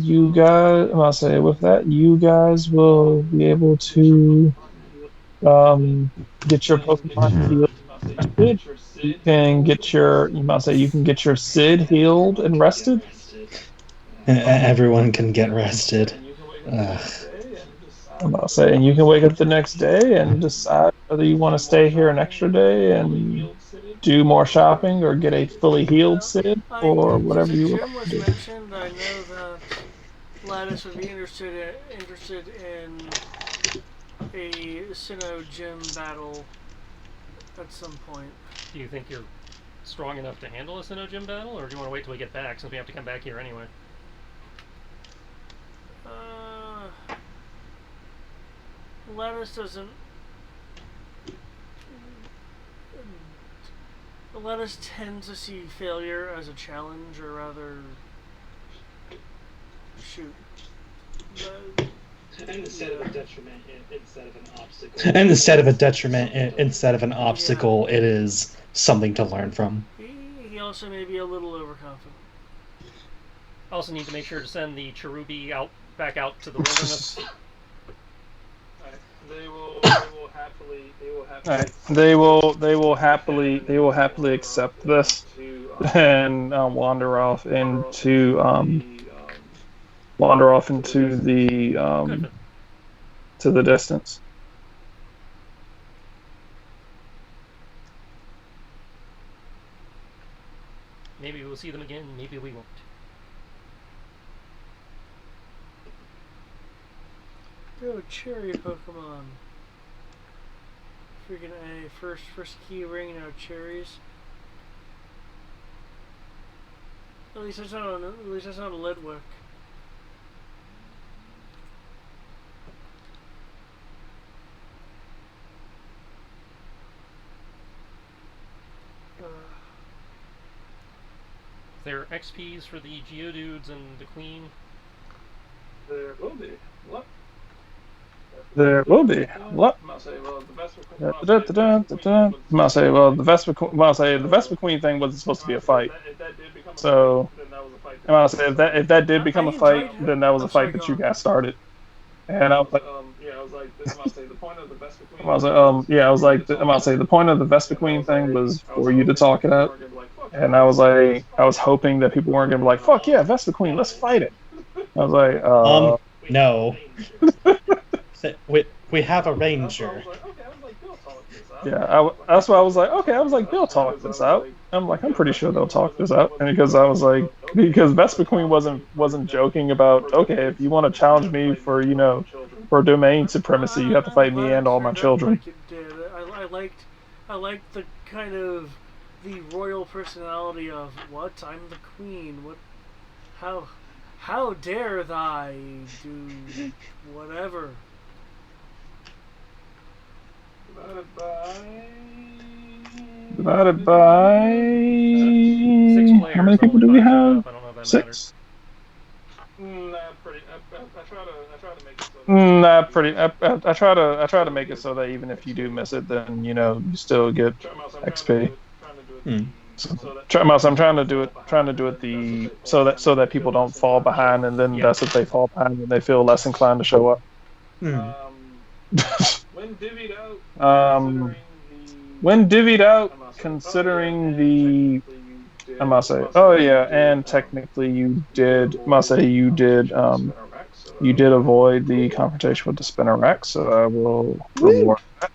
you guys, I'll say, with that, you guys will be able to get your Pokemon healed. Rested. You can get your, you might say, you can get your Sid healed and rested. Everyone can get rested. I'm about to say, and you can wake up the next day and decide whether you want to stay here an extra day and do more shopping or get a fully healed Sid or whatever Since you a would gym like was to do. mentioned, I know that Lattice would be interested in a Sinnoh gym battle at some point. Do you think you're strong enough to handle a Sinnoh gym battle, or do you want to wait till we get back, since we have to come back here anyway? Lattice doesn't. Lattice tends to see failure as a challenge, or rather, shoot. And instead of a detriment, instead of an obstacle. And instead of a detriment, instead of an obstacle, it is something to learn from. He also may be a little overconfident. Also need to make sure to send the Cherubi back out to the wilderness. They will happily accept this and wander off into the to the distance. Maybe we'll see them again, maybe we won't. Go cherry Pokemon. Freaking A. First key ring, now cherries. At least it's not a Ledwick. There are XPs for the Geodudes and the Queen. There will be. What? There will be. What? I'll say, well, the Vespa Queen thing wasn't supposed to be a fight. So, I'll say if that did become a fight, then that was a fight that you guys started. And I was like, I was like, yeah, I was like, I'm about to say the point of the Vespa Queen thing was for you to talk it out, and I was like, I was hoping that people weren't gonna be like, fuck yeah, Vespa Queen, let's fight it. I was like, No. We have a ranger. yeah, that's why I was like, okay, I was like, they'll talk this out. I'm like, I'm pretty sure they'll talk this out, and because I was like, because Vespa Queen wasn't joking about, okay, if you want to challenge me for for domain supremacy, you have to fight me and all my children. Like it did. I liked the kind of the royal personality of what? I'm the queen. What? How dare thy do whatever? Divided by Six players. how many people do we have? I don't know if that Six. I try to make it so that even if you do miss it, then you still get XP. I'm trying to do it so that people don't fall behind, and then that's if they fall behind and they feel less inclined to show up. When divvied out, considering the, I must say, oh yeah, and technically you did avoid the confrontation with the Spinnerack, so I will reward that.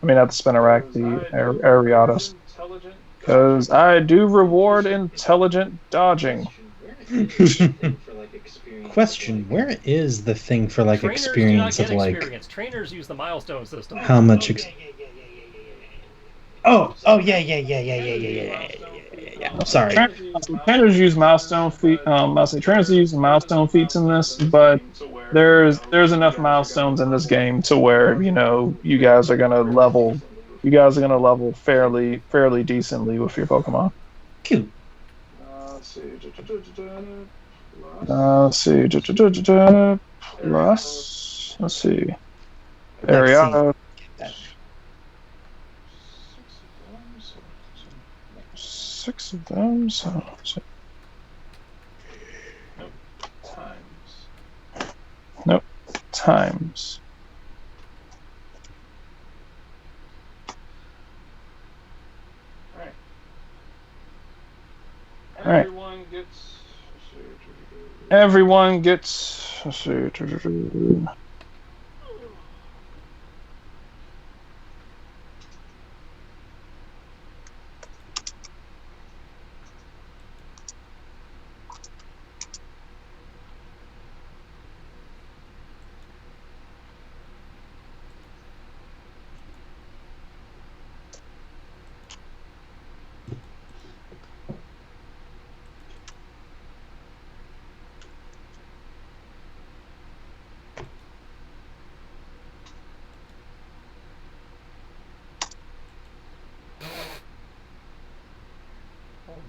I mean, not the Spinnerack, the Ariados. Because I do reward intelligent dodging. Question: where is the thing for like Trainers experience do of not get like experience. Trainers use the milestone system. how much? Oh yeah. Sorry. Trainers use milestone feat. Trainers use milestone feats in this, but there's enough milestones in this game to where you guys are gonna level. You guys are gonna level fairly decently with your Pokemon. Cute. Let's see. Russ. Let's see. Ariana. Six of them. So. Nope. Times. All right. Everyone gets. Let's see.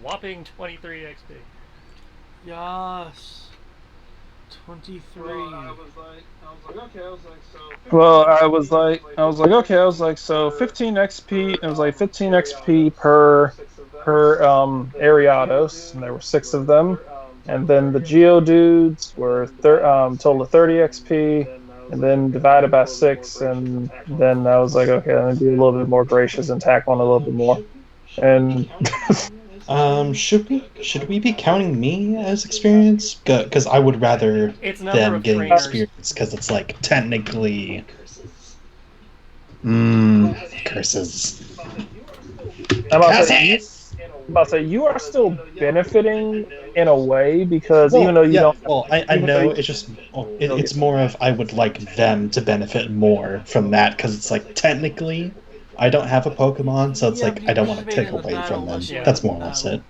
Whopping 23 XP. Yes. 23. Well, I was like, okay, so 15 XP. It was like 15 XP per Ariados, and there were 6 of them. And then the Geodudes were total of 30 XP, and then divided by 6. And then I was like, okay, let me be a little bit more gracious and tack on a little bit more. And should we be counting me as experience? Because I would rather than getting experience, because it's like technically curses. I'm about to say you are still benefiting in a way, because even though you don't. Well, I know it's just it's more of I would like them to benefit more from that, because it's like technically I don't have a Pokemon, so it's like I don't want to take away from them. That's more or less it.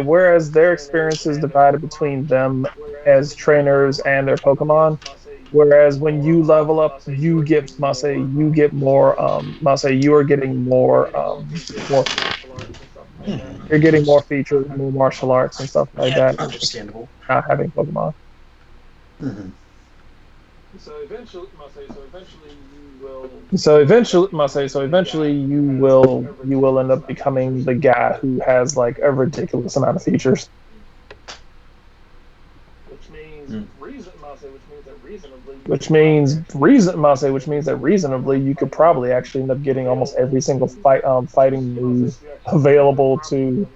Whereas their experience is divided between them as trainers and their Pokemon. Whereas when you level up, you get more. You are getting more. You're getting more features, more martial arts and stuff like that. Understandable. Not having Pokemon. Mm-hmm. So eventually you will end up becoming the guy who has like a ridiculous amount of features. Which means that reasonably you could probably actually end up getting almost every single fighting move available to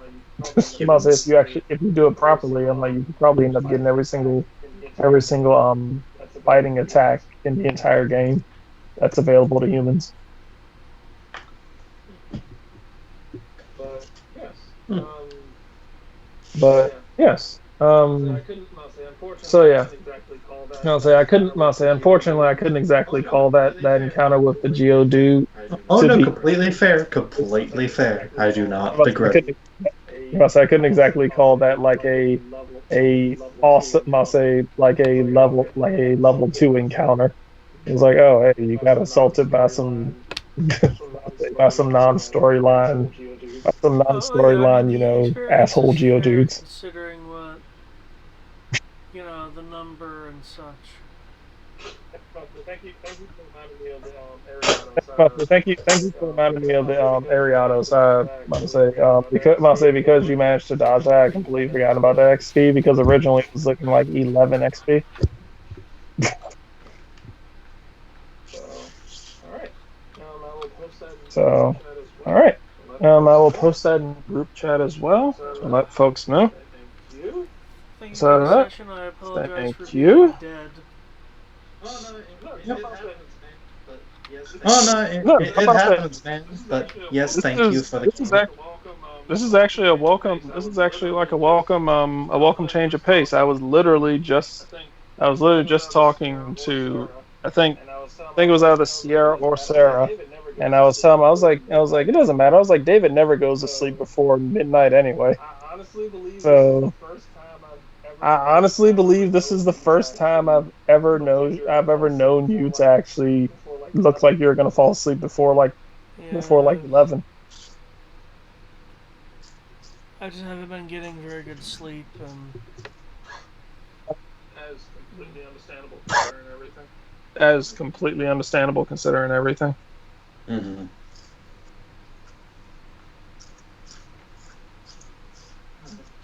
Mase, if you do it properly, I'm like you could probably end up getting every single fighting attack in the entire game that's available to humans. But yes. So yeah. I'll say I couldn't. I'll say unfortunately I couldn't exactly call that encounter with the Geodude Oh to no, be. completely fair. Completely fair. I do not I begrudge. couldn't. I couldn't exactly call that like a awesome. I'll say like a level 2 encounter. It was like, oh hey, you got assaulted by some Oh yeah, I mean you the know, experience is asshole fair Geodudes. considering what the number and such. Thank you for reminding me of the Ariados. I want to say because you managed to dodge that, I completely forgot about the XP because originally it was looking like 11 XP. So, all right, I will post that in group chat as well to let folks know. Thank you for the So session. I apologize for thank being you. dead. Oh no, No, it happens, man. But yes, thank you for the game. this is actually a welcome. This is actually like a welcome change of pace. I was literally just talking to I think it was either Sierra or Sarah, and I was telling him I was like it doesn't matter. I was like David never goes to sleep before midnight anyway. So I honestly believe this is the first time I've ever known you to actually look like you're gonna fall asleep before Yeah, like 11. I just haven't been getting very good sleep, and As completely understandable considering everything. Mm-hmm.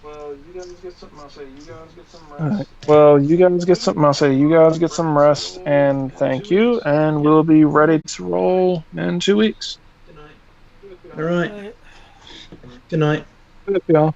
Well, you guys get something. I'll say you guys get some rest. All right. Well, you guys get something. I'll say you guys get some rest, and thank you. And we'll be ready to roll in 2 weeks. All right. Good night. Good, y'all.